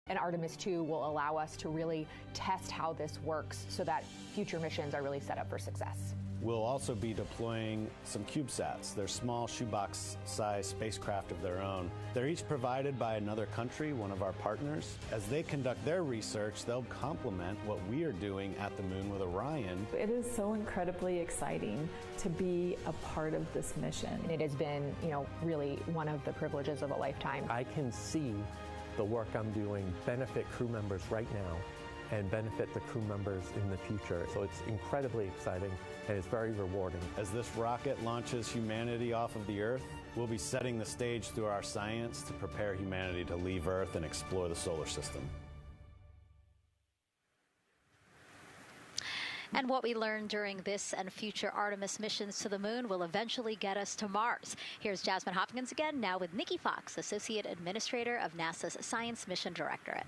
And Artemis 2 will allow us to really test how this works so that future missions are really set up for success. We'll also be deploying some CubeSats. They're small shoebox-sized spacecraft of their own. They're each provided by another country, one of our partners. As they conduct their research, they'll complement what we are doing at the moon with Orion. It is so incredibly exciting to be a part of this mission. And it has been, really one of the privileges of a lifetime. I can see the work I'm doing benefit crew members right now and benefit the crew members in the future. So it's incredibly exciting and it's very rewarding. As this rocket launches humanity off of the Earth, we'll be setting the stage through our science to prepare humanity to leave Earth and explore the solar system. And what we learn during this and future Artemis missions to the moon will eventually get us to Mars. Here's Jasmine Hopkins again, now with Nikki Fox, Associate Administrator of NASA's Science Mission Directorate.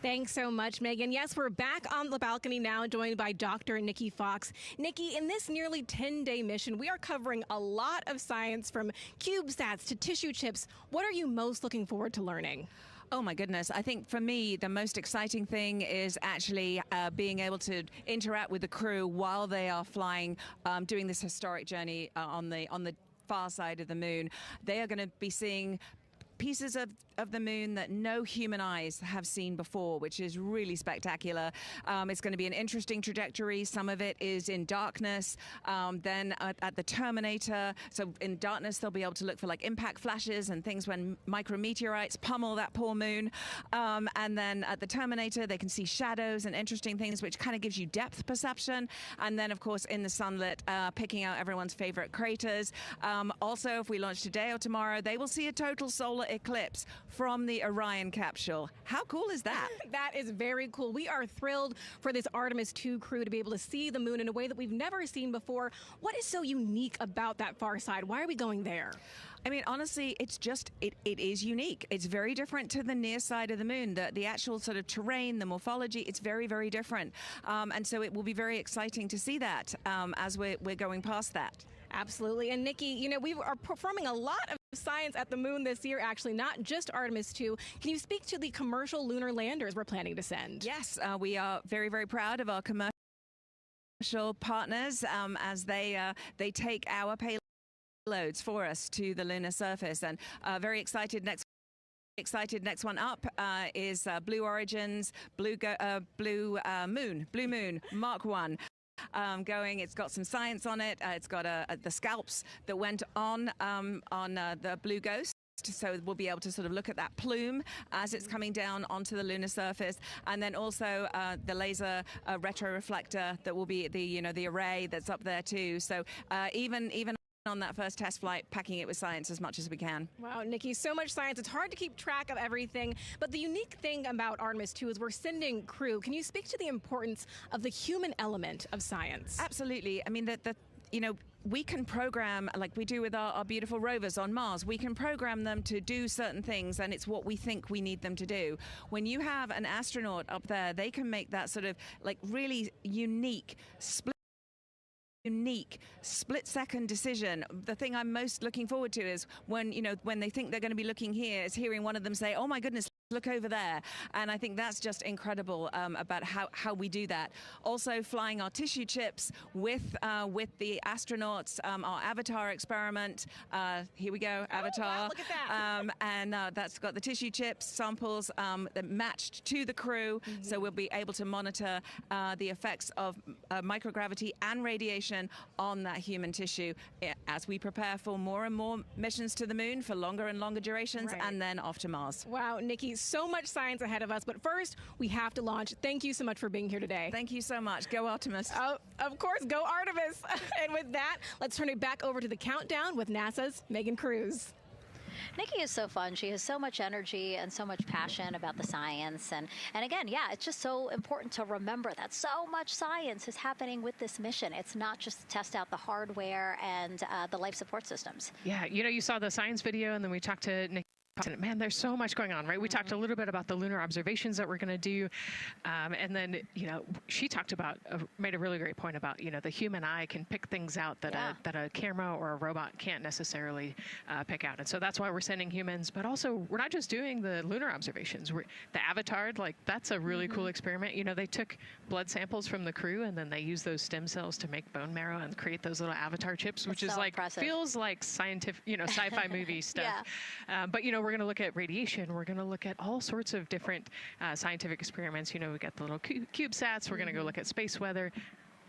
Thanks so much, Megan. Yes, we're back on the balcony now, joined by Dr. Nikki Fox. Nikki, in this nearly 10-day mission, we are covering a lot of science from CubeSats to tissue chips. What are you most looking forward to learning? Oh my goodness. I think for me, the most exciting thing is actually being able to interact with the crew while they are flying, doing this historic journey on the far side of the moon. They are going to be seeing pieces of the moon that no human eyes have seen before, which is really spectacular. It's going to be an interesting trajectory. Some of it is in darkness. Then at the terminator, so in darkness, they'll be able to look for like impact flashes and things when micrometeorites pummel that poor moon. And then at the terminator, they can see shadows and interesting things, which kind of gives you depth perception. And then, of course, in the sunlit, picking out everyone's favorite craters. Also, if we launch today or tomorrow, they will see a total solar eclipse from the Orion capsule. How cool is that? That is very cool. We are thrilled for this Artemis 2 crew to be able to see the moon in a way that we've never seen before. What is so unique about that far side? Why are we going there? I mean, honestly, it's just, it is unique. It's very different to the near side of the moon. The actual sort of terrain, the morphology, it's very, very different. And so it will be very exciting to see that as we're going past that. Absolutely. And Nikki, we are performing a lot of science at the moon this year, actually, not just Artemis 2. Can you speak to the commercial lunar landers we're planning to send? Yes, we are very, very proud of our commercial partners as they take our payloads for us to the lunar surface. And very excited next one up is Blue Origin's Blue Moon Mark 1. It's got some science on it. It's got the scalps that went on the Blue Ghost. So we'll be able to sort of look at that plume as it's coming down onto the lunar surface, and then also the laser retroreflector that will be the array that's up there too. So even on that first test flight, packing it with science as much as we can. Wow, Nikki, so much science. It's hard to keep track of everything. But the unique thing about Artemis 2 is we're sending crew. Can you speak to the importance of the human element of science? Absolutely. I mean, we can program, like we do with our beautiful rovers on Mars, we can program them to do certain things, and it's what we think we need them to do. When you have an astronaut up there, they can make that sort of like really unique split-second decision. The thing I'm most looking forward to is when they think they're going to be looking here, is hearing one of them say, "Oh my goodness, look over there." And I think that's just incredible about how we do that. Also flying our tissue chips with the astronauts, our Avatar experiment. Here we go, Avatar. Oh, wow, look at that. And that's got the tissue chips samples matched to the crew. Mm-hmm. So we'll be able to monitor the effects of microgravity and radiation on that human tissue as we prepare for more and more missions to the moon for longer and longer durations, right, and then off to Mars. Wow, Nikki, so much science ahead of us, but first we have to launch. Thank you so much for being here today. Thank you so much. Go Artemis. Oh, of course, go Artemis. And with that, let's turn it back over to the countdown with NASA's Megan Cruz. Nikki is so fun. She has so much energy and so much passion about the science. And again, yeah, it's just so important to remember that so much science is happening with this mission. It's not just to test out the hardware and the life support systems. Yeah, you saw the science video, and then we talked to Nikki Man, there's so much going on, right? We talked a little bit about the lunar observations that we're going to do. And then, she talked about, made a really great point about, the human eye can pick things out that, that a camera or a robot can't necessarily pick out. And so that's why we're sending humans. But also, we're not just doing the lunar observations. The Avatar, that's a really cool experiment. They took blood samples from the crew, and then they used those stem cells to make bone marrow and create those little avatar chips, which is impressive. Feels like scientific, sci-fi movie stuff. But we're going to look at radiation. We're going to look at all sorts of different scientific experiments. We got the little CubeSats. We're going to go look at space weather.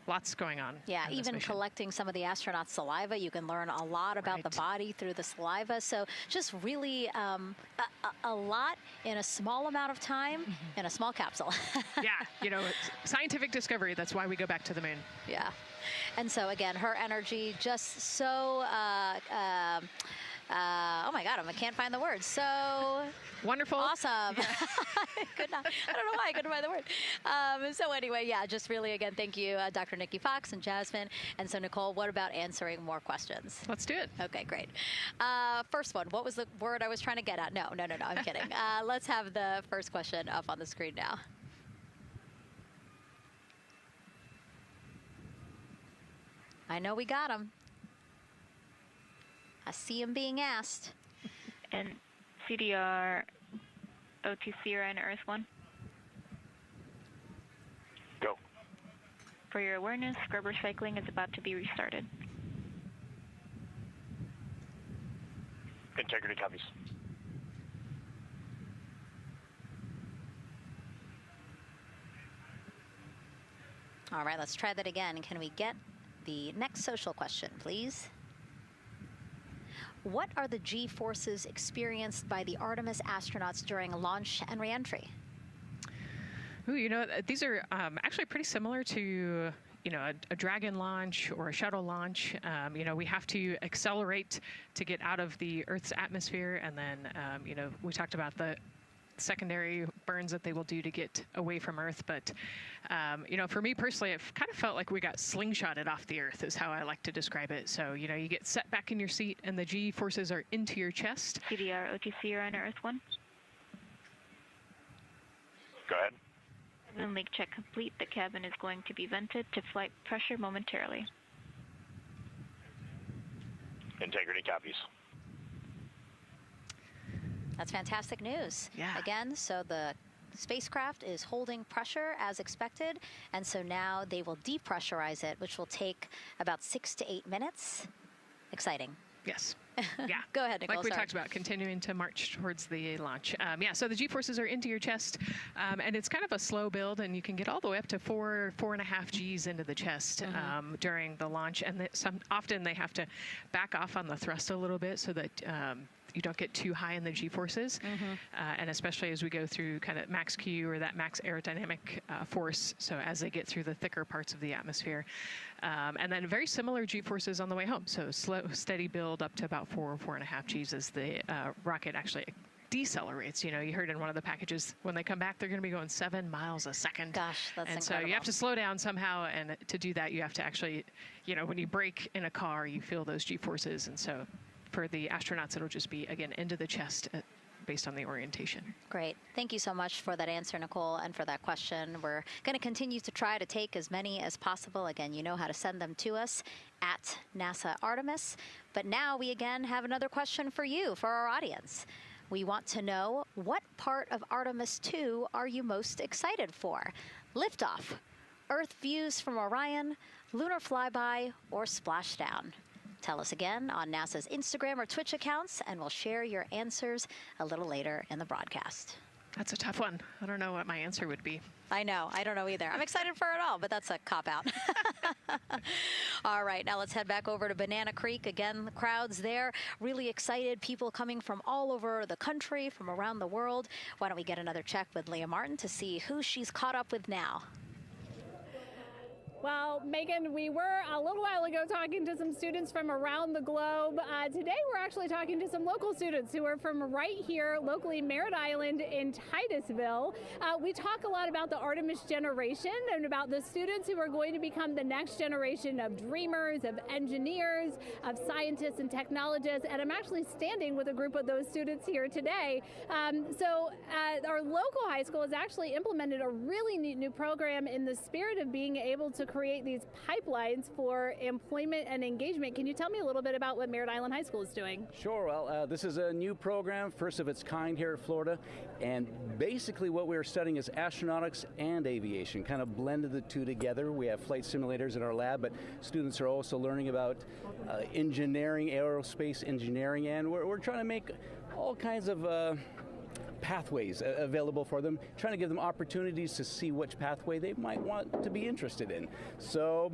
Lots going on. Yeah, even collecting some of the astronauts' saliva, you can learn a lot about the body through the saliva. So just really a lot in a small amount of time in a small capsule. Scientific discovery. That's why we go back to the moon. Yeah. And so again, her energy just so oh my God, I can't find the word. So wonderful. Awesome. I don't know why I couldn't find the word. So anyway, just really, again, thank you, Dr. Nikki Fox and Jasmine. And so Nicole, what about answering more questions? Let's do it. Okay, great. First one, what was the word I was trying to get at? No, I'm kidding. Let's have the first question up on the screen now. I know we got him. I see him being asked. And CDR OTC Rhino Earth 1. Go. For your awareness, scrubber cycling is about to be restarted. Integrity copies. All right, let's try that again. Can we get the next social question, please? What are the G-forces experienced by the Artemis astronauts during launch and reentry? Ooh, these are actually pretty similar to a Dragon launch or a shuttle launch. We have to accelerate to get out of the Earth's atmosphere, and then we talked about the secondary burns that they will do to get away from Earth. But, for me personally, it kind of felt like we got slingshotted off the Earth is how I like to describe it. So, you get set back in your seat and the G forces are into your chest. CDR OTC Rhino Earth 1. Go ahead. Moon leak check complete. The cabin is going to be vented to flight pressure momentarily. Integrity copies. That's fantastic news. Yeah. Again, so the spacecraft is holding pressure as expected, and so now they will depressurize it, which will take about 6 to 8 minutes. Exciting. Yes. Yeah. Go ahead, Nicole. Like we talked about, continuing to march towards the launch. So the G-forces are into your chest, and it's kind of a slow build, and you can get all the way up to 4.5 Gs into the chest during the launch. And often they have to back off on the thrust a little bit so that you don't get too high in the G-forces, and especially as we go through kind of max Q or that max aerodynamic force, so as they get through the thicker parts of the atmosphere. And then very similar G-forces on the way home, so slow, steady build up to about 4.5 Gs as the rocket actually decelerates. You heard in one of the packages, when they come back, they're going to be going 7 miles a second. Gosh, that's incredible. So you have to slow down somehow, and to do that, you have to actually, when you brake in a car, you feel those G-forces, and so for the astronauts, it'll just be, again, into the chest based on the orientation. Great. Thank you so much for that answer, Nicole, and for that question. We're going to continue to try to take as many as possible. Again, you know how to send them to us at NASA Artemis. But now we again have another question for you, for our audience. We want to know, what part of Artemis 2 are you most excited for? Liftoff, Earth views from Orion, lunar flyby, or splashdown? Tell us again on NASA's Instagram or Twitch accounts, and we'll share your answers a little later in the broadcast. That's a tough one. I don't know what my answer would be. I know. I don't know either. I'm excited for it all, but that's a cop-out. All right, now let's head back over to Banana Creek. Again, the crowds there, really excited. People coming from all over the country, from around the world. Why don't we get another check with Leah Martin to see who she's caught up with now? Well, Megan, we were a little while ago talking to some students from around the globe. Today we're actually talking to some local students who are from right here, locally Merritt Island in Titusville. We talk a lot about the Artemis generation and about the students who are going to become the next generation of dreamers, of engineers, of scientists and technologists. And I'm actually standing with a group of those students here today. Our local high school has actually implemented a really neat new program in the spirit of being able to create these pipelines for employment and engagement. Can you tell me a little bit about what Merritt Island High School is doing? Sure. Well, this is a new program, first of its kind here at Florida, and basically what we're studying is astronautics and aviation, kind of blended the two together. We have flight simulators in our lab, but students are also learning about engineering, aerospace engineering, and we're trying to make all kinds of pathways available for them, trying to give them opportunities to see which pathway they might want to be interested in. So,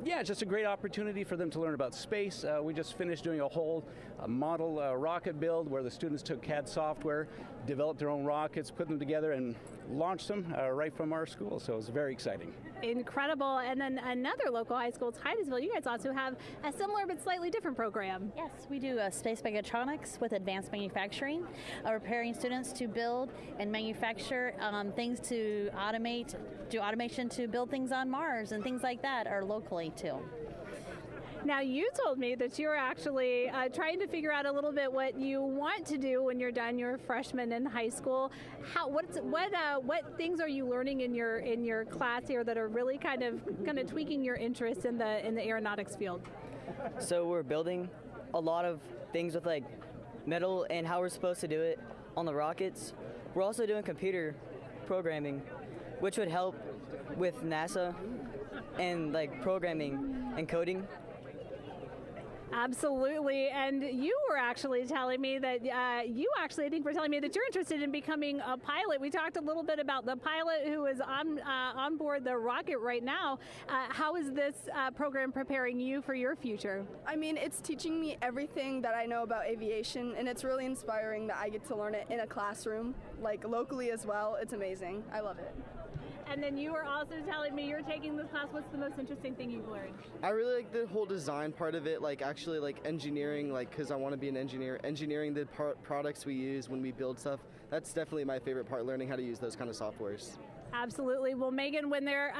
yeah, it's just a great opportunity for them to learn about space. We just finished doing a whole model rocket build where the students took CAD software, developed their own rockets, put them together, and launched them right from our school. So it was very exciting. Incredible. And then another local high school, Titusville, you guys also have a similar but slightly different program. Yes, we do space mechatronics with advanced manufacturing, preparing students to build and manufacture things to automate, do automation to build things on Mars and things like that, or locally too. Now, you told me that you're actually trying to figure out a little bit what you want to do when you're done. You're a freshman in high school. What things are you learning in your class here that are really kind of tweaking your interest in the aeronautics field? So we're building a lot of things with like metal and how we're supposed to do it on the rockets. We're also doing computer programming, which would help with NASA and like programming and coding. Absolutely. And you were actually telling me that I think were telling me that you're interested in becoming a pilot. We talked a little bit about the pilot who is on board the rocket right now. How is this program preparing you for your future? I mean, it's teaching me everything that I know about aviation, and it's really inspiring that I get to learn it in a classroom, like locally as well. It's amazing. I love it. And then you were also telling me you're taking this class. What's the most interesting thing you've learned? I really like the whole design part of it, like actually like engineering, like because I want to be an engineer. Engineering the products we use when we build stuff. That's definitely my favorite part, learning how to use those kind of softwares. Absolutely. Well, Megan, when they're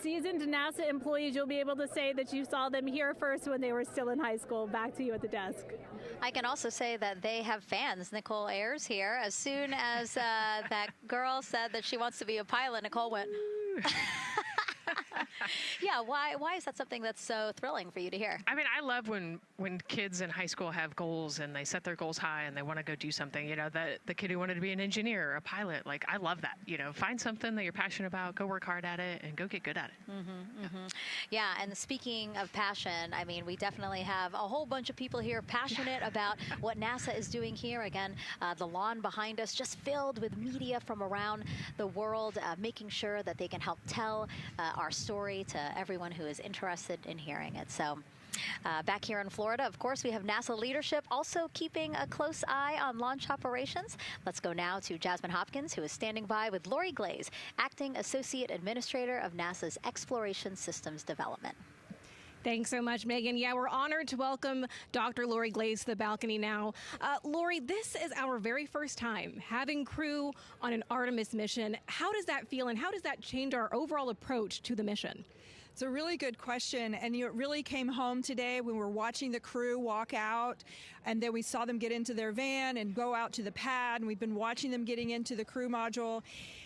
seasoned NASA employees, you'll be able to say that you saw them here first when they were still in high school. Back to you at the desk. I can also say that they have fans. Nicole Ayers here. As soon as that girl said that she wants to be a pilot, Nicole went, yeah, why is that something that's so thrilling for you to hear? I mean, I love when kids in high school have goals and they set their goals high and they want to go do something. You know, the kid who wanted to be an engineer or a pilot, like, I love that. You know, find something that you're passionate about, go work hard at it, and go get good at it. Yeah, and speaking of passion, I mean, we definitely have a whole bunch of people here passionate about what NASA is doing here. Again, the lawn behind us just filled with media from around the world, making sure that they can help tell our story to everyone who is interested in hearing it. So back here in Florida, of course, we have NASA leadership also keeping a close eye on launch operations. Let's go now to Jasmine Hopkins, who is standing by with Lori Glaze, Acting Associate Administrator of NASA's Exploration Systems Development. Thanks so much, Megan. Yeah, we're honored to welcome Dr. Lori Glaze to the balcony now. Lori, this is our very first time having crew on an Artemis mission. How does that feel, and how does that change our overall approach to the mission? It's a really good question, and it really came home today when we were watching the crew walk out, and then we saw them get into their van and go out to the pad, and we've been watching them getting into the crew module.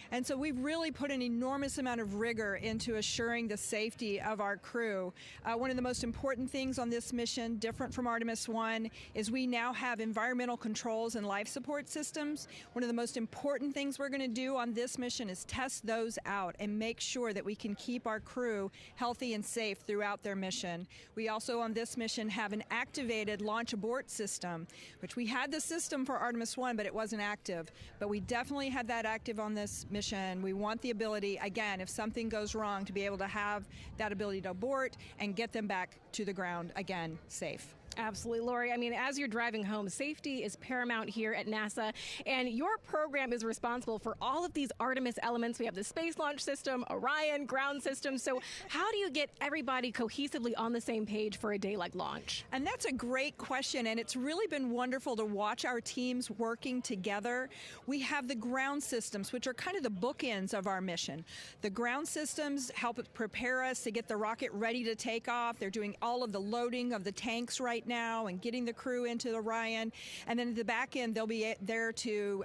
And so we've really put an enormous amount of rigor into assuring the safety of our crew. One of the most important things on this mission, different from Artemis 1, is we now have environmental controls and life support systems. One of the most important things we're going to do on this mission is test those out and make sure that we can keep our crew healthy and safe throughout their mission. We also on this mission have an activated launch abort system, which we had the system for Artemis 1, but it wasn't active. But we definitely had that active on this mission. We want the ability, again, if something goes wrong, to be able to have that ability to abort and get them back to the ground again, safe. Absolutely, Lori. I mean, as you're driving home, safety is paramount here at NASA, and your program is responsible for all of these Artemis elements. We have the Space Launch System, Orion, ground system. So how do you get everybody cohesively on the same page for a day like launch? And that's a great question, and it's really been wonderful to watch our teams working together. We have the ground systems, which are kind of the bookends of our mission. The ground systems help prepare us to get the rocket ready to take off. They're doing all of the loading of the tanks right now and getting the crew into Orion. And then at the back end, they'll be there to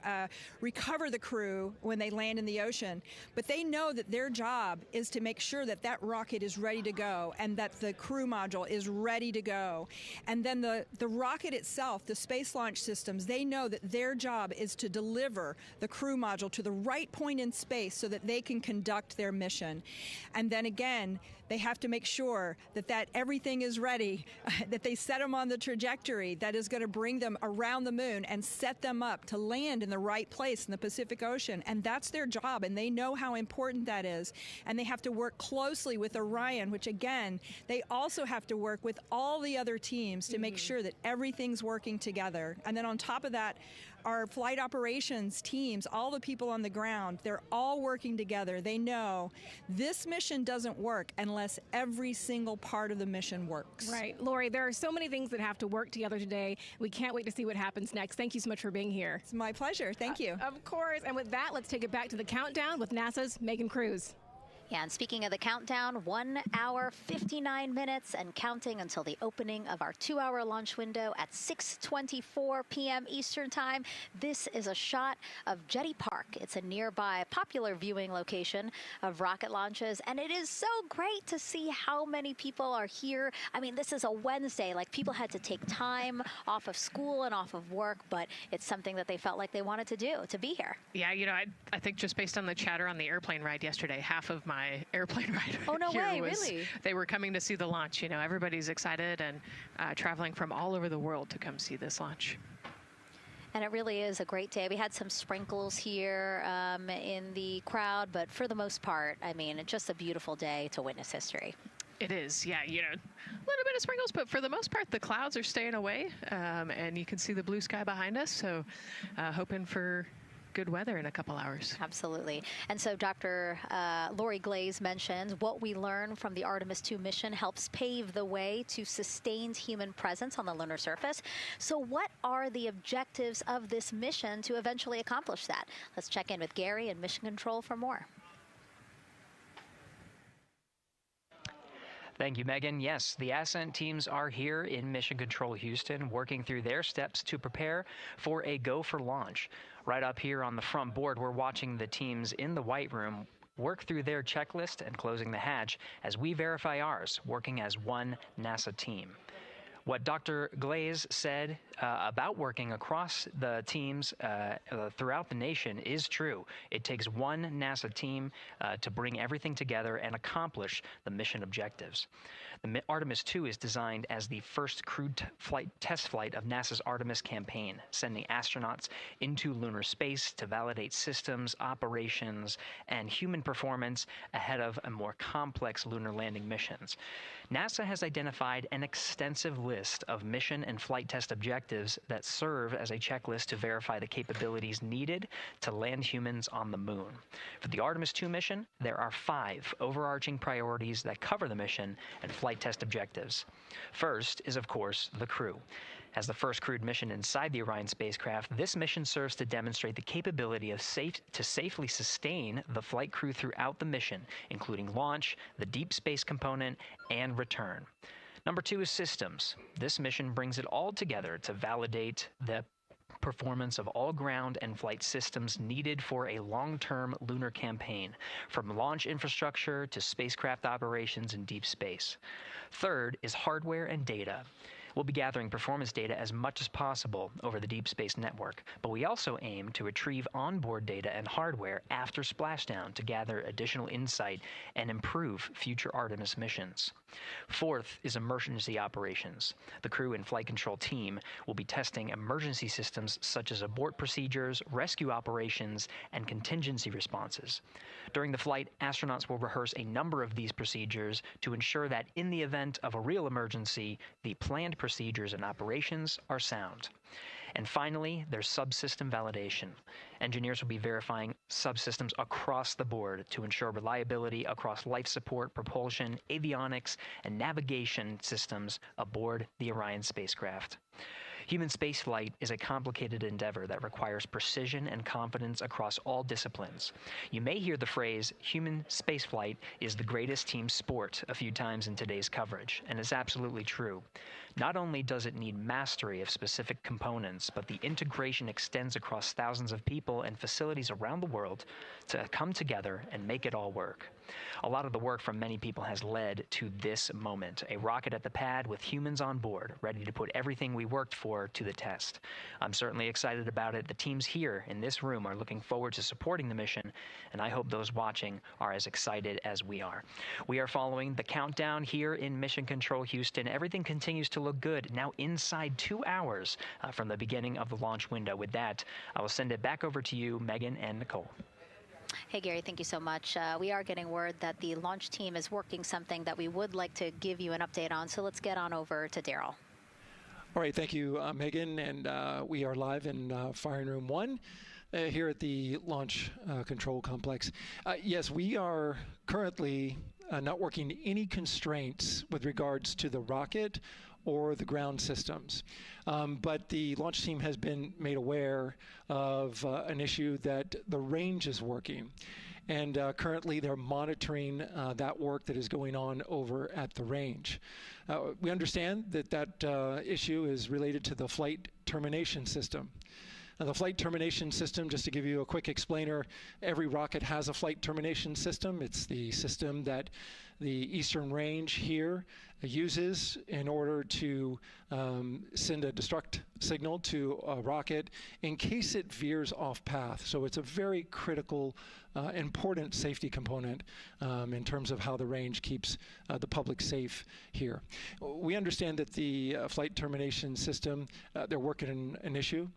recover the crew when they land in the ocean. But they know that their job is to make sure that that rocket is ready to go and that the crew module is ready to go. And then the rocket itself, the space launch systems, they know that their job is to deliver the crew module to the right point in space so that they can conduct their mission. And then again, they have to make sure that everything is ready, that they set them on the trajectory that is going to bring them around the moon and set them up to land in the right place in the Pacific Ocean. And that's their job, and they know how important that is. And they have to work closely with Orion, which again, they also have to work with all the other teams to make sure that everything's working together. And then on top of that, our flight operations teams, all the people on the ground, they're all working together. They know this mission doesn't work unless every single part of the mission works. Right. Lori, there are so many things that have to work together today. We can't wait to see what happens next. Thank you so much for being here. It's my pleasure. Thank you. Of course. And with that, let's take it back to the countdown with NASA's Megan Cruz. Yeah, and speaking of the countdown, 1 hour, 59 minutes and counting until the opening of our 2-hour launch window at 6:24 p.m. Eastern Time. This is a shot of Jetty Park. It's a nearby popular viewing location of rocket launches, and it is so great to see how many people are here. I mean, this is a Wednesday. Like, people had to take time off of school and off of work, but it's something that they felt like they wanted to do, to be here. Yeah, you know, I think just based on the chatter on the airplane ride yesterday, half of my airplane ride here was really? They were coming to see the launch. You know, everybody's excited and traveling from all over the world to come see this launch. And it really is a great day. We had some sprinkles here in the crowd, but for the most part, I mean, it's just a beautiful day to witness history. It is, yeah, you know, a little bit of sprinkles, but for the most part, the clouds are staying away, and you can see the blue sky behind us, so hoping for good weather in a couple hours. Absolutely. And so Dr. Lori Glaze mentioned what we learned from the Artemis II mission helps pave the way to sustained human presence on the lunar surface. So what are the objectives of this mission to eventually accomplish that? Let's check in with Gary in Mission Control for more. Thank you, Megan. Yes, the ascent teams are here in Mission Control Houston, working through their steps to prepare for a go for launch. Right up here on the front board, we're watching the teams in the White Room work through their checklist and closing the hatch as we verify ours, working as one NASA team. What Dr. Glaze said about working across the teams throughout the nation is true. It takes one NASA team to bring everything together and accomplish the mission objectives. The Artemis II is designed as the first crewed test flight of NASA's Artemis campaign, sending astronauts into lunar space to validate systems, operations, and human performance ahead of a more complex lunar landing missions. NASA has identified an extensive list of mission and flight test objectives that serve as a checklist to verify the capabilities needed to land humans on the moon. For the Artemis II mission, there are 5 overarching priorities that cover the mission and flight test objectives. First is, of course, the crew. As the first crewed mission inside the Orion spacecraft, this mission serves to demonstrate the capability of safely sustain the flight crew throughout the mission, including launch, the deep space component, and return. Number 2 is systems. This mission brings it all together to validate the performance of all ground and flight systems needed for a long-term lunar campaign, from launch infrastructure to spacecraft operations in deep space. Third is hardware and data. We'll be gathering performance data as much as possible over the Deep Space Network, but we also aim to retrieve onboard data and hardware after splashdown to gather additional insight and improve future Artemis missions. Fourth is emergency operations. The crew and flight control team will be testing emergency systems such as abort procedures, rescue operations, and contingency responses. During the flight, astronauts will rehearse a number of these procedures to ensure that in the event of a real emergency, the planned procedures and operations are sound. And finally, there's subsystem validation. Engineers will be verifying subsystems across the board to ensure reliability across life support, propulsion, avionics, and navigation systems aboard the Orion spacecraft. Human spaceflight is a complicated endeavor that requires precision and confidence across all disciplines. You may hear the phrase, human spaceflight is the greatest team sport, a few times in today's coverage, and it's absolutely true. Not only does it need mastery of specific components, but the integration extends across thousands of people and facilities around the world to come together and make it all work. A lot of the work from many people has led to this moment, a rocket at the pad with humans on board, ready to put everything we worked for to the test. I'm certainly excited about it. The teams here in this room are looking forward to supporting the mission, and I hope those watching are as excited as we are. We are following the countdown here in Mission Control Houston. Everything continues to look good, now inside 2 hours from the beginning of the launch window. With that, I will send it back over to you, Megan and Nicole. Hey, Gary, thank you so much. We are getting word that the launch team is working something that we would like to give you an update on, so let's get on over to Daryl. All right, thank you, Megan, and we are live in Firing Room 1 here at the Launch Control Complex. Yes, we are currently not working any constraints with regards to the rocket or the ground systems. But the launch team has been made aware of an issue that the range is working. And currently they're monitoring that work that is going on over at the range. We understand that that issue is related to the flight termination system. Now, the flight termination system, just to give you a quick explainer, every rocket has a flight termination system. It's the system that the Eastern Range here uses in order to send a destruct signal to a rocket in case it veers off path. So it's a very critical, important safety component in terms of how the range keeps the public safe here. We understand that the flight termination system, they're working an issue.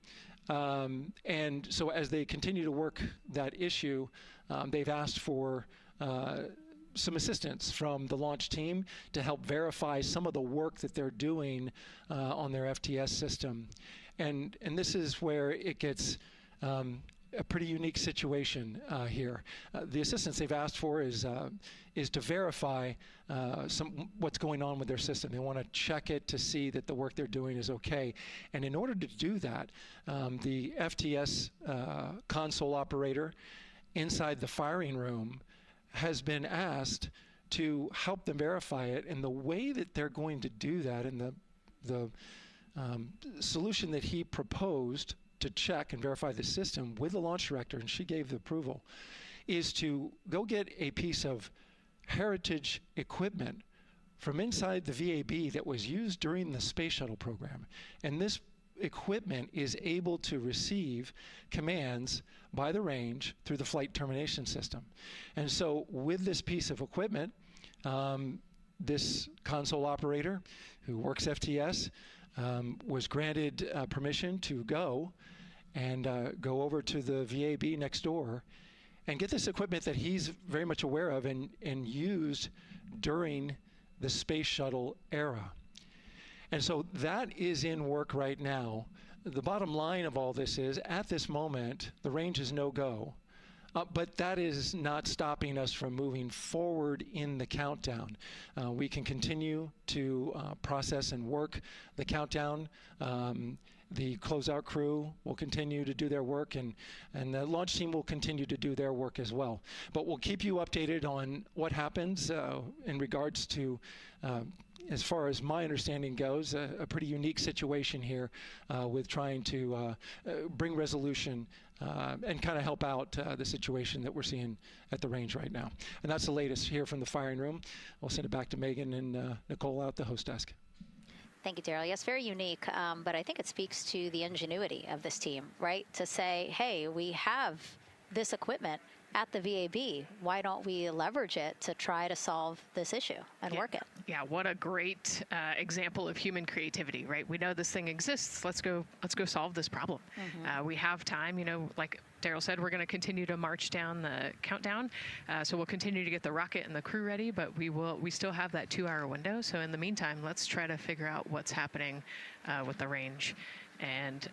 And so as they continue to work that issue, they've asked for some assistance from the launch team to help verify some of the work that they're doing on their FTS system. And this is where it gets a pretty unique situation here. The assistance they've asked for is to verify what's going on with their system. They want to check it to see that the work they're doing is okay. And in order to do that, the FTS console operator inside the firing room has been asked to help them verify it. And the way that they're going to do that, and the solution that he proposed to check and verify the system with the launch director, and she gave the approval, is to go get a piece of heritage equipment from inside the VAB that was used during the space shuttle program. And this equipment is able to receive commands by the range through the flight termination system. And so with this piece of equipment, this console operator who works FTS was granted permission to go over to the VAB next door and get this equipment that he's very much aware of and used during the space shuttle era. And so that is in work right now. The bottom line of all this is, at this moment, the range is no-go. But that is not stopping us from moving forward in the countdown. We can continue to process and work the countdown. The closeout crew will continue to do their work, and the launch team will continue to do their work as well. But we'll keep you updated on what happens in regards to, as far as my understanding goes, a pretty unique situation here with trying to bring resolution and kind of help out the situation that we're seeing at the range right now. And that's the latest here from the firing room. I'll send it back to Megan and Nicole out the host desk. Thank you, Daryl. Yes, very unique, but I think it speaks to the ingenuity of this team, right? To say, hey, we have this equipment. at the VAB. Why don't we leverage it to try to solve this issue and work it? Yeah, what a great example of human creativity, right? We know this thing exists. Let's go solve this problem. We have time, you know, like Daryl said, we're going to continue to march down the countdown. So we'll continue to get the rocket and the crew ready, but we still have that 2-hour window. So in the meantime, let's try to figure out what's happening with the range. And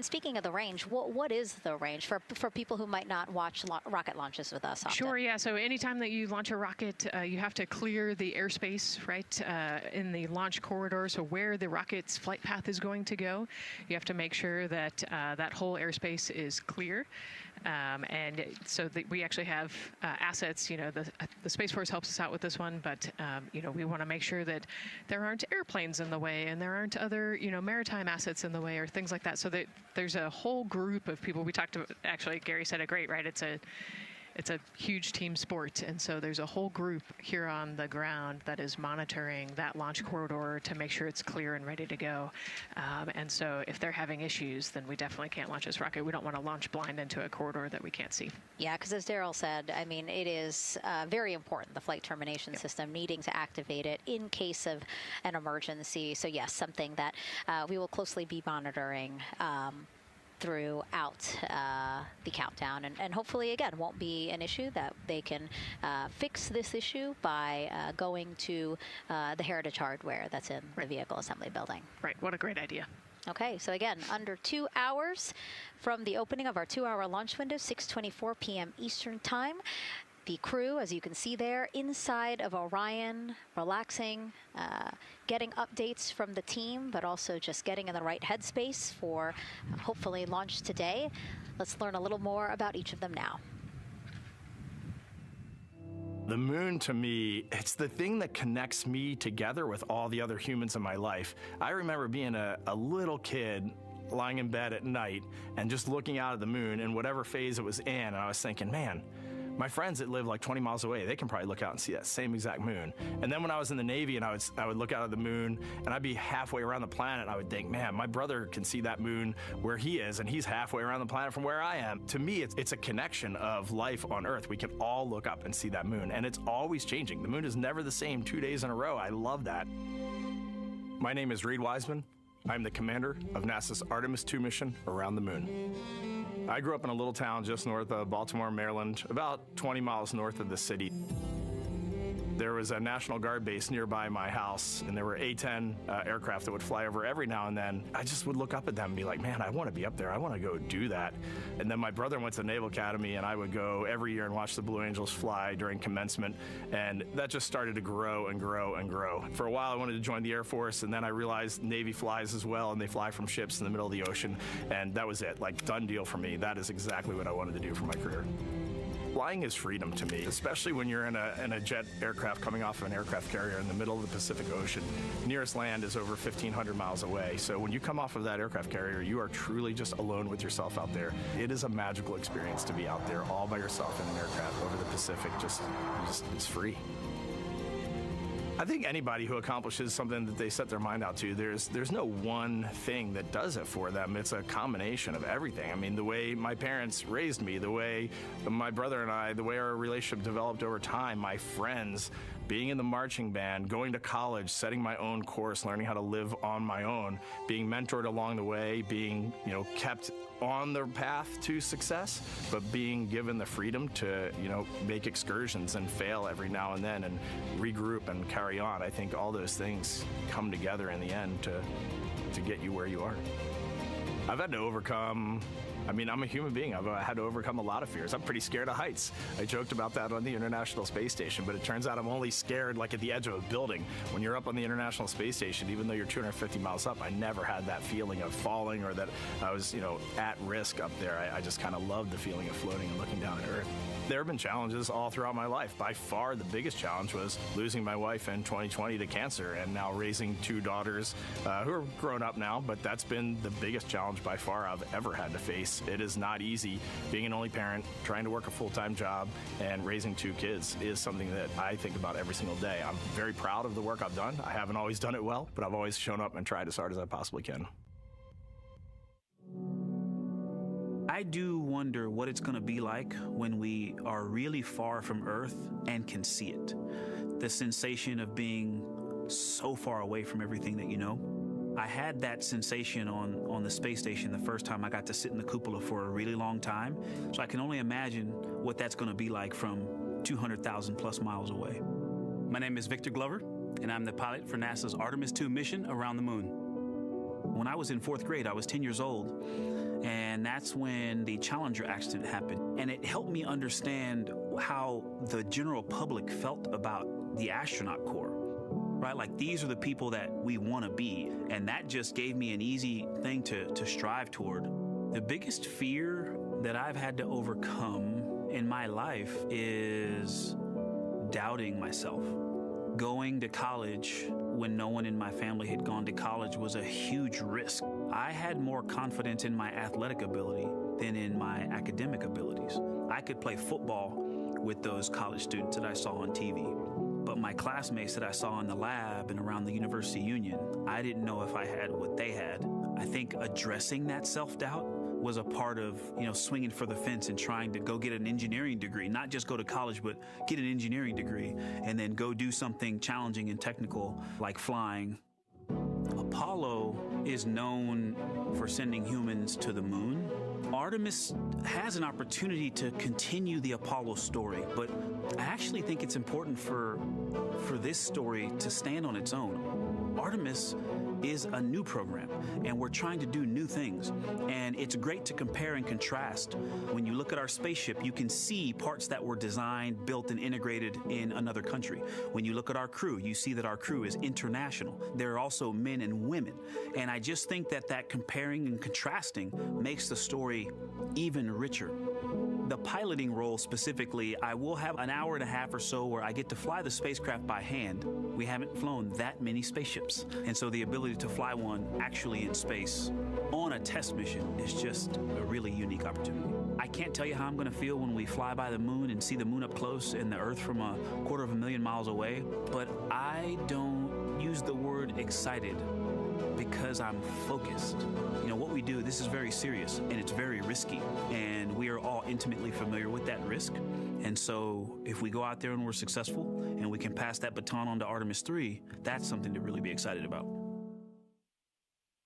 speaking of the range, what is the range for people who might not watch rocket launches with us often? Sure, yeah. So anytime that you launch a rocket, you have to clear the airspace, right, in the launch corridor. So where the rocket's flight path is going to go, you have to make sure that that whole airspace is clear. And so we actually have assets, you know, the Space Force helps us out with this one, but, you know, we want to make sure that there aren't airplanes in the way and there aren't other, you know, maritime assets in the way or things like that. So that there's a whole group of people. We talked about, actually, Gary said it great, right? It's a huge team sport, and so there's a whole group here on the ground that is monitoring that launch corridor to make sure it's clear and ready to go. And so if they're having issues, then we definitely can't launch this rocket. We don't want to launch blind into a corridor that we can't see. Yeah, because as Daryl said, I mean, it is very important, the flight termination system, needing to activate it in case of an emergency. So yes, something that we will closely be monitoring throughout the countdown, and hopefully again won't be an issue, that they can fix this issue by going to the heritage hardware that's in the vehicle assembly building. Right, what a great idea. Okay, so again, under 2 hours from the opening of our 2-hour launch window, 6:24 p.m. Eastern Time. The crew, as you can see there, inside of Orion, relaxing, getting updates from the team, but also just getting in the right headspace for hopefully launch today. Let's learn a little more about each of them now. The moon, to me, it's the thing that connects me together with all the other humans in my life. I remember being a little kid lying in bed at night and just looking out at the moon in whatever phase it was in, and I was thinking, man, my friends that live like 20 miles away, they can probably look out and see that same exact moon. And then when I was in the Navy and I would look out at the moon and I'd be halfway around the planet, and I would think, man, my brother can see that moon where he is, and he's halfway around the planet from where I am. To me, it's a connection of life on Earth. We can all look up and see that moon, and it's always changing. The moon is never the same 2 days in a row. I love that. My name is Reed Wiseman. I'm the commander of NASA's Artemis II mission around the moon. I grew up in a little town just north of Baltimore, Maryland, about 20 miles north of the city. There was a National Guard base nearby my house, and there were A-10 aircraft that would fly over every now and then. I just would look up at them and be like, man, I want to be up there. I want to go do that. And then my brother went to the Naval Academy, and I would go every year and watch the Blue Angels fly during commencement, and that just started to grow and grow and grow. For a while, I wanted to join the Air Force, and then I realized Navy flies as well, and they fly from ships in the middle of the ocean, and that was it. Like, done deal for me. That is exactly what I wanted to do for my career. Flying is freedom to me, especially when you're in a jet aircraft coming off of an aircraft carrier in the middle of the Pacific Ocean. Nearest land is over 1,500 miles away. So when you come off of that aircraft carrier, you are truly just alone with yourself out there. It is a magical experience to be out there all by yourself in an aircraft over the Pacific. Just it's free. I think anybody who accomplishes something that they set their mind out to, there's no one thing that does it for them. It's a combination of everything. I mean, the way my parents raised me, the way my brother and I, the way our relationship developed over time, my friends, being in the marching band, going to college, setting my own course, learning how to live on my own, being mentored along the way, being, kept on the path to success, but being given the freedom to, make excursions and fail every now and then and regroup and carry on. I think all those things come together in the end to get you where you are. I've had to overcome, I'm a human being. I've had to overcome a lot of fears. I'm pretty scared of heights. I joked about that on the International Space Station, but it turns out I'm only scared like at the edge of a building. When you're up on the International Space Station, even though you're 250 miles up, I never had that feeling of falling or that I was, at risk up there. I just kind of loved the feeling of floating and looking down at Earth. There have been challenges all throughout my life. By far, the biggest challenge was losing my wife in 2020 to cancer and now raising 2 daughters who are grown up now, but that's been the biggest challenge by far I've ever had to face. It is not easy. Being an only parent, trying to work a full-time job, and raising 2 kids is something that I think about every single day. I'm very proud of the work I've done. I haven't always done it well, but I've always shown up and tried as hard as I possibly can. I do wonder what it's going to be like when we are really far from Earth and can see it. The sensation of being so far away from everything that you know. I had that sensation on the space station the first time I got to sit in the cupola for a really long time. So I can only imagine what that's going to be like from 200,000 plus miles away. My name is Victor Glover, and I'm the pilot for NASA's Artemis II mission around the moon. When I was in 4th grade, I was 10 years old, and that's when the Challenger accident happened. And it helped me understand how the general public felt about the astronaut corps. Right? Like, these are the people that we want to be. And that just gave me an easy thing to strive toward. The biggest fear that I've had to overcome in my life is doubting myself. Going to college when no one in my family had gone to college was a huge risk. I had more confidence in my athletic ability than in my academic abilities. I could play football with those college students that I saw on TV. But my classmates that I saw in the lab and around the University Union, I didn't know if I had what they had. I think addressing that self-doubt was a part of, swinging for the fence and trying to go get an engineering degree, not just go to college, but get an engineering degree and then go do something challenging and technical like flying. Apollo is known for sending humans to the moon. Artemis has an opportunity to continue the Apollo story, but I actually think it's important for this story to stand on its own. Artemis is a new program, and we're trying to do new things. And it's great to compare and contrast. When you look at our spaceship, you can see parts that were designed, built, and integrated in another country. When you look at our crew, you see that our crew is international. There are also men and women. And I just think that comparing and contrasting makes the story even richer. The piloting role specifically, I will have an hour and a half or so where I get to fly the spacecraft by hand. We haven't flown that many spaceships. And so the ability to fly one actually in space on a test mission is just a really unique opportunity. I can't tell you how I'm going to feel when we fly by the moon and see the moon up close and the Earth from 250,000 miles away, but I don't use the word excited because I'm focused. What we do, this is very serious and it's very risky, and we are all intimately familiar with that risk. And so if we go out there and we're successful and we can pass that baton on to Artemis 3, that's something to really be excited about.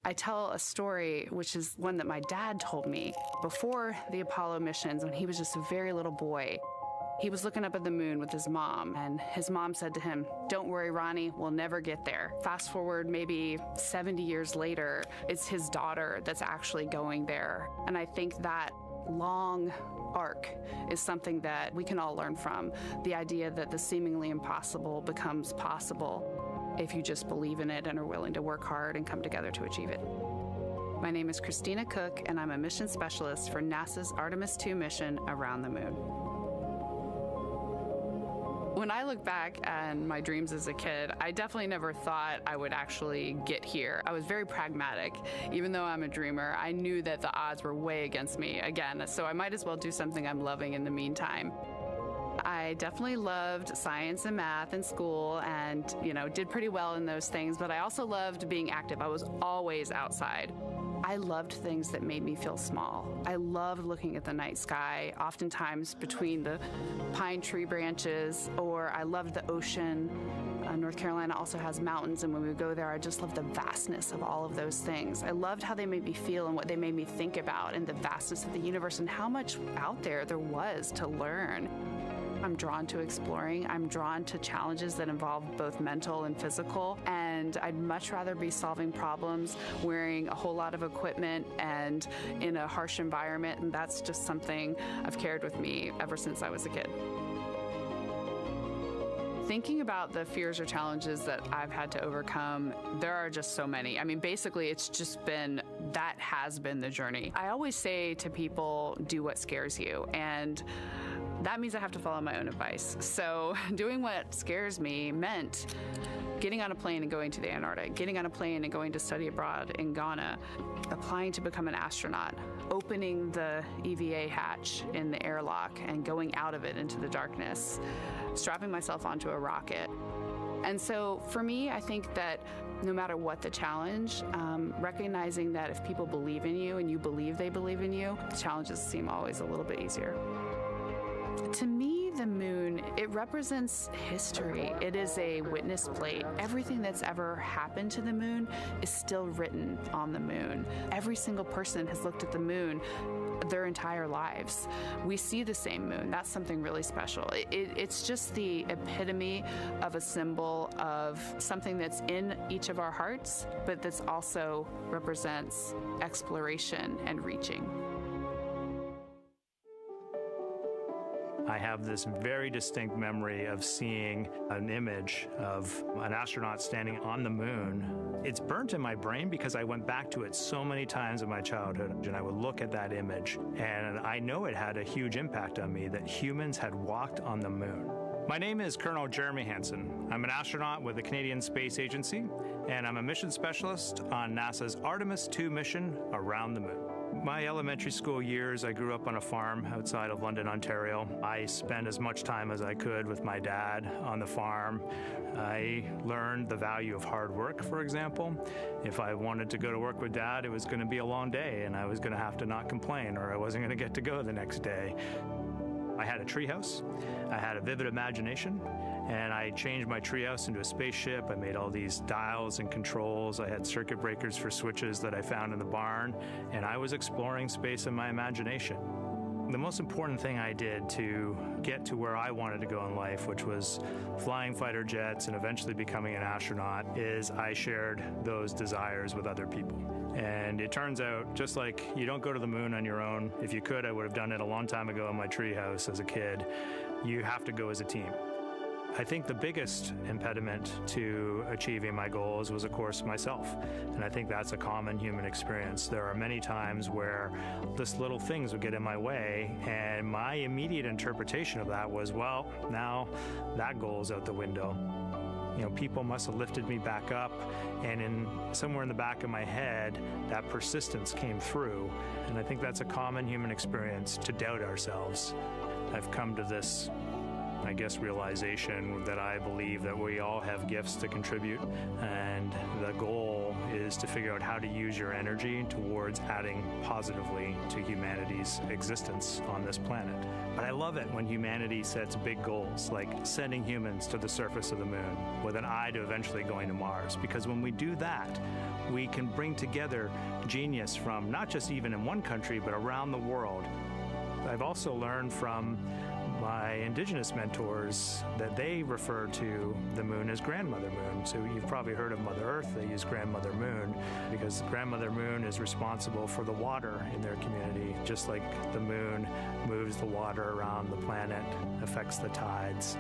I tell a story, which is one that my dad told me before the Apollo missions when he was just a very little boy. He was looking up at the moon with his mom, and his mom said to him, "Don't worry, Ronnie, we'll never get there." Fast forward maybe 70 years later, it's his daughter that's actually going there. And I think that long arc is something that we can all learn from. The idea that the seemingly impossible becomes possible if you just believe in it and are willing to work hard and come together to achieve it. My name is Christina Cook, and I'm a mission specialist for NASA's Artemis II mission around the moon. When I look back at my dreams as a kid, I definitely never thought I would actually get here. I was very pragmatic. Even though I'm a dreamer, I knew that the odds were way against me again, so I might as well do something I'm loving in the meantime. I definitely loved science and math in school and, did pretty well in those things, but I also loved being active. I was always outside. I loved things that made me feel small. I loved looking at the night sky, oftentimes between the pine tree branches, or I loved the ocean. North Carolina also has mountains, and when we would go there, I just loved the vastness of all of those things. I loved how they made me feel and what they made me think about, and the vastness of the universe and how much out there was to learn. I'm drawn to exploring. I'm drawn to challenges that involve both mental and physical, and I'd much rather be solving problems wearing a whole lot of equipment and in a harsh environment, and that's just something I've carried with me ever since I was a kid. Thinking about the fears or challenges that I've had to overcome, there are just so many. I mean, basically, that has been the journey. I always say to people, do what scares you, and that means I have to follow my own advice. So doing what scares me meant getting on a plane and going to the Antarctic, getting on a plane and going to study abroad in Ghana, applying to become an astronaut, opening the EVA hatch in the airlock and going out of it into the darkness, strapping myself onto a rocket, And so for me, I think that no matter what the challenge, recognizing that if people believe in you and you believe they believe in you, the challenges seem always a little bit easier. To me, the moon, it represents history. It is a witness plate. Everything that's ever happened to the moon is still written on the moon. Every single person has looked at the moon their entire lives. We see the same moon. That's something really special. It's just the epitome of a symbol of something that's in each of our hearts, but that's also represents exploration and reaching. I have this very distinct memory of seeing an image of an astronaut standing on the moon. It's burnt in my brain because I went back to it so many times in my childhood, and I would look at that image, and I know it had a huge impact on me that humans had walked on the moon. My name is Colonel Jeremy Hansen. I'm an astronaut with the Canadian Space Agency, and I'm a mission specialist on NASA's Artemis II mission around the moon. My elementary school years, I grew up on a farm outside of London, Ontario. I spent as much time as I could with my dad on the farm. I learned the value of hard work, for example. If I wanted to go to work with Dad, it was going to be a long day, and I was going to have to not complain, or I wasn't going to get to go the next day. I had a treehouse. I had a vivid imagination, and I changed my treehouse into a spaceship. I made all these dials and controls. I had circuit breakers for switches that I found in the barn, and I was exploring space in my imagination. The most important thing I did to get to where I wanted to go in life, which was flying fighter jets and eventually becoming an astronaut, is I shared those desires with other people. And it turns out, just like you don't go to the moon on your own, if you could, I would have done it a long time ago in my treehouse as a kid, you have to go as a team. I think the biggest impediment to achieving my goals was, of course, myself. And I think that's a common human experience. There are many times where just little things would get in my way, and my immediate interpretation of that was, well, now that goal's out the window. You know, people must have lifted me back up, and somewhere in the back of my head, that persistence came through. And I think that's a common human experience, to doubt ourselves. I've come to this, I guess, realization that I believe that we all have gifts to contribute, and the goal is to figure out how to use your energy towards adding positively to humanity's existence on this planet. But I love it when humanity sets big goals, like sending humans to the surface of the moon with an eye to eventually going to Mars, because when we do that, we can bring together genius from not just even in one country, but around the world. I've also learned from my indigenous mentors that they refer to the moon as Grandmother Moon. So you've probably heard of Mother Earth. They use Grandmother Moon because Grandmother Moon is responsible for the water in their community, just like the moon moves the water around the planet, affects the tides.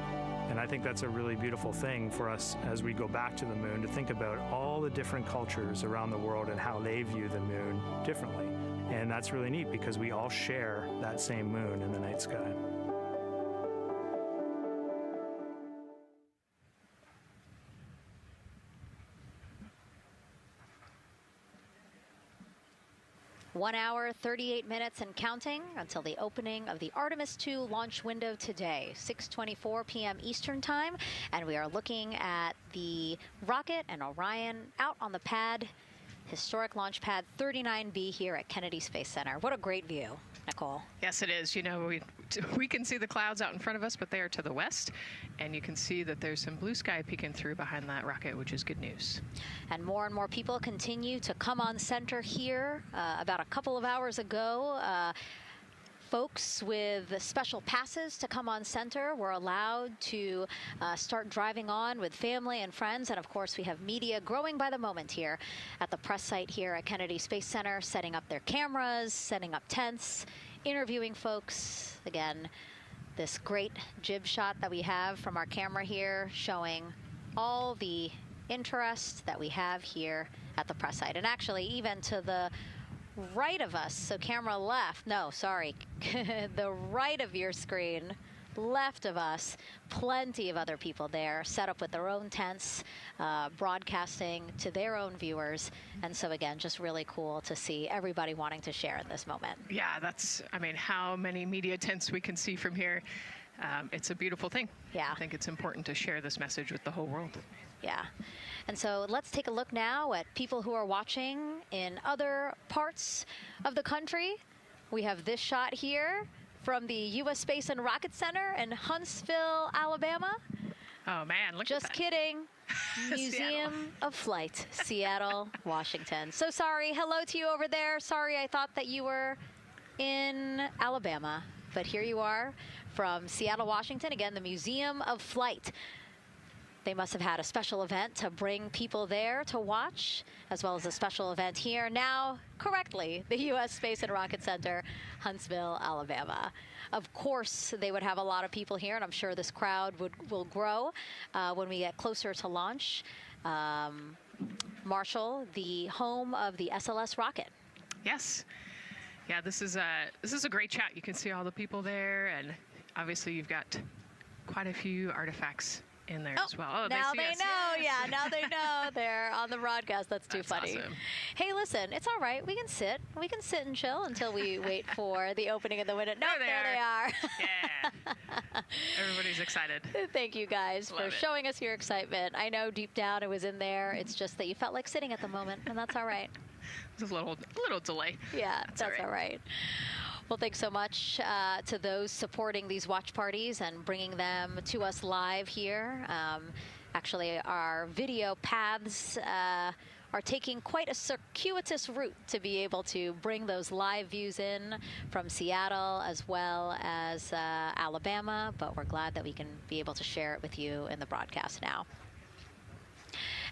And I think that's a really beautiful thing for us as we go back to the moon, to think about all the different cultures around the world and how they view the moon differently. And that's really neat because we all share that same moon in the night sky. One hour, 38 minutes and counting until the opening of the Artemis II launch window today, 6:24 p.m. Eastern Time. And we are looking at the rocket and Orion out on the pad, historic launch pad 39B here at Kennedy Space Center. What a great view, Nicole. Yes, it is. You know, we can see the clouds out in front of us, but they are to the west. And you can see that there's some blue sky peeking through behind that rocket, which is good news. And more people continue to come on center here. About a couple of hours ago, folks with special passes to come on center were allowed to start driving on with family and friends. And of course, we have media growing by the moment here at the press site here at Kennedy Space Center, setting up their cameras, setting up tents, interviewing folks. Again, this great jib shot that we have from our camera here showing all the interest that we have here at the press site. And actually, even to the right of us, so camera left, no, sorry, the right of your screen, left of us, plenty of other people there set up with their own tents, broadcasting to their own viewers. And so again, just really cool to see everybody wanting to share in this moment. Yeah, that's, I mean, how many media tents we can see from here. it's a beautiful thing. Yeah. I think it's important to share this message with the whole world. Yeah. And so let's take a look now at people who are watching in other parts of the country. We have this shot here from the U.S. Space and Rocket Center in Huntsville, Alabama. Oh, man, look Just at that. kidding. Museum of Flight, Seattle, Washington. So sorry. Hello to you over there. Sorry, I thought that you were in Alabama. But here you are from Seattle, Washington. Again, the Museum of Flight. They must have had a special event to bring people there to watch, as well as a special event here. Now, correctly, the U.S. Space and Rocket Center, Huntsville, Alabama. Of course, they would have a lot of people here, and I'm sure this crowd will grow when we get closer to launch. Marshall, the home of the SLS rocket. Yes. Yeah, this is a great shot. You can see all the people there, and obviously you've got quite a few artifacts in there as well. Oh, now they see us. know. Yes. Yeah, now they know. They're on the broadcast. That's too funny. Awesome. Hey, listen, it's all right. We can sit. We can sit and chill until we wait for the opening of the window. No, there they are. Yeah. Everybody's excited. Thank you guys for showing us your excitement. I know deep down it was in there. It's just that you felt like sitting at the moment, and that's all right. There's a little delay. Yeah, that's all right. Well, thanks so much to those supporting these watch parties and bringing them to us live here. Actually, our video paths are taking quite a circuitous route to be able to bring those live views in from Seattle as well as Alabama, but we're glad that we can be able to share it with you in the broadcast now.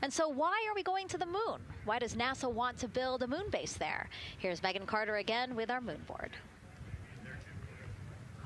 And so why are we going to the moon? Why does NASA want to build a moon base there? Here's Megan Carter again with our moon board.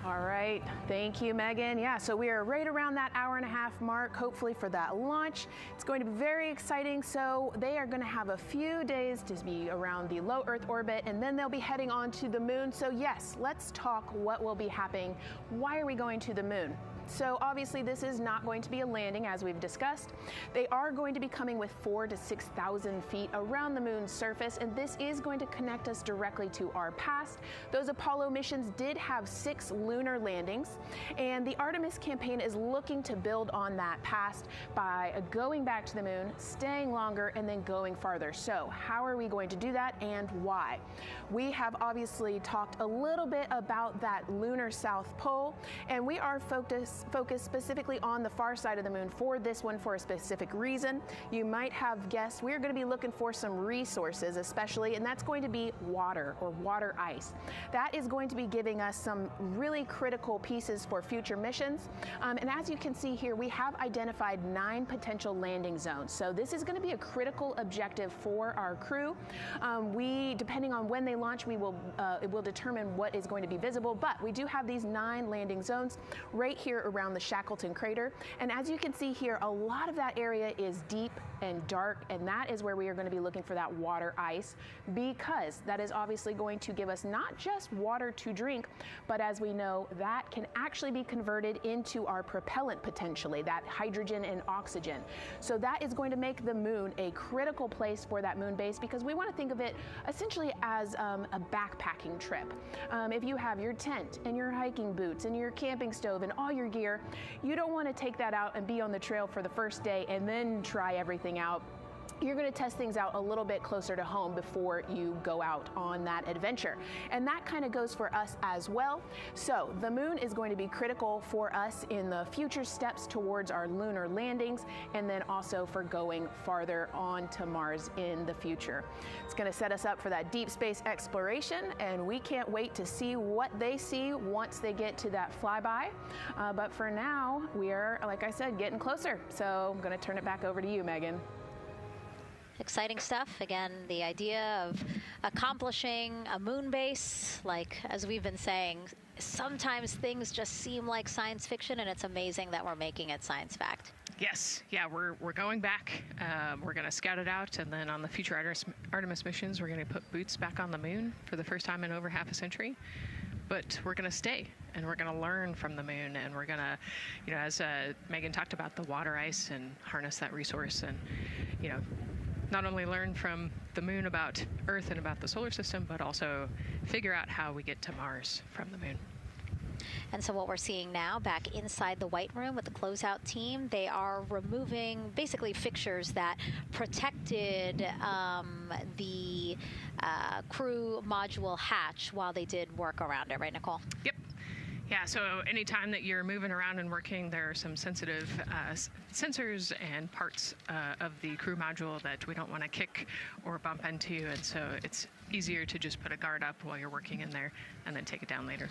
All right, thank you, Megan. Yeah, so we are right around that hour-and-a-half mark, hopefully for that launch. It's going to be very exciting. So they are going to have a few days to be around the low Earth orbit, and then they'll be heading on to the moon. So yes, let's talk what will be happening. Why are we going to the moon? So obviously this is not going to be a landing, as we've discussed. They are going to be coming with 4,000 to 6,000 feet around the moon's surface, and this is going to connect us directly to our past. Those Apollo missions did have 6 lunar landings, and the Artemis campaign is looking to build on that past by going back to the moon, staying longer, and then going farther. So how are we going to do that, and why? We have obviously talked a little bit about that lunar South Pole, and we are focused specifically on the far side of the moon for this one for a specific reason. You might have guessed we're going to be looking for some resources especially, and that's going to be water or water ice. That is going to be giving us some really critical pieces for future missions. And as you can see here, we have identified 9 potential landing zones. So this is going to be a critical objective for our crew. Depending on when they launch, it will determine what is going to be visible, but we do have these 9 landing zones right here around the Shackleton crater. And as you can see here, a lot of that area is deep and dark, and that is where we are going to be looking for that water ice, because that is obviously going to give us not just water to drink, but as we know, that can actually be converted into our propellant potentially, that hydrogen and oxygen. So that is going to make the moon a critical place for that moon base, because we want to think of it essentially as a backpacking trip. If you have your tent and your hiking boots and your camping stove and all your gear, you don't want to take that out and be on the trail for the first day and then try everything out. You're going to test things out a little bit closer to home before you go out on that adventure. And that kind of goes for us as well. So the moon is going to be critical for us in the future steps towards our lunar landings, and then also for going farther on to Mars in the future. It's going to set us up for that deep space exploration, and we can't wait to see what they see once they get to that flyby. But for now, we are, like I said, getting closer. So I'm going to turn it back over to you, Megan. Exciting stuff. Again, the idea of accomplishing a moon base, like as we've been saying, sometimes things just seem like science fiction, and it's amazing that we're making it science fact. Yes, yeah, we're going back. We're going to scout it out, and then on the future Artemis missions, we're going to put boots back on the moon for the first time in over half a century. But we're going to stay, and we're going to learn from the moon, and we're going to, as Megan talked about, the water ice, and harness that resource, and not only learn from the moon about Earth and about the solar system, but also figure out how we get to Mars from the moon. And so what we're seeing now back inside the White Room with the closeout team, they are removing basically fixtures that protected the crew module hatch while they did work around it, right, Nicole? Yep. Yeah, so anytime that you're moving around and working, there are some sensitive sensors and parts of the crew module that we don't want to kick or bump into, and so it's easier to just put a guard up while you're working in there and then take it down later.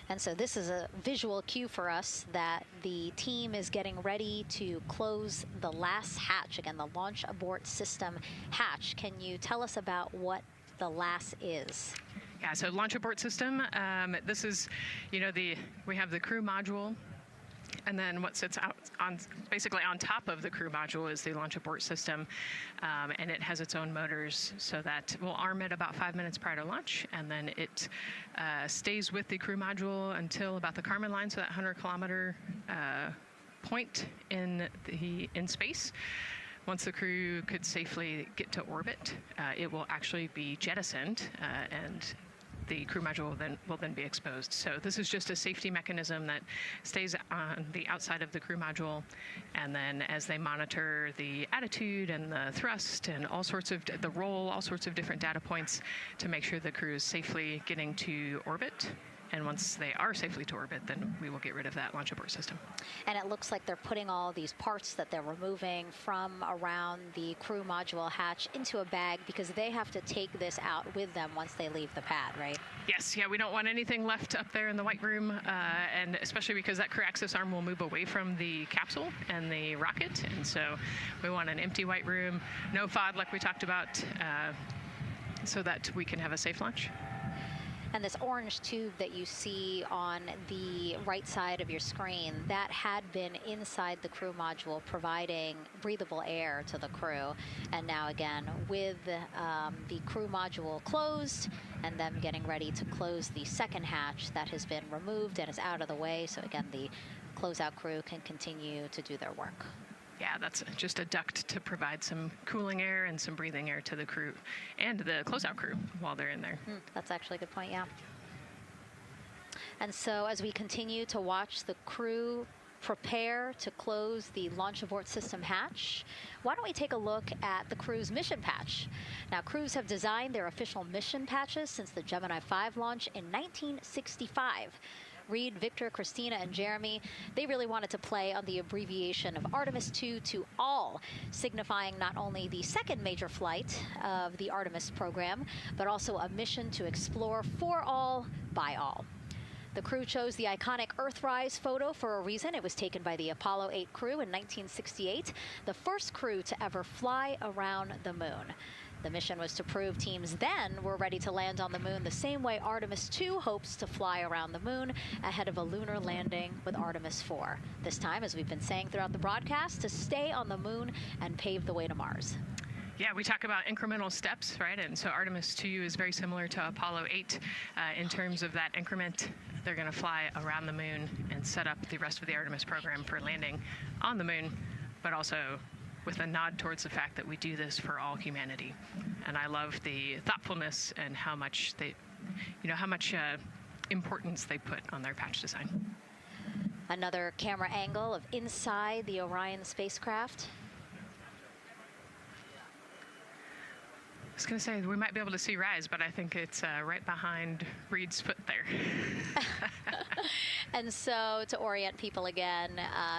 And so this is a visual cue for us that the team is getting ready to close the last hatch, again, the launch abort system hatch. Can you tell us about what the LAS is? Yeah, so launch abort system, this is, we have the crew module, and then what sits out basically on top of the crew module is the launch abort system, and it has its own motors, so that we'll arm it about 5 minutes prior to launch, and then it stays with the crew module until about the Kármán line, so that 100-kilometer point in space. Once the crew could safely get to orbit, it will actually be jettisoned, and the crew module will then be exposed. So this is just a safety mechanism that stays on the outside of the crew module, and then as they monitor the attitude and the thrust and all sorts of the roll, all sorts of different data points to make sure the crew is safely getting to orbit. And once they are safely to orbit, then we will get rid of that launch abort system. And it looks like they're putting all these parts that they're removing from around the crew module hatch into a bag because they have to take this out with them once they leave the pad, right? Yes, yeah, we don't want anything left up there in the White Room, and especially because that crew access arm will move away from the capsule and the rocket, and so we want an empty White Room, no FOD like we talked about, so that we can have a safe launch. And this orange tube that you see on the right side of your screen, that had been inside the crew module providing breathable air to the crew. And now again, with the crew module closed and them getting ready to close the second hatch that has been removed and is out of the way. So again, the closeout crew can continue to do their work. Yeah, that's just a duct to provide some cooling air and some breathing air to the crew and the closeout crew while they're in there. That's actually a good point, yeah. And so as we continue to watch the crew prepare to close the launch abort system hatch, why don't we take a look at the crew's mission patch? Now, crews have designed their official mission patches since the Gemini 5 launch in 1965. Reed, Victor, Christina, and Jeremy, they really wanted to play on the abbreviation of Artemis 2 to all, signifying not only the second major flight of the Artemis program, but also a mission to explore for all, by all. The crew chose the iconic Earthrise photo for a reason. It was taken by the Apollo 8 crew in 1968, the first crew to ever fly around the moon. The mission was to prove teams then were ready to land on the moon the same way Artemis 2 hopes to fly around the moon ahead of a lunar landing with Artemis 4. This time, as we've been saying throughout the broadcast, to stay on the moon and pave the way to Mars. Yeah, we talk about incremental steps, right? And so Artemis 2 is very similar to Apollo 8 in terms of that increment. They're going to fly around the moon and set up the rest of the Artemis program for landing on the moon, but also with a nod towards the fact that we do this for all humanity. And I love the thoughtfulness and how much importance they put on their patch design. Another camera angle of inside the Orion spacecraft. I was going to say we might be able to see Rise, but I think it's right behind Reed's foot there. And so to orient people again,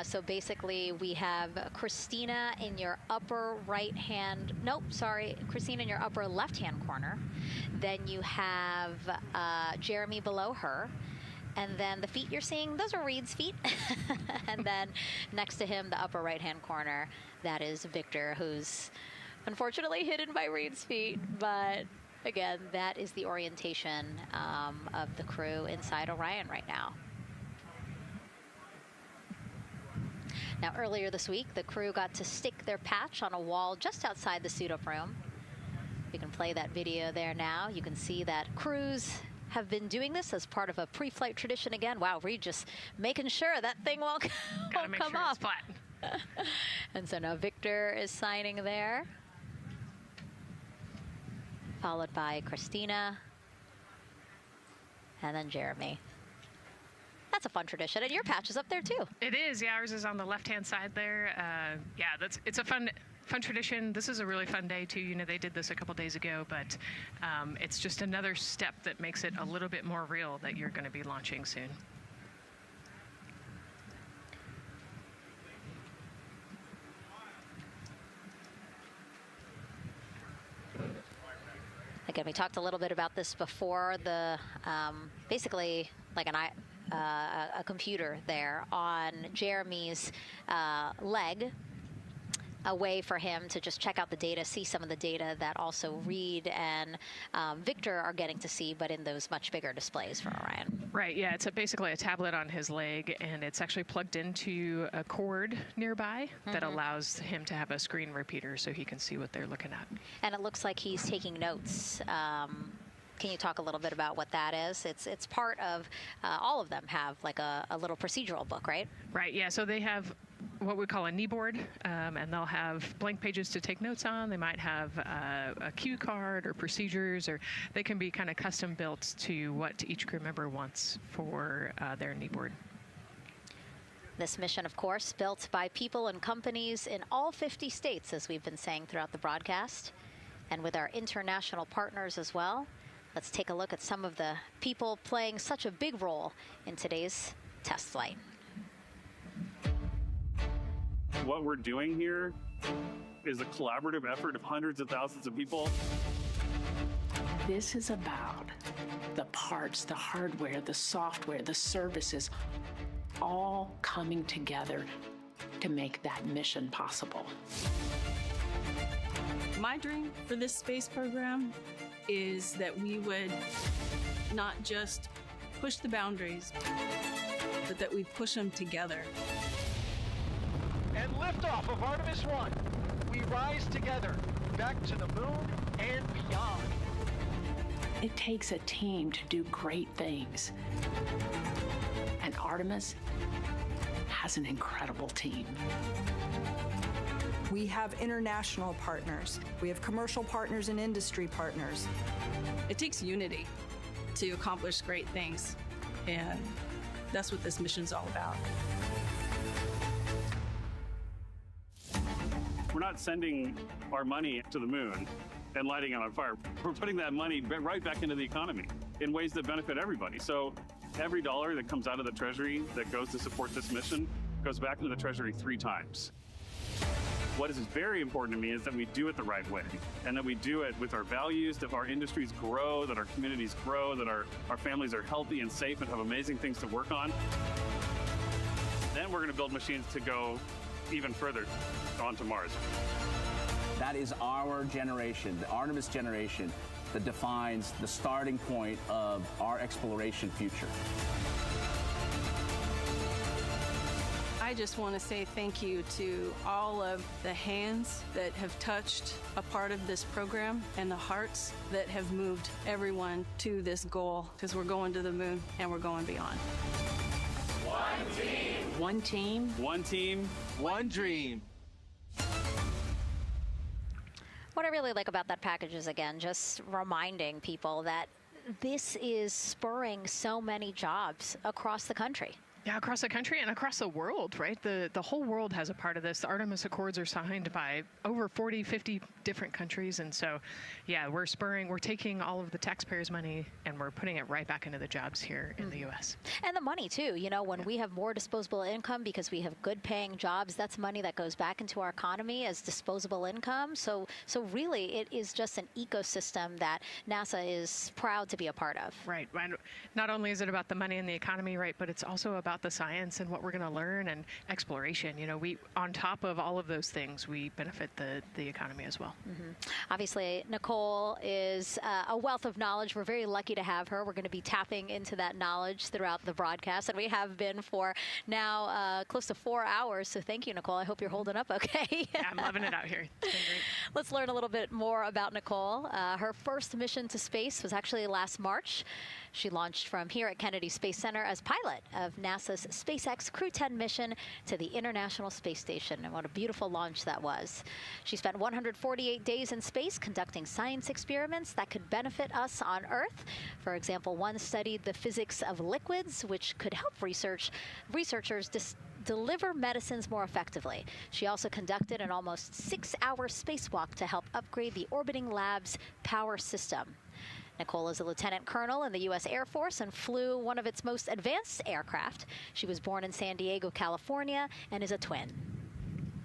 so basically we have Christina in your upper right hand, Christina in your upper left hand corner. Then you have Jeremy below her. And then the feet you're seeing, those are Reed's feet. And then next to him, the upper right hand corner, that is Victor, who's unfortunately hidden by Reed's feet, but again, that is the orientation of the crew inside Orion right now. Now, earlier this week, the crew got to stick their patch on a wall just outside the suit-up room. You can play that video there now. You can see that crews have been doing this as part of a pre-flight tradition again. Wow, Reed just making sure that thing won't come off. It's flat. And so now Victor is signing there, followed by Christina, and then Jeremy. That's a fun tradition, and your patch is up there too. It is. Yeah, ours is on the left-hand side there. Yeah, it's a fun tradition. This is a really fun day too. You know, they did this a couple days ago, but it's just another step that makes it a little bit more real that you're going to be launching soon. Again, we talked a little bit about this before. The basically like a computer there on Jeremy's leg, a way for him to just check out the data, see some of the data that also Reed and Victor are getting to see, but in those much bigger displays for Orion. Right, yeah, it's basically a tablet on his leg, and it's actually plugged into a cord nearby that allows him to have a screen repeater so he can see what they're looking at. And it looks like he's taking notes. Can you talk a little bit about what that is? It's part of, all of them have like a little procedural book, right? Right, yeah, so they have what we call a knee board, and they'll have blank pages to take notes on. They might have a cue card or procedures, or they can be kind of custom built to what each crew member wants for their knee board. This mission, of course, built by people and companies in all 50 states, as we've been saying throughout the broadcast, and with our international partners as well. Let's take a look at some of the people playing such a big role in today's test flight. What we're doing here is a collaborative effort of hundreds of thousands of people. This is about the parts, the hardware, the software, the services, all coming together to make that mission possible. My dream for this space program is that we would not just push the boundaries, but that we push them together. And liftoff of Artemis 1. We rise together, back to the moon and beyond. It takes a team to do great things. And Artemis has an incredible team. We have international partners. We have commercial partners and industry partners. It takes unity to accomplish great things, and that's what this mission's all about. We're not sending our money to the moon and lighting it on fire. We're putting that money right back into the economy in ways that benefit everybody. So every dollar that comes out of the Treasury that goes to support this mission goes back into the Treasury 3 times. What is very important to me is that we do it the right way, and that we do it with our values, that our industries grow, that our communities grow, that our families are healthy and safe and have amazing things to work on. Then we're going to build machines to go even further onto Mars. That is our generation, the Artemis generation, that defines the starting point of our exploration future. I just want to say thank you to all of the hands that have touched a part of this program and the hearts that have moved everyone to this goal, because we're going to the moon and we're going beyond. One team. One team. One team. One dream. What I really like about that package is, again, just reminding people that this is spurring so many jobs across the country. Yeah, across the country and across the world, right? The whole world has a part of this. The Artemis Accords are signed by over 40, 50 different countries. And so, yeah, we're taking all of the taxpayers' money and we're putting it right back into the jobs here in the U.S. And the money, too. You know, when we have more disposable income because we have good paying jobs, that's money that goes back into our economy as disposable income. So really, it is just an ecosystem that NASA is proud to be a part of. Right. Not only is it about the money and the economy, right, but it's also about the science and what we're going to learn and exploration. You know, on top of all of those things, we benefit the economy as well. Obviously, Nicole is a wealth of knowledge. We're very lucky to have her. We're going to be tapping into that knowledge throughout the broadcast, and we have been for now close to 4 hours. So thank you, Nicole. I hope you're holding up okay. Yeah, I'm loving it out here. It's been great. Let's learn a little bit more about Nicole. Her first mission to space was actually last March. She launched from here at Kennedy Space Center as pilot of NASA NASA's SpaceX Crew 10 mission to the International Space Station. And what a beautiful launch that was. She spent 148 days in space conducting science experiments that could benefit us on Earth. For example, one studied the physics of liquids, which could help researchers deliver medicines more effectively. She also conducted an almost 6-hour spacewalk to help upgrade the orbiting lab's power system. Nicole is a lieutenant colonel in the U.S. Air Force and flew one of its most advanced aircraft. She was born in San Diego, California, and is a twin.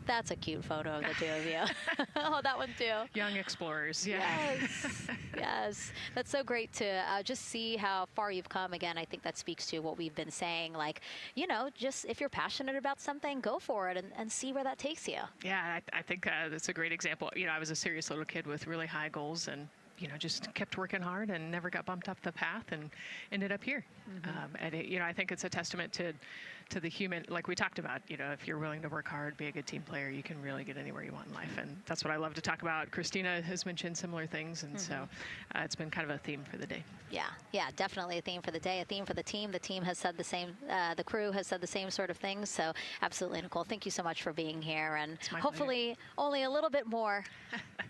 That's a cute photo of the two of you. Oh, that one too. Young explorers, yeah. Yes, yes. That's so great to just see how far you've come. Again, I think that speaks to what we've been saying. Like, you know, just if you're passionate about something, go for it and see where that takes you. Yeah, I think that's a great example. You know, I was a serious little kid with really high goals and, you know, just kept working hard and never got bumped off the path and ended up here. And, you know, I think it's a testament to the human, like we talked about, you know, if you're willing to work hard, be a good team player, you can really get anywhere you want in life. And that's what I love to talk about. Christina has mentioned similar things. And so it's been kind of a theme for the day. Yeah, definitely a theme for the day, a theme for the team. The team has said the same, the crew has said the same sort of things. So absolutely, Nicole, thank you so much for being here. And hopefully only a little bit more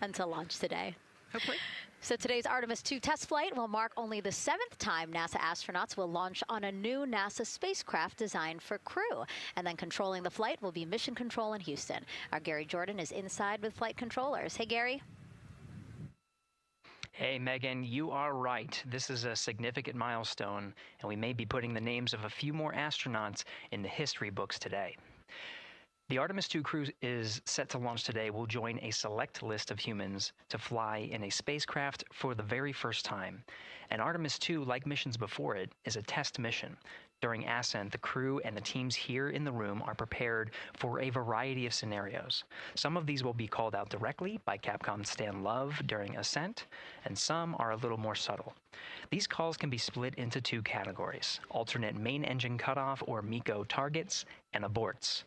until launch today. Hopefully. So today's Artemis 2 test flight will mark only the 7th time NASA astronauts will launch on a new NASA spacecraft designed for crew. And then controlling the flight will be Mission Control in Houston. Our Gary Jordan is inside with flight controllers. Hey, Gary. Hey, Megan, you are right. This is a significant milestone, and we may be putting the names of a few more astronauts in the history books today. The Artemis 2 crew is set to launch today will join a select list of humans to fly in a spacecraft for the very first time. And Artemis 2, like missions before it, is a test mission. During ascent, the crew and the teams here in the room are prepared for a variety of scenarios. Some of these will be called out directly by Capcom Stan Love during ascent, and some are a little more subtle. These calls can be split into 2 categories: alternate main engine cutoff or MECO targets and aborts.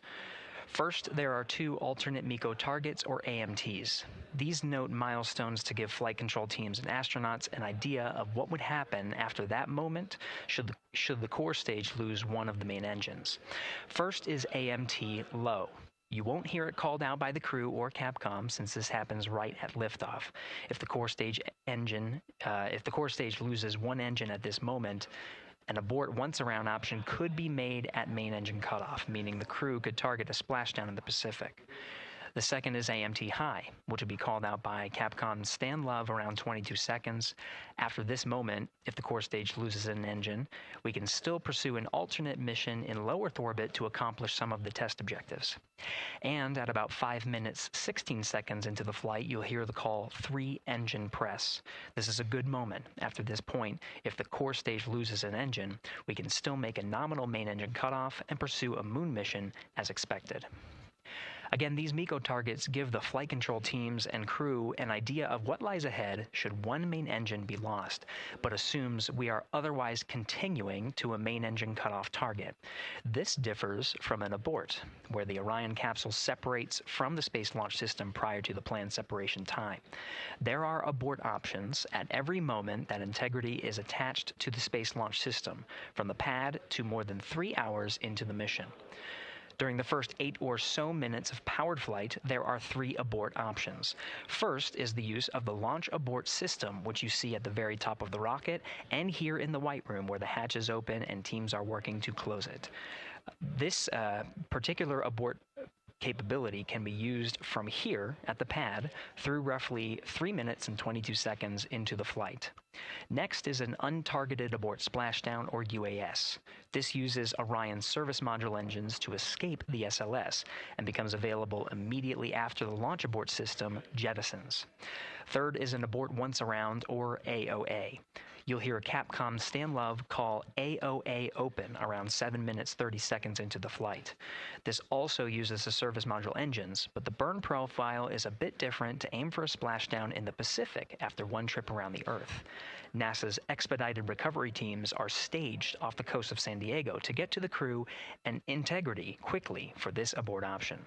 First, there are 2 alternate MECO targets, or AMTs. These note milestones to give flight control teams and astronauts an idea of what would happen after that moment should the core stage lose one of the main engines. First is AMT low. You won't hear it called out by the crew or Capcom since this happens right at liftoff. If the core stage loses one engine at this moment, an abort once around option could be made at main engine cutoff, meaning the crew could target a splashdown in the Pacific. The second is AMT high, which would be called out by Capcom's Stan Love around 22 seconds. After this moment, if the core stage loses an engine, we can still pursue an alternate mission in low Earth orbit to accomplish some of the test objectives. And at about 5 minutes, 16 seconds into the flight, you'll hear the call 3-engine press. This is a good moment. After this point, if the core stage loses an engine, we can still make a nominal main engine cutoff and pursue a moon mission as expected. Again, these MECO targets give the flight control teams and crew an idea of what lies ahead should one main engine be lost, but assumes we are otherwise continuing to a main engine cutoff target. This differs from an abort, where the Orion capsule separates from the Space Launch System prior to the planned separation time. There are abort options at every moment that integrity is attached to the Space Launch System, from the pad to more than 3 hours into the mission. During the first 8 or so minutes of powered flight, there are 3 abort options. First is the use of the launch abort system, which you see at the very top of the rocket and here in the White Room where the hatch is open and teams are working to close it. This particular abort capability can be used from here at the pad through roughly 3 minutes and 22 seconds into the flight. Next is an untargeted abort splashdown, or UAS. This uses Orion's service module engines to escape the SLS and becomes available immediately after the launch abort system jettisons. Third is an abort once around, or AOA. You'll hear Capcom Stan Love call AOA open around 7 minutes 30 seconds into the flight. This also uses the service module engines, but the burn profile is a bit different to aim for a splashdown in the Pacific after one trip around the Earth. NASA's expedited recovery teams are staged off the coast of San Diego to get to the crew and integrity quickly for this abort option.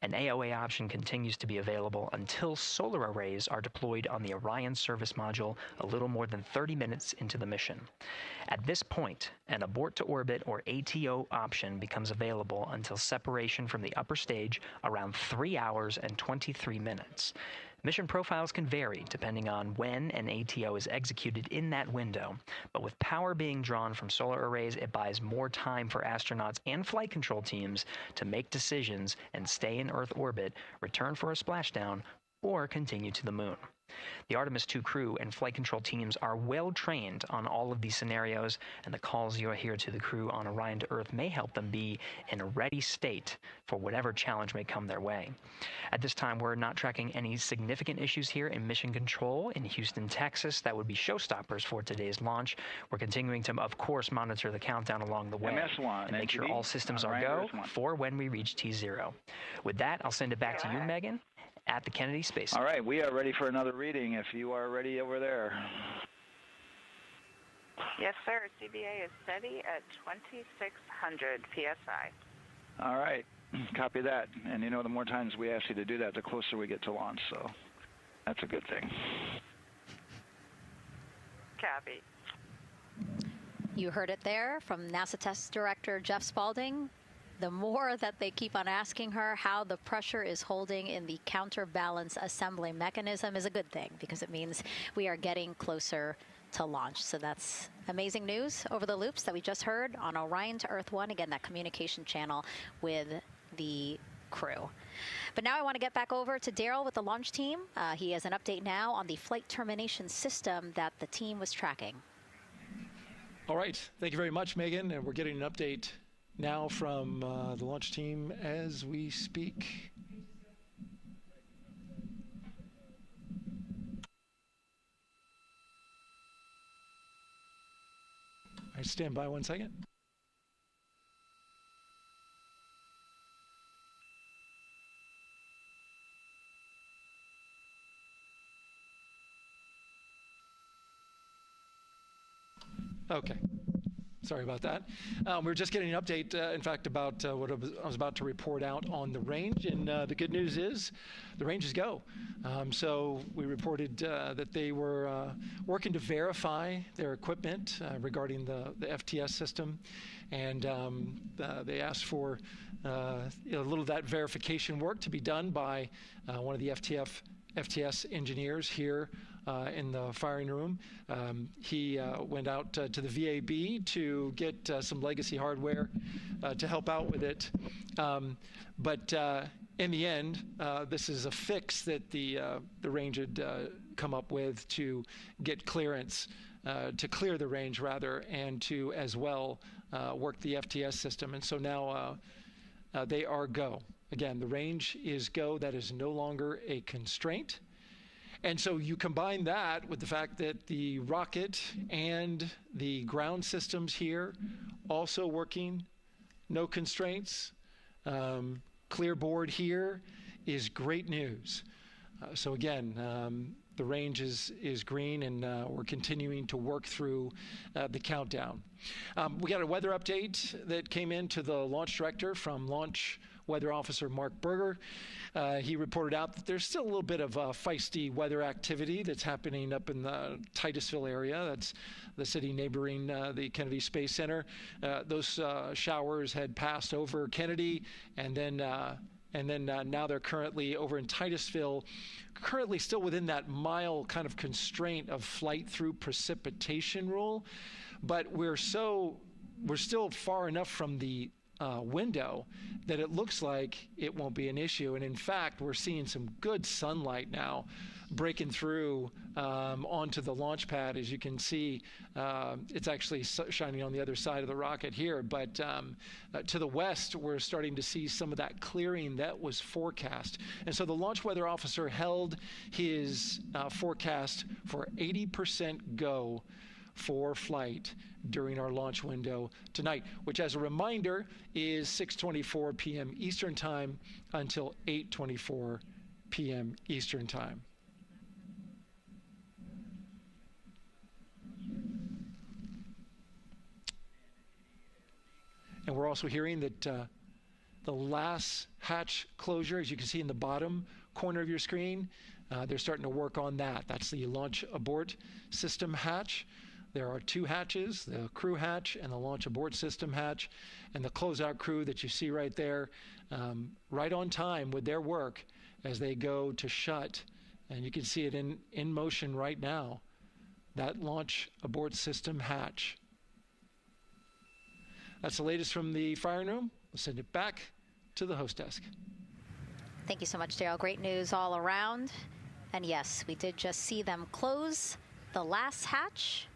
An AOA option continues to be available until solar arrays are deployed on the Orion service module a little more than 30 minutes into the mission. At this point, an abort to orbit or ATO option becomes available until separation from the upper stage around 3 hours and 23 minutes. Mission profiles can vary depending on when an ATO is executed in that window, but with power being drawn from solar arrays, it buys more time for astronauts and flight control teams to make decisions and stay in Earth orbit, return for a splashdown, or continue to the moon. The Artemis II crew and flight control teams are well trained on all of these scenarios, and the calls you hear to the crew on Orion to Earth may help them be in a ready state for whatever challenge may come their way. At this time, we're not tracking any significant issues here in mission control in Houston, Texas. That would be showstoppers for today's launch. We're continuing to, of course, monitor the countdown along the way and make sure all systems are go for when we reach T0. With that, I'll send it back to you, Megan, at the Kennedy Space Center. All right, we are ready for another reading if you are ready over there. Yes, sir. CBA is steady at 2,600 PSI. All right, copy that. And you know, the more times we ask you to do that, the closer we get to launch, so that's a good thing. Copy. You heard it there from NASA Test Director Jeff Spaulding. The more that they keep on asking her how the pressure is holding in the counterbalance assembly mechanism is a good thing, because it means we are getting closer to launch. So that's amazing news over the loops that we just heard on Orion to Earth 1. Again, that communication channel with the crew. But now I want to get back over to Daryl with the launch team. He has an update now on the flight termination system that the team was tracking. All right. Thank you very much, Megan. And we're getting an update now from the launch team as we speak. All right, stand by 1 second. Okay. Sorry about that. We're just getting an update, in fact, about what I was about to report out on the range. And the good news is the range is go. So we reported that they were working to verify their equipment regarding the FTS system. And they asked for a little of that verification work to be done by one of the FTS engineers here in the firing room. He went out to the VAB to get some legacy hardware to help out with it. But in the end, this is a fix that the range had come up with to get clearance, to clear the range rather, and to as well work the FTS system. And so now they are go. Again, the range is go. That is no longer a constraint. And so you combine that with the fact that the rocket and the ground systems here also working, no constraints, clear board here is great news. So again, the range is green, and we're continuing to work through the countdown. We got a weather update that came in to the launch director from Launch Weather Officer Mark Berger. He reported out that there's still a little bit of feisty weather activity that's happening up in the Titusville area. That's the city neighboring the Kennedy Space Center. Those showers had passed over Kennedy, and then now they're currently over in Titusville, currently still within that mile kind of constraint of flight through precipitation rule. But we're still far enough from the window that it looks like it won't be an issue. And in fact, we're seeing some good sunlight now breaking through onto the launch pad. As you can see, it's actually shining on the other side of the rocket here. But to the west, we're starting to see some of that clearing that was forecast. And so the launch weather officer held his forecast for 80% go for flight during our launch window tonight, which, as a reminder, is 6:24 p.m. Eastern Time until 8:24 p.m. Eastern Time. And we're also hearing that the last hatch closure, as you can see in the bottom corner of your screen. They're starting to work on that. That's the launch abort system hatch. There are 2 hatches, the crew hatch and the launch abort system hatch, and the closeout crew that you see right there, right on time with their work as they go to shut. And you can see it in motion right now, that launch abort system hatch. That's the latest from the firing room. We'll send it back to the host desk. Thank you so much, Daryl. Great news all around. And yes, we did just see them close the last hatch.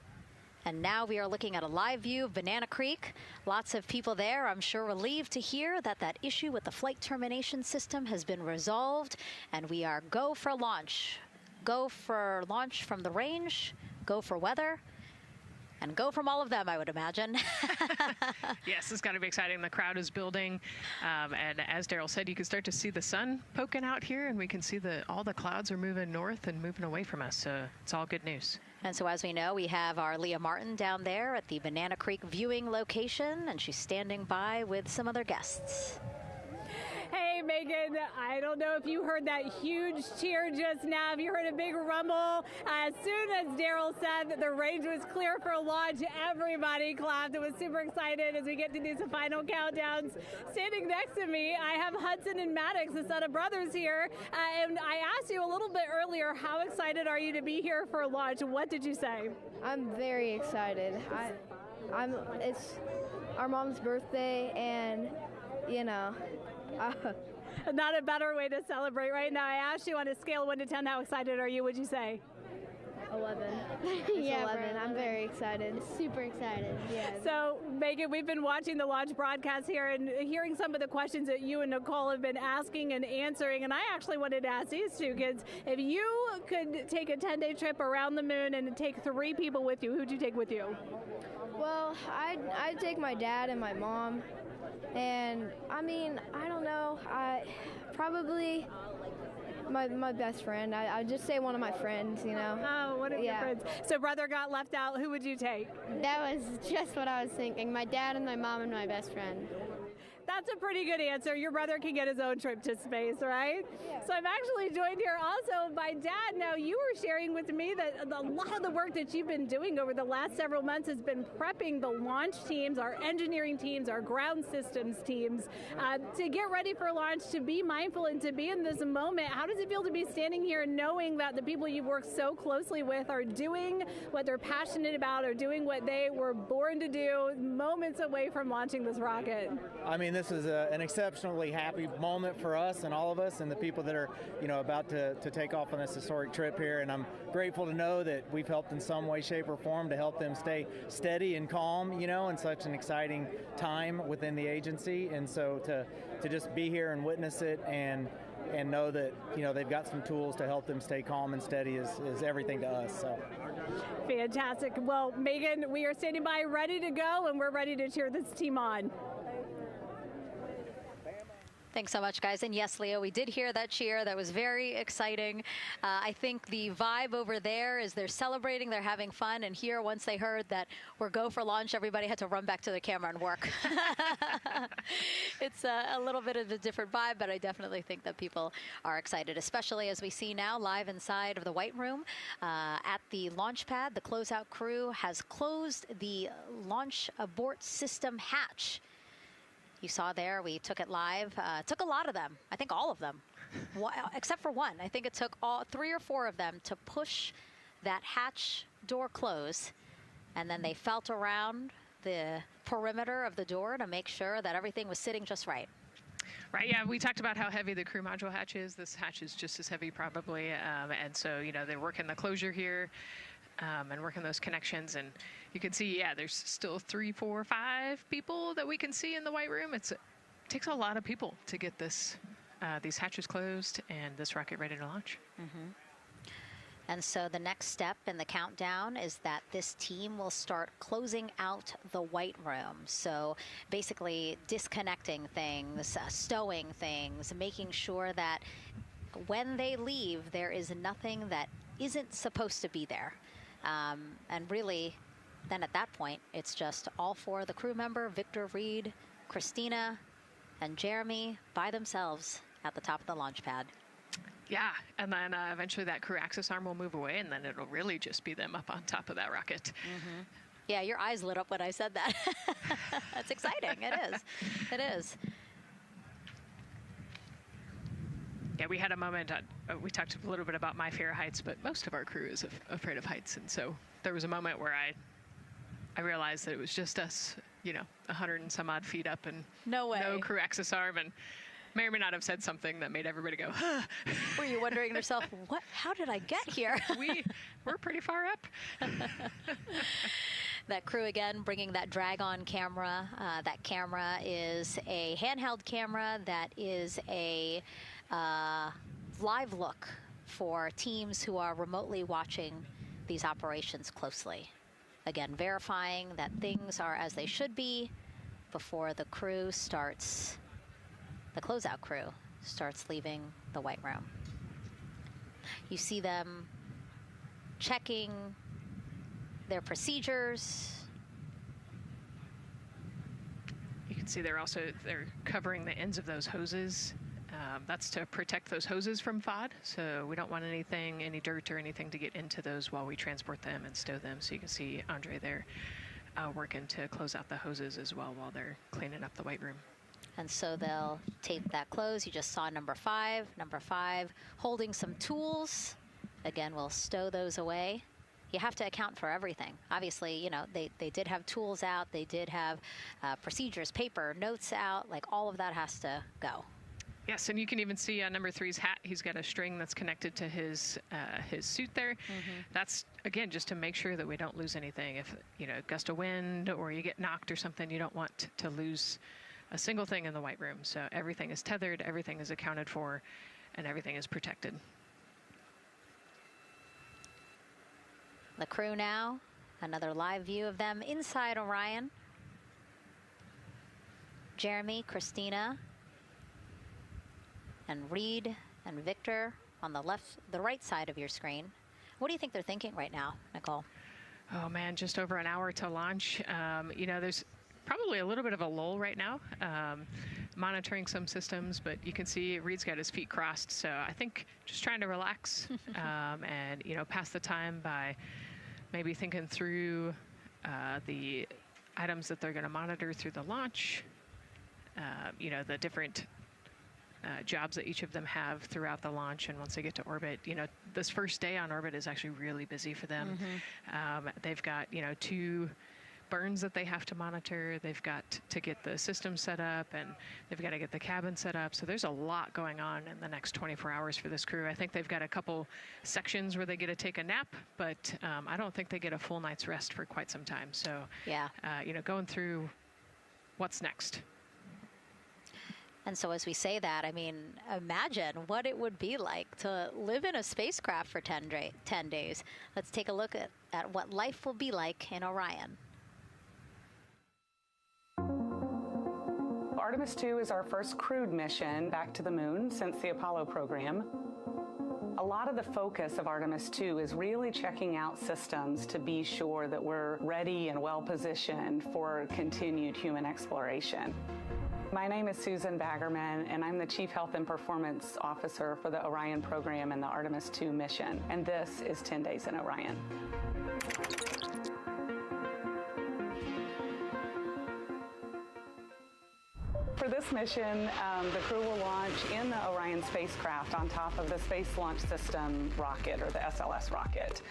And now we are looking at a live view of Banana Creek. Lots of people there, I'm sure, relieved to hear that that issue with the flight termination system has been resolved. And we are go for launch. Go for launch from the range, go for weather, and go from all of them, I would imagine. Yes, it's got to be exciting. The crowd is building. And as Daryl said, you can start to see the sun poking out here, and we can see all the clouds are moving north and moving away from us. So it's all good news. And so as we know, we have our Leah Martin down there at the Banana Creek viewing location, and she's standing by with some other guests. Hey, Megan, I don't know if you heard that huge cheer just now, if you heard a big rumble. As soon as Daryl said that the range was clear for launch, everybody clapped. It was super excited as we get to these final countdowns. Standing next to me, I have Hudson and Maddox, the son of brothers here. And I asked you a little bit earlier, how excited are you to be here for launch? What did you say? I'm very excited. It's our mom's birthday, and, not a better way to celebrate right now. I asked you on a scale of 1 to 10, how excited are you? Would you say? 11. Yeah, 11. I'm very excited. Super excited. Yeah. So, Megan, we've been watching the launch broadcast here and hearing some of the questions that you and Nicole have been asking and answering. And I actually wanted to ask these 2 kids, if you could take a 10-day trip around the moon and take 3 people with you, who'd you take with you? Well, I'd take my dad and my mom. And, I don't know. Probably my best friend. I'd just say one of my friends, Oh, one of your friends. So brother got left out. Who would you take? That was just what I was thinking. My dad and my mom and my best friend. That's a pretty good answer. Your brother can get his own trip to space, right? Yeah. So I'm actually joined here also by Dad. Now, you were sharing with me that a lot of the work that you've been doing over the last several months has been prepping the launch teams, our engineering teams, our ground systems teams, to get ready for launch, to be mindful and to be in this moment. How does it feel to be standing here knowing that the people you've worked so closely with are doing what they're passionate about, or doing what they were born to do, moments away from launching this rocket? This is an exceptionally happy moment for us and all of us and the people that are, about to take off on this historic trip here. And I'm grateful to know that we've helped in some way, shape, or form to help them stay steady and calm, in such an exciting time within the agency. And so to just be here and witness it and know that, they've got some tools to help them stay calm and steady is everything to us. So. Fantastic. Well, Megan, we are standing by ready to go, and we're ready to cheer this team on. Thanks so much, guys. And yes, Leo, we did hear that cheer. That was very exciting. I think the vibe over there is they're celebrating, they're having fun. And here, once they heard that we're go for launch, everybody had to run back to the camera and work. It's a little bit of a different vibe, but I definitely think that people are excited, especially as we see now live inside of the White Room at the launch pad. The closeout crew has closed the launch abort system hatch. You saw there, we took it live. Took a lot of them. I think all of them, except for one. I think it took 3 or 4 of them to push that hatch door close. And then they felt around the perimeter of the door to make sure that everything was sitting just right. Right, yeah, we talked about how heavy the crew module hatch is. This hatch is just as heavy probably. And so, they're working the closure here. And working those connections, and you can see, there's still 3, 4, 5 people that we can see in the White Room. It takes a lot of people to get these hatches closed and this rocket ready to launch. Mm-hmm. And so the next step in the countdown is that this team will start closing out the White Room. So basically disconnecting things, stowing things, making sure that when they leave, there is nothing that isn't supposed to be there. And really, then at that point, it's just all 4 of the crew member, Victor, Reed, Christina, and Jeremy by themselves at the top of the launch pad. Yeah, and then eventually that crew access arm will move away, and then it'll really just be them up on top of that rocket. Mm-hmm. Yeah, your eyes lit up when I said that. That's exciting. It is. It is. Yeah, we had a moment, we talked a little bit about my fear of heights, but most of our crew is afraid of heights. And so there was a moment where I realized that it was just us, 100 and some odd feet up and no crew access arm, and may or may not have said something that made everybody go, huh. Were you wondering to yourself, how did I get here? We're pretty far up. That crew again bringing that drag-on camera. That camera is a handheld camera that is a live look for teams who are remotely watching these operations closely. Again, verifying that things are as they should be before the crew starts, the closeout crew starts leaving the white room. You see them checking their procedures. You can see they're covering the ends of those hoses. That's to protect those hoses from FOD, so we don't want any dirt or anything to get into those while we transport them and stow them. So you can see Andre there working to close out the hoses as well while they're cleaning up the white room. And so they'll tape that close. You just saw number five holding some tools. Again, we'll stow those away. You have to account for everything. Obviously, they did have tools out. They did have procedures, paper, notes out. Like all of that has to go. Yes, and you can even see on number 3's hat, he's got a string that's connected to his suit there. Mm-hmm. That's, again, just to make sure that we don't lose anything. If, a gust of wind or you get knocked or something, you don't want to lose a single thing in the white room. So everything is tethered, everything is accounted for, and everything is protected. The crew now, another live view of them inside Orion. Jeremy, Christina, and Reed and Victor on the right side of your screen. What do you think they're thinking right now, Nicole? Oh man, just over an hour to launch. There's probably a little bit of a lull right now, monitoring some systems, but you can see Reed's got his feet crossed. So I think just trying to relax and, pass the time by maybe thinking through the items that they're going to monitor through the launch, the different jobs that each of them have throughout the launch. And once they get to orbit, this first day on orbit is actually really busy for them. Mm-hmm. They've got, 2 burns that they have to monitor. They've got to get the system set up, and they've got to get the cabin set up. So there's a lot going on in the next 24 hours for this crew. I think they've got a couple sections where they get to take a nap, but I don't think they get a full night's rest for quite some time. So, yeah, going through what's next. And so as we say that, imagine what it would be like to live in a spacecraft for 10 days. Let's take a look at what life will be like in Orion. Artemis 2 is our first crewed mission back to the moon since the Apollo program. A lot of the focus of Artemis 2 is really checking out systems to be sure that we're ready and well positioned for continued human exploration. My name is Susan Baggerman, and I'm the Chief Health and Performance Officer for the Orion program and the Artemis 2 mission. And this is 10 Days in Orion. For this mission, the crew will launch in the Orion spacecraft on top of the Space Launch System rocket, or the SLS rocket.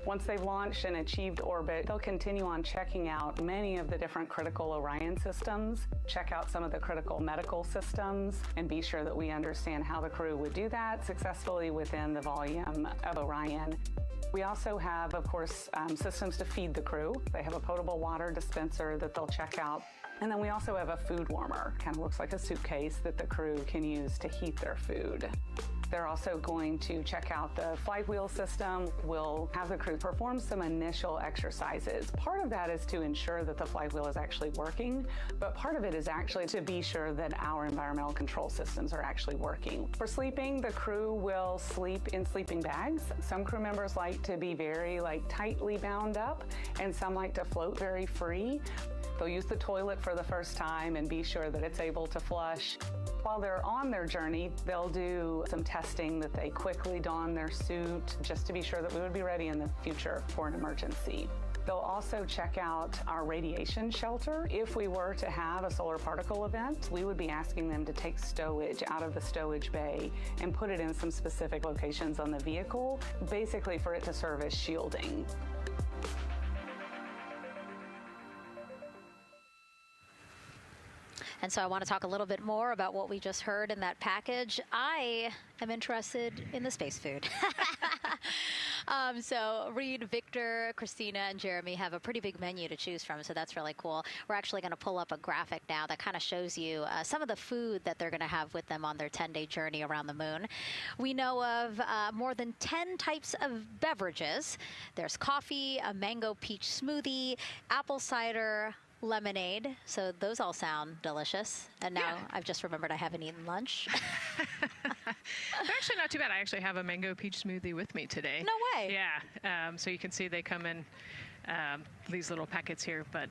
Once they've launched and achieved orbit, they'll continue on checking out many of the different critical Orion systems, check out some of the critical medical systems, and be sure that we understand how the crew would do that successfully within the volume of Orion. We also have, of course, systems to feed the crew. They have a potable water dispenser that they'll check out. And then we also have a food warmer, kind of looks like a suitcase that the crew can use to heat their food. They're also going to check out the flywheel system. We'll have the crew perform some initial exercises. Part of that is to ensure that the flywheel is actually working, but part of it is actually to be sure that our environmental control systems are actually working. For sleeping, the crew will sleep in sleeping bags. Some crew members like to be very tightly bound up, and some like to float very free. They'll use the toilet for the first time and be sure that it's able to flush. While they're on their journey, they'll do some testing that they quickly don their suit just to be sure that we would be ready in the future for an emergency. They'll also check out our radiation shelter. If we were to have a solar particle event, we would be asking them to take stowage out of the stowage bay and put it in some specific locations on the vehicle, basically for it to serve as shielding. And so I want to talk a little bit more about what we just heard in that package. I am interested in the space food. So Reed, Victor, Christina, and Jeremy have a pretty big menu to choose from, so that's really cool. We're actually going to pull up a graphic now that kind of shows you some of the food that they're going to have with them on their 10-day journey around the moon. We know of more than 10 types of beverages. There's coffee, a mango peach smoothie, apple cider, lemonade. So those all sound delicious. And now I've just remembered I haven't eaten lunch. They're actually not too bad. I actually have a mango peach smoothie with me today. No way. Yeah. So you can see they come in these little packets here, but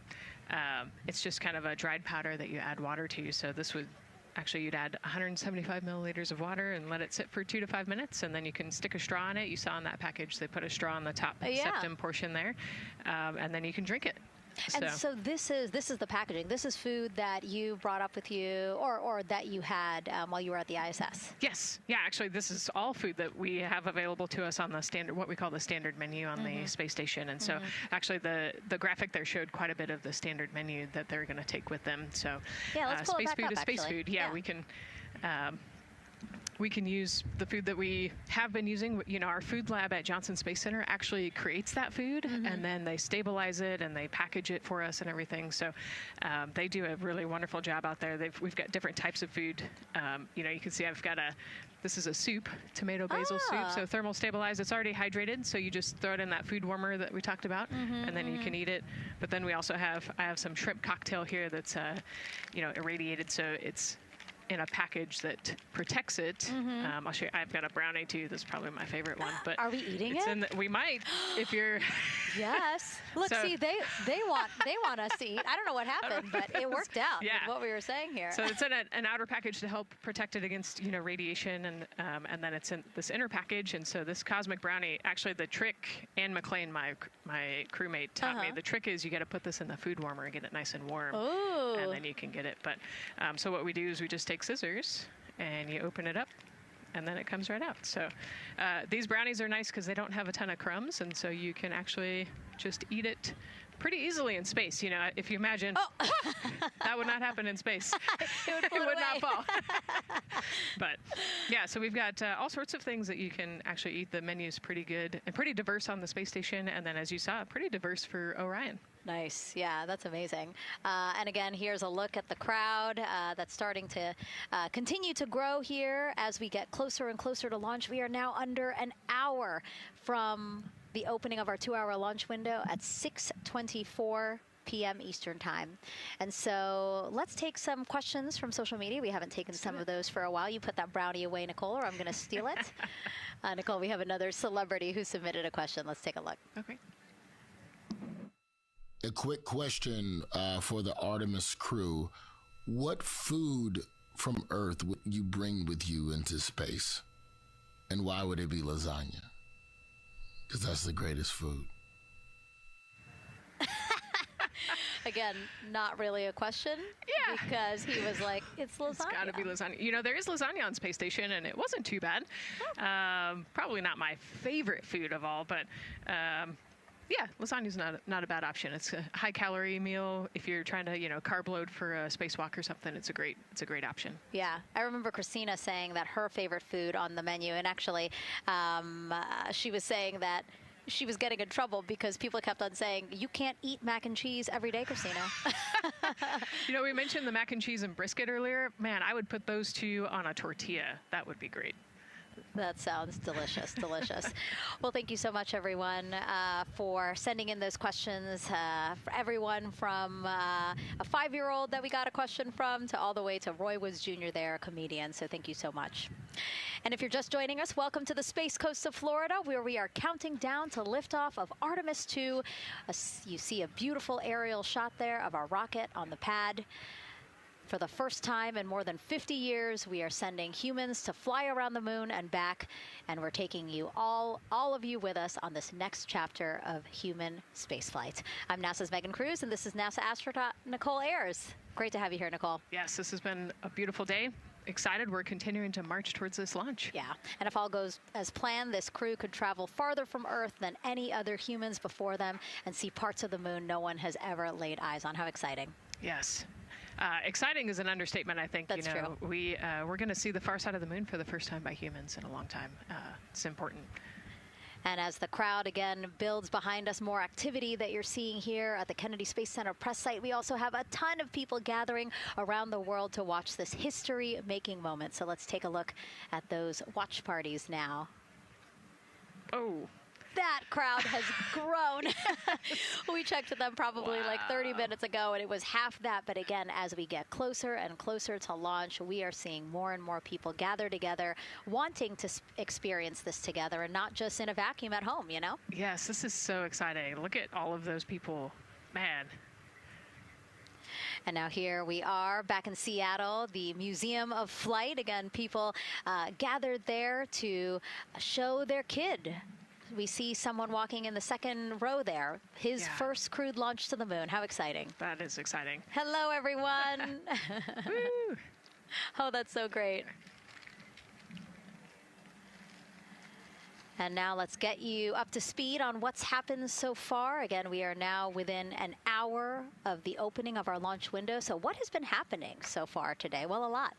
it's just kind of a dried powder that you add water to. So this would actually, you'd add 175 milliliters of water and let it sit for 2 to 5 minutes, and then you can stick a straw in it. You saw in that package they put a straw on the top septum portion there, and then you can drink it. And so this is the packaging. This is food that you brought up with you, or that you had while you were at the ISS. Yes. Yeah. Actually, this is all food that we have available to us on the standard, what we call the standard menu on the space station. And so, actually, the graphic there showed quite a bit of the standard menu that they're going to take with them. So, let's pull space it back food up, is space actually. food. Yeah, we can use the food that we have been using. You know, our food lab at Johnson Space Center actually creates that food, and then they stabilize it and they package it for us and everything. So they do a really wonderful job out there. We've got different types of food. You know, you can see I've got this is a soup, tomato basil soup, so thermal stabilized. It's already hydrated, so you just throw it in that food warmer that we talked about, and then you can eat it. But then we also I have some shrimp cocktail here that's, you know, irradiated, so it's in a package that protects it. I'll show you. I've got a brownie too. That's probably my favorite one. But are we eating it? We might, if you're. Yes. Look, see, they want us to eat. I don't know what happened, but it worked out with what we were saying here. So it's in an outer package to help protect it against, you know, radiation, and then it's in this inner package. And so this cosmic brownie, actually the trick, Ann McLean, my crewmate, taught me, the trick is you got to put this in the food warmer and get it nice and warm. Ooh. And then you can get it. But so what we do is we just take scissors and you open it up, and then it comes right out. So these brownies are nice because they don't have a ton of crumbs, and so you can actually just eat it pretty easily in space. You know, if you imagine, that would not happen in space. It would not fall. But yeah, so we've got all sorts of things that you can actually eat. The menu's pretty good and pretty diverse on the space station, and then as you saw, pretty diverse for Orion. Nice. Yeah, that's amazing. And again, here's a look at the crowd that's starting to continue to grow here as we get closer and closer to launch. We are now under an hour from the opening of our 2-hour launch window at 6:24 p.m. Eastern Time. And so let's take some questions from social media. We haven't taken some of those for a while. You put that brownie away, Nicole, or I'm going to steal it. Nicole, we have another celebrity who submitted a question. Let's take a look. Okay. A quick question for the Artemis crew. What food from Earth would you bring with you into space? And why would it be lasagna? Because that's the greatest food. Again, not really a question. Yeah. Because he was like, it's lasagna. It's got to be lasagna. You know, there is lasagna on space station, and it wasn't too bad. Probably not my favorite food of all, but yeah, lasagna's not a bad option. It's a high-calorie meal. If you're trying to, you know, carb load for a spacewalk or something, it's a great option. Yeah, I remember Christina saying that her favorite food on the menu, and actually, she was saying that she was getting in trouble because people kept on saying, you can't eat mac and cheese every day, Christina. You know, we mentioned the mac and cheese and brisket earlier. Man, I would put those two on a tortilla. That would be great. That sounds delicious, delicious. Well, thank you so much, everyone, for sending in those questions. For everyone from a 5-year-old that we got a question from to all the way to Roy Woods Jr. there, a comedian. So thank you so much. And if you're just joining us, welcome to the Space Coast of Florida, where we are counting down to liftoff of Artemis 2. You see a beautiful aerial shot there of our rocket on the pad. For the first time in more than 50 years, we are sending humans to fly around the moon and back, and we're taking you all of you with us on this next chapter of human spaceflight. I'm NASA's Megan Cruz, and this is NASA astronaut Nicole Ayers. Great to have you here, Nicole. Yes, this has been a beautiful day. Excited. We're continuing to march towards this launch. Yeah, and if all goes as planned, this crew could travel farther from Earth than any other humans before them and see parts of the moon no one has ever laid eyes on. How exciting. Yes. Exciting is an understatement, I think. That's true. We're going to see the far side of the moon for the first time by humans in a long time. It's important. And as the crowd again builds behind us, more activity that you're seeing here at the Kennedy Space Center press site. We also have a ton of people gathering around the world to watch this history-making moment. So let's take a look at those watch parties now. Oh. That crowd has grown. We checked them probably like 30 minutes ago, and it was half that. But again, as we get closer and closer to launch, we are seeing more and more people gather together, wanting to experience this together and not just in a vacuum at home, you know? Yes, this is so exciting. Look at all of those people. Man. And now here we are back in Seattle, the Museum of Flight. Again, people gathered there to show their kid. We see someone walking in the second row there. His first crewed launch to the moon. How exciting. That is exciting. Hello, everyone. Woo. Oh, that's so great. And now let's get you up to speed on what's happened so far. Again, we are now within an hour of the opening of our launch window. So what has been happening so far today? Well, a lot.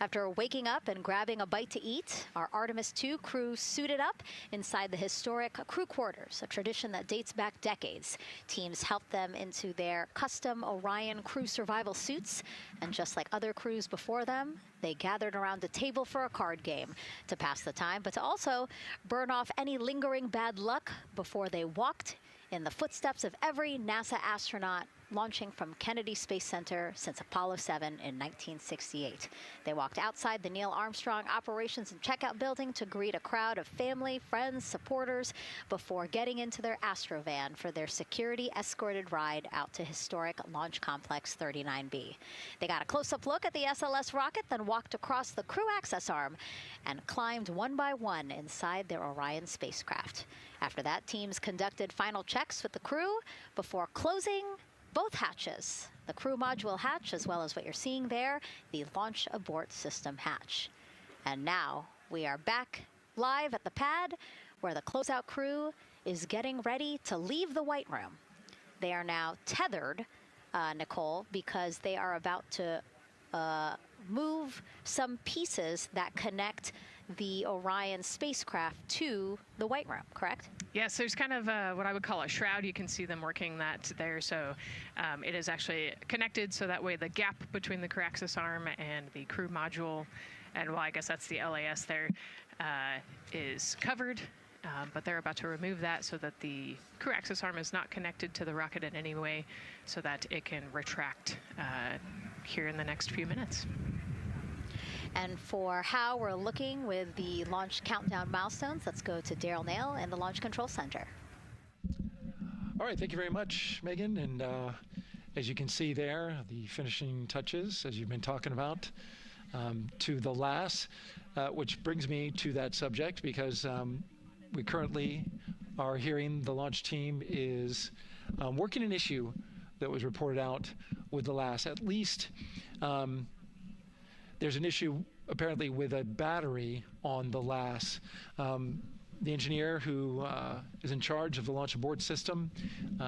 After waking up and grabbing a bite to eat, our Artemis 2 crew suited up inside the historic crew quarters, a tradition that dates back decades. Teams helped them into their custom Orion crew survival suits, and just like other crews before them, they gathered around a table for a card game to pass the time, but to also burn off any lingering bad luck before they walked in the footsteps of every NASA astronaut launching from Kennedy Space Center since Apollo 7 in 1968. They walked outside the Neil Armstrong Operations and Checkout Building to greet a crowd of family, friends, supporters before getting into their Astrovan for their security-escorted ride out to historic Launch Complex 39B. They got a close-up look at the SLS rocket, then walked across the crew access arm and climbed one by one inside their Orion spacecraft. After that, teams conducted final checks with the crew before closing both hatches, the crew module hatch, as well as what you're seeing there, the launch abort system hatch. And now we are back live at the pad where the closeout crew is getting ready to leave the White Room. They are now tethered, Nicole, because they are about to move some pieces that connect the Orion spacecraft to the White Room, correct? Yes, there's kind of what I would call a shroud. You can see them working that there. So it is actually connected, so that way the gap between the crew access arm and the crew module, and well, I guess that's the LAS there, is covered. But they're about to remove that so that the crew access arm is not connected to the rocket in any way, so that it can retract here in the next few minutes. And for how we're looking with the launch countdown milestones, let's go to Daryl Nail in the Launch Control Center. All right, thank you very much, Megan. And as you can see there, the finishing touches, as you've been talking about, to the LAS, which brings me to that subject, because we currently are hearing the launch team is working an issue that was reported out with the LAS. At least there's an issue apparently with a battery on the LAS. The engineer who is in charge of the launch abort system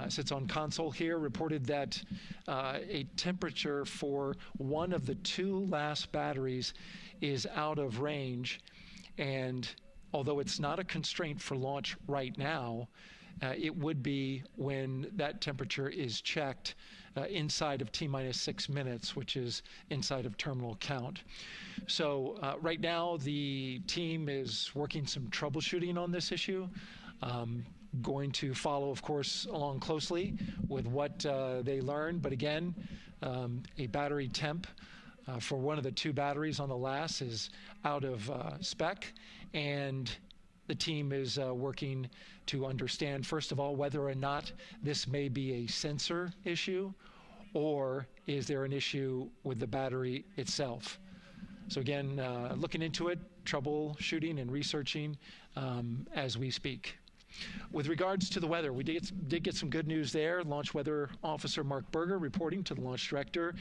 sits on console here, reported that a temperature for one of the two LAS batteries is out of range, and although it's not a constraint for launch right now, it would be when that temperature is checked inside of T-minus 6 minutes, which is inside of terminal count. So right now, the team is working some troubleshooting on this issue. Going to follow, of course, along closely with what they learn. But again, a battery temp for one of the 2 batteries on the LAS is out of spec, and the team is working to understand, first of all, whether or not this may be a sensor issue, or is there an issue with the battery itself. So again, looking into it, troubleshooting and researching as we speak. With regards to the weather, we did get some good news there. Launch Weather Officer Mark Berger reporting to the launch director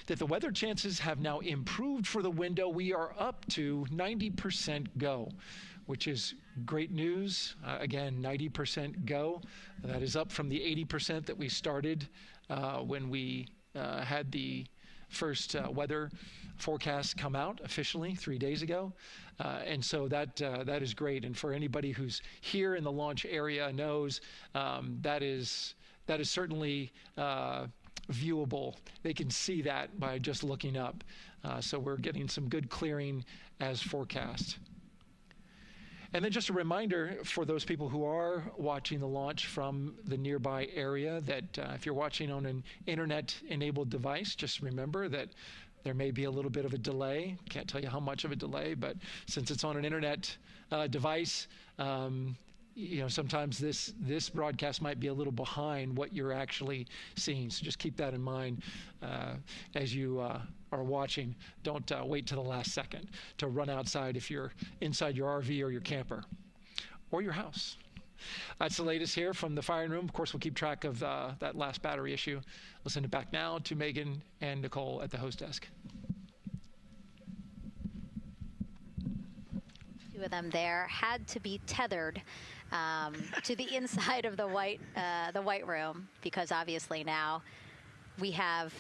that the weather chances have now improved for the window. We are up to 90% go, which is great news. Again, 90% go. That is up from the 80% that we started when we had the first weather forecast come out officially 3 days ago. And so that is great. And for anybody who's here in the launch area knows that is certainly viewable. They can see that by just looking up. So we're getting some good clearing as forecast. And then just a reminder for those people who are watching the launch from the nearby area that if you're watching on an internet-enabled device, just remember that there may be a little bit of a delay. Can't tell you how much of a delay, but since it's on an internet device, sometimes this broadcast might be a little behind what you're actually seeing. So just keep that in mind as you are watching. Don't wait to the last second to run outside if you're inside your RV or your camper or your house. That's the latest here from the firing room. Of course, we'll keep track of that last battery issue. We'll send it back now to Megan and Nicole at the host desk. 2 of them there had to be tethered to the inside of the white room, because obviously now we have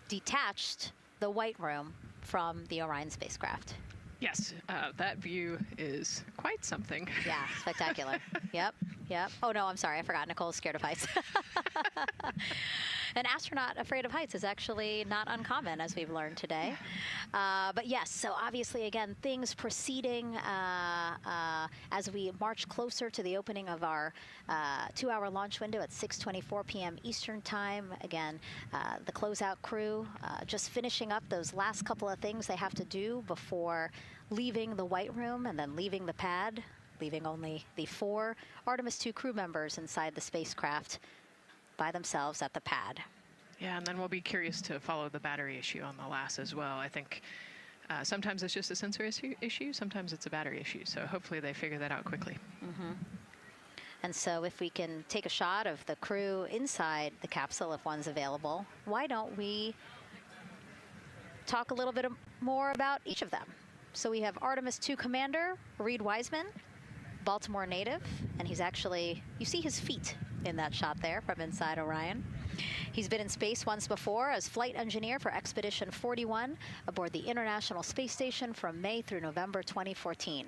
detached the white room from the Orion spacecraft. Yes, that view is quite something. Yeah, spectacular. Yep. Oh, no, I'm sorry. I forgot. Nicole's scared of heights. An astronaut afraid of heights is actually not uncommon, as we've learned today. But yes, so obviously, again, things proceeding as we march closer to the opening of our 2-hour launch window at 6:24 p.m. Eastern Time. Again, the closeout crew just finishing up those last couple of things they have to do before leaving the white room and then leaving the pad, leaving only the 4 Artemis II crew members inside the spacecraft by themselves at the pad. Yeah, and then we'll be curious to follow the battery issue on the LAS as well. I think sometimes it's just a sensor issue, sometimes it's a battery issue. So hopefully they figure that out quickly. Mm-hmm. And so if we can take a shot of the crew inside the capsule, if one's available, why don't we talk a little bit more about each of them? So we have Artemis II Commander Reed Wiseman, Baltimore native, and he's actually, you see his feet in that shot there from inside Orion. He's been in space once before as flight engineer for Expedition 41 aboard the International Space Station from May through November 2014.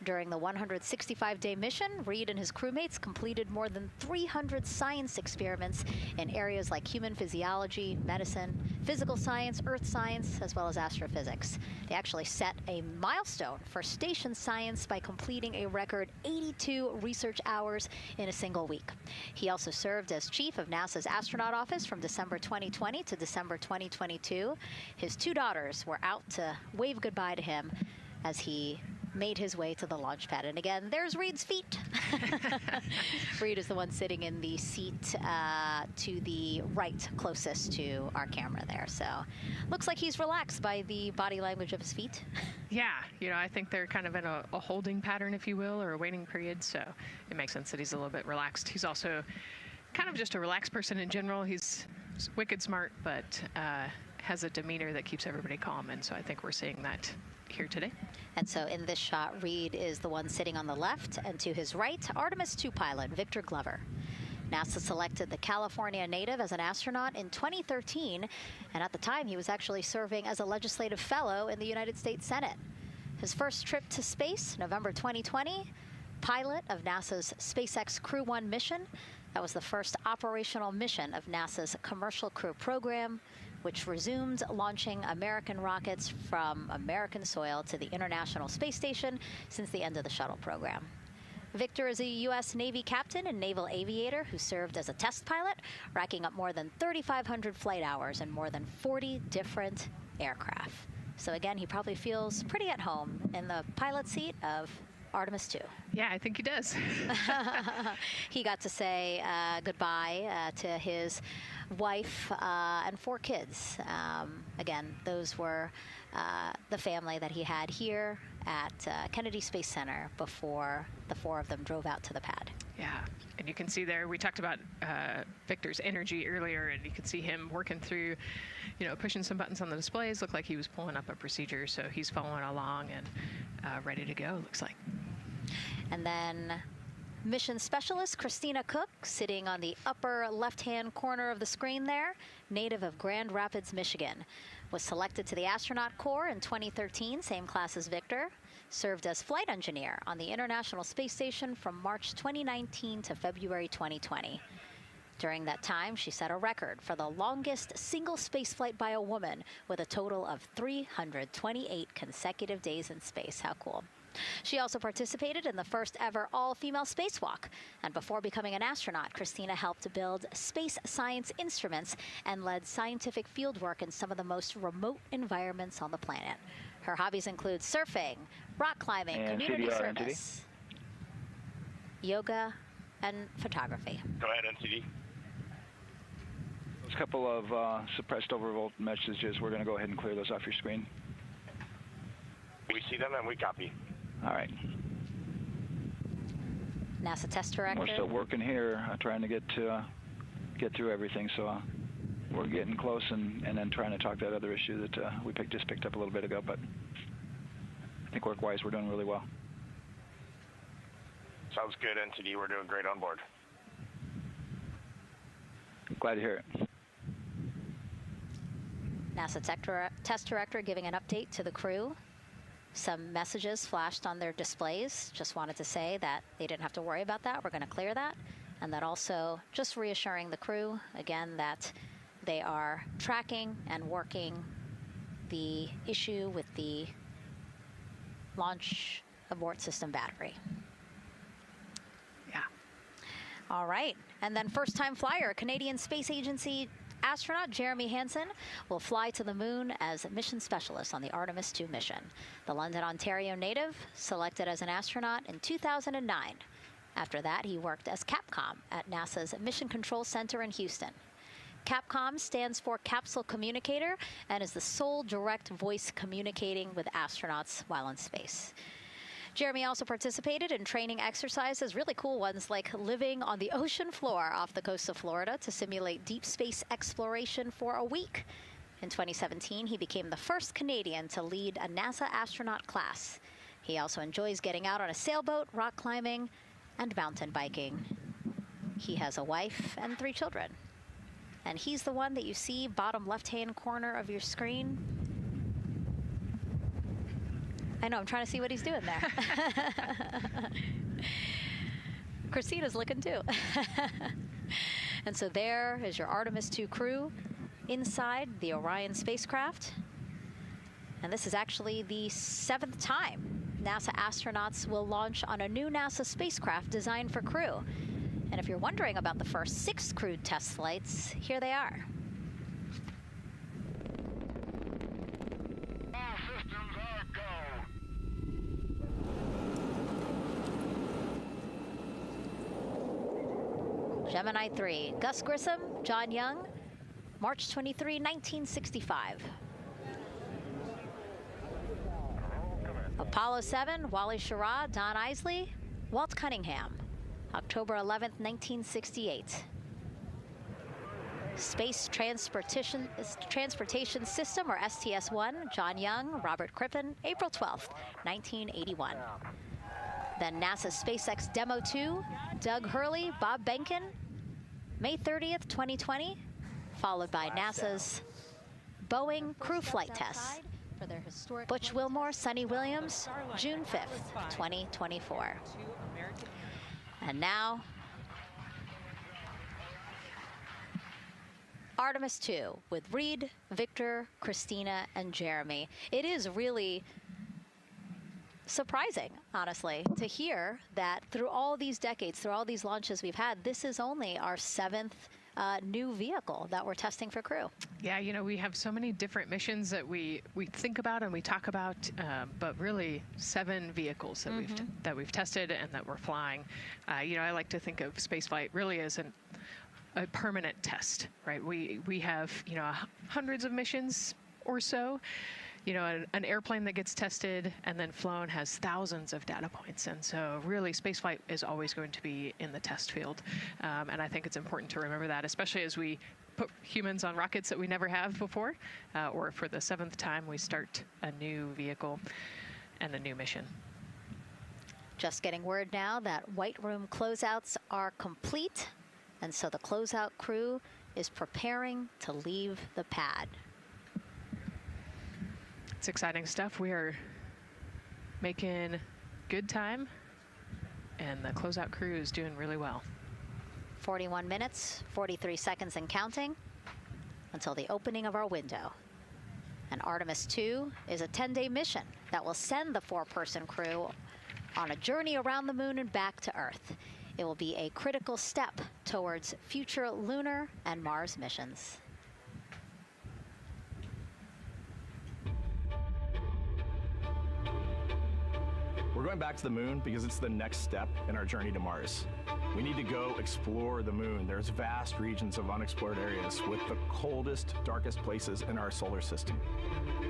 During the 165-day mission, Reed and his crewmates completed more than 300 science experiments in areas like human physiology, medicine, physical science, earth science, as well as astrophysics. They actually set a milestone for station science by completing a record 82 research hours in a single week. He also served as chief of NASA's astronaut office from December 2020 to December 2022. His 2 daughters were out to wave goodbye to him as he made his way to the launch pad. And again, there's Reed's feet. Reed is the one sitting in the seat to the right, closest to our camera there. So looks like he's relaxed by the body language of his feet. Yeah, I think they're kind of in a holding pattern, if you will, or a waiting period. So it makes sense that he's a little bit relaxed. He's also kind of just a relaxed person in general. He's wicked smart, but has a demeanor that keeps everybody calm. And so I think we're seeing that here today. And so in this shot, Reed is the one sitting on the left, and to his right, Artemis II pilot Victor Glover. NASA selected the California native as an astronaut in 2013, and at the time he was actually serving as a legislative fellow in the United States Senate. His first trip to space, November 2020, pilot of NASA's SpaceX Crew 1 mission. That was the first operational mission of NASA's Commercial Crew program, which resumed launching American rockets from American soil to the International Space Station since the end of the shuttle program. Victor is a U.S. Navy captain and naval aviator who served as a test pilot, racking up more than 3,500 flight hours in more than 40 different aircraft. So again, he probably feels pretty at home in the pilot seat of Artemis 2. Yeah, I think he does. He got to say goodbye to his wife and 4 kids. Again, those were the family that he had here at Kennedy Space Center before the 4 of them drove out to the pad. Yeah, and you can see there, we talked about Victor's energy earlier, and you can see him working through, pushing some buttons on the displays. Looked like he was pulling up a procedure, so he's following along and ready to go, looks like. And then mission specialist Christina Cook, sitting on the upper left-hand corner of the screen there, native of Grand Rapids, Michigan, was selected to the astronaut corps in 2013, same class as Victor, served as flight engineer on the International Space Station from March 2019 to February 2020. During that time, she set a record for the longest single spaceflight by a woman with a total of 328 consecutive days in space. How cool. She also participated in the first ever all-female spacewalk. And before becoming an astronaut, Christina helped build space science instruments and led scientific fieldwork in some of the most remote environments on the planet. Her hobbies include surfing, rock climbing, and community CDR, service, yoga, and photography. Go ahead, NCD. There's a couple of suppressed overvolt messages. We're going to go ahead and clear those off your screen. We see them and we copy. All right. NASA test director. We're still working here, trying to get through everything. So we're getting close, and then trying to talk that other issue that we just picked up a little bit ago. But I think work-wise, we're doing really well. Sounds good, NTD. We're doing great on board. Glad to hear it. NASA test director giving an update to the crew. Some messages flashed on their displays. Just wanted to say that they didn't have to worry about that. We're going to clear that. And that also just reassuring the crew, again, that they are tracking and working the issue with the launch abort system battery. Yeah. All right. And then first-time flyer, Canadian Space Agency astronaut Jeremy Hansen will fly to the moon as mission specialist on the Artemis 2 mission. The London, Ontario native selected as an astronaut in 2009. After that, he worked as Capcom at NASA's Mission Control Center in Houston. Capcom stands for Capsule Communicator and is the sole direct voice communicating with astronauts while in space. Jeremy also participated in training exercises, really cool ones like living on the ocean floor off the coast of Florida to simulate deep space exploration for a week. In 2017, he became the first Canadian to lead a NASA astronaut class. He also enjoys getting out on a sailboat, rock climbing, and mountain biking. He has a wife and 3 children. And he's the one that you see bottom left-hand corner of your screen. I know, I'm trying to see what he's doing there. Christina's looking too. And so there is your Artemis 2 crew inside the Orion spacecraft. And this is actually the 7th time NASA astronauts will launch on a new NASA spacecraft designed for crew. And if you're wondering about the first 6 crewed test flights, here they are. Gemini 3, Gus Grissom, John Young, March 23, 1965. Apollo 7, Wally Schirra, Don Isley, Walt Cunningham, October 11, 1968. Space Transportation System, or STS-1, John Young, Robert Crippen, April 12, 1981. Then NASA's SpaceX Demo 2, Doug Hurley, Bob Behnken, May 30th, 2020, followed by NASA's Boeing crew flight tests for their historic. Butch Wilmore, Sonny Williams, June 5th, 2024. And now, Artemis 2 with Reed, Victor, Christina, and Jeremy. It is really surprising, honestly, to hear that through all these decades, through all these launches we've had, this is only our 7th new vehicle that we're testing for crew. Yeah, you know, we have so many different missions that we think about and we talk about, but really 7 vehicles that we've tested and that we're flying. You know, I like to think of spaceflight really as a permanent test, right? We have, you know, hundreds of missions or so. You know, an airplane that gets tested and then flown has thousands of data points. And so really spaceflight is always going to be in the test field. And I think it's important to remember that, especially as we put humans on rockets that we never have before, or for the 7th time we start a new vehicle and a new mission. Just getting word now that White Room closeouts are complete. And so the closeout crew is preparing to leave the pad. It's exciting stuff. We are making good time, and the closeout crew is doing really well. 41 minutes, 43 seconds and counting until the opening of our window. And Artemis 2 is a 10-day mission that will send the 4-person crew on a journey around the moon and back to Earth. It will be a critical step towards future lunar and Mars missions. We're going back to the moon because it's the next step in our journey to Mars. We need to go explore the moon. There's vast regions of unexplored areas with the coldest, darkest places in our solar system.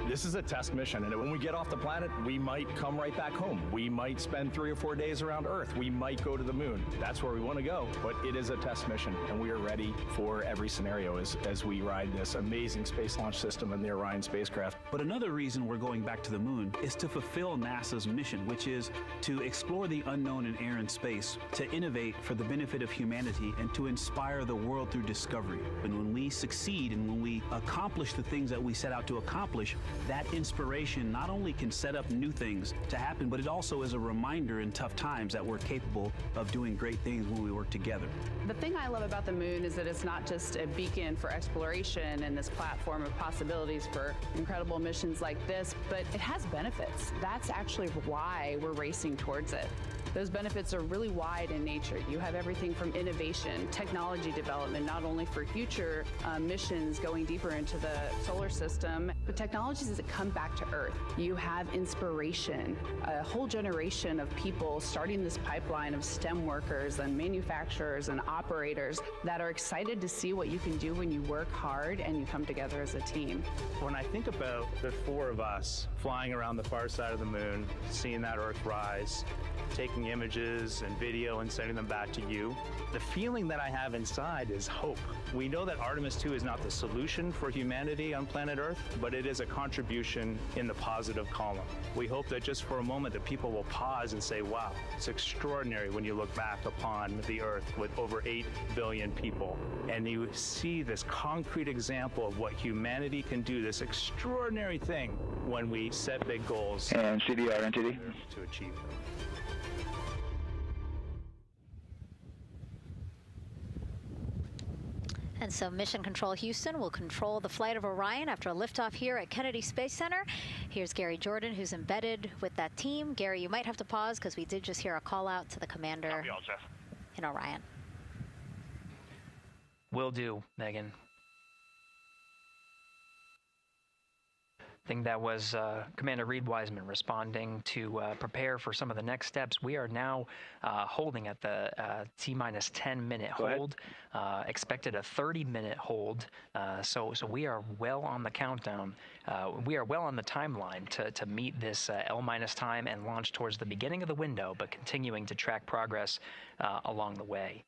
This is a test mission, and when we get off the planet, we might come right back home. We might spend 3 or 4 days around Earth. We might go to the moon. That's where we want to go, but it is a test mission, and we are ready for every scenario as we ride this amazing space launch system and the Orion spacecraft. But another reason we're going back to the moon is to fulfill NASA's mission, which is to explore the unknown in air and space, to innovate for the benefit of humanity, and to inspire the world through discovery. And when we succeed and when we accomplish the things that we set out to accomplish, that inspiration not only can set up new things to happen, but it also is a reminder in tough times that we're capable of doing great things when we work together. The thing I love about the moon is that it's not just a beacon for exploration and this platform of possibilities for incredible missions like this, but it has benefits. That's actually why we're racing towards it. Those benefits are really wide in nature. You have everything from innovation, technology development, not only for future missions going deeper into the solar system, but technologies that come back to Earth. You have inspiration, a whole generation of people starting this pipeline of STEM workers and manufacturers and operators that are excited to see what you can do when you work hard and you come together as a team. When I think about the 4 of us flying around the far side of the moon, seeing that Earth rise, taking images and video and sending them back to you, the feeling that I have inside is hope. We know that Artemis 2 is not the solution for humanity on planet Earth, but it is a contribution in the positive column. We hope that just for a moment that people will pause and say, wow, it's extraordinary when you look back upon the Earth with over 8 billion people, and you see this concrete example of what humanity can do, this extraordinary thing when we set big goals and CDR entity to achieve them. And so Mission Control Houston will control the flight of Orion after a liftoff here at Kennedy Space Center. Here's Gary Jordan, who's embedded with that team. Gary, you might have to pause because we did just hear a call out to the commander in Orion. Will do, Megan. I think that was Commander Reed Wiseman responding to prepare for some of the next steps. We are now holding at the T-minus 10-minute hold. Expected a 30-minute hold. So we are well on the countdown. We are well on the timeline to meet this L-minus time and launch towards the beginning of the window, but continuing to track progress along the way.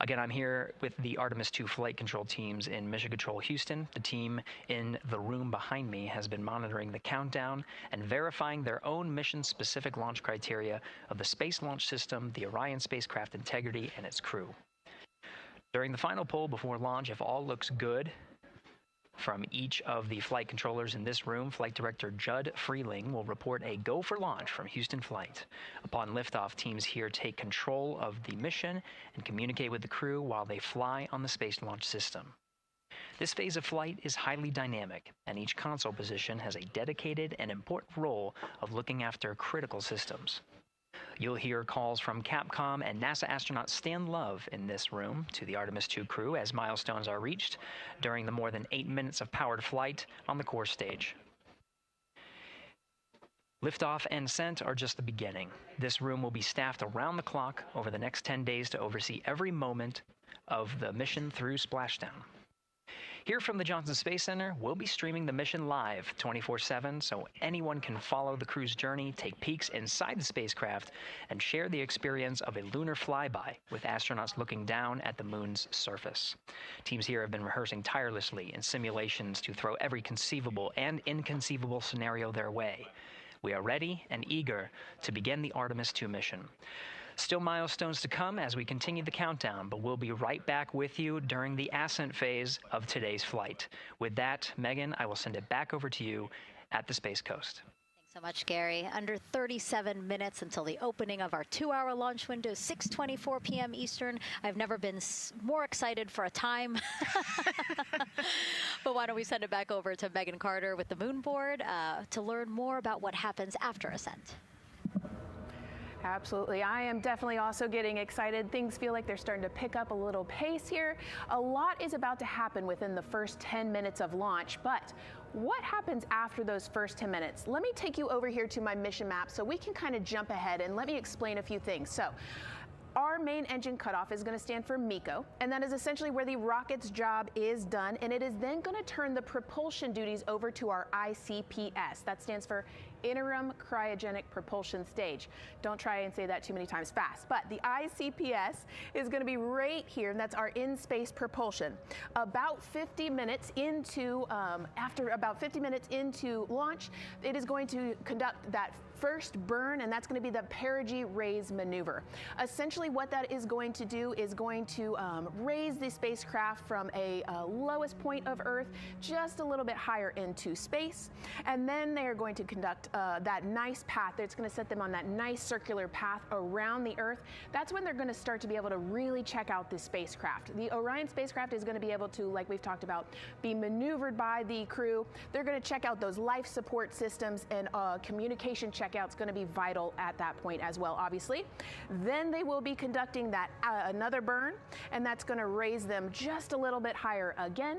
Again, I'm here with the Artemis 2 flight control teams in Mission Control Houston. The team in the room behind me has been monitoring the countdown and verifying their own mission-specific launch criteria of the Space Launch System, the Orion spacecraft integrity, and its crew. During the final poll before launch, if all looks good, From each of the flight controllers in this room, Flight Director Judd Freeling will report a go for launch from Houston Flight. Upon liftoff, teams here take control of the mission and communicate with the crew while they fly on the Space Launch System. This phase of flight is highly dynamic, and each console position has a dedicated and important role of looking after critical systems. You'll hear calls from Capcom and NASA astronaut Stan Love in this room to the Artemis II crew as milestones are reached during the more than 8 minutes of powered flight on the core stage. Liftoff and ascent are just the beginning. This room will be staffed around the clock over the next 10 days to oversee every moment of the mission through splashdown. Here from the Johnson Space Center, we'll be streaming the mission live 24/7 so anyone can follow the crew's journey, take peeks inside the spacecraft, and share the experience of a lunar flyby with astronauts looking down at the moon's surface. Teams here have been rehearsing tirelessly in simulations to throw every conceivable and inconceivable scenario their way. We are ready and eager to begin the Artemis II mission. Still milestones to come as we continue the countdown, but we'll be right back with you during the ascent phase of today's flight. With that, Megan, I will send it back over to you at the Space Coast. Thanks so much, Gary. Under 37 minutes until the opening of our 2-hour launch window, 6:24 p.m. Eastern. I've never been more excited for a time. But why don't we send it back over to Megan Carter with the Moon Board to learn more about what happens after ascent. Absolutely. I am definitely also getting excited. Things feel like they're starting to pick up a little pace here. A lot is about to happen within the first 10 minutes of launch, but what happens after those first 10 minutes? Let me take you over here to my mission map so we can kind of jump ahead and let me explain a few things. So, our main engine cutoff is going to stand for MECO, and that is essentially where the rocket's job is done, and it is then going to turn the propulsion duties over to our ICPS. That stands for Interim Cryogenic Propulsion Stage. Don't try and say that too many times fast, but the ICPS is going to be right here, and that's our in-space propulsion. About 50 minutes into, after about 50 minutes into launch, it is going to conduct that first burn, and that's going to be the perigee raise maneuver. Essentially what that is going to do is going to raise the spacecraft from a lowest point of Earth just a little bit higher into space, and then they are going to conduct that nice path. It's going to set them on that nice circular path around the Earth. That's when they're going to start to be able to really check out this spacecraft. The Orion spacecraft is going to be able to, like we've talked about, be maneuvered by the crew. They're going to check out those life support systems, and communication checkout's going to be vital at that point as well, obviously. Then they will be conducting that another burn, and that's going to raise them just a little bit higher again.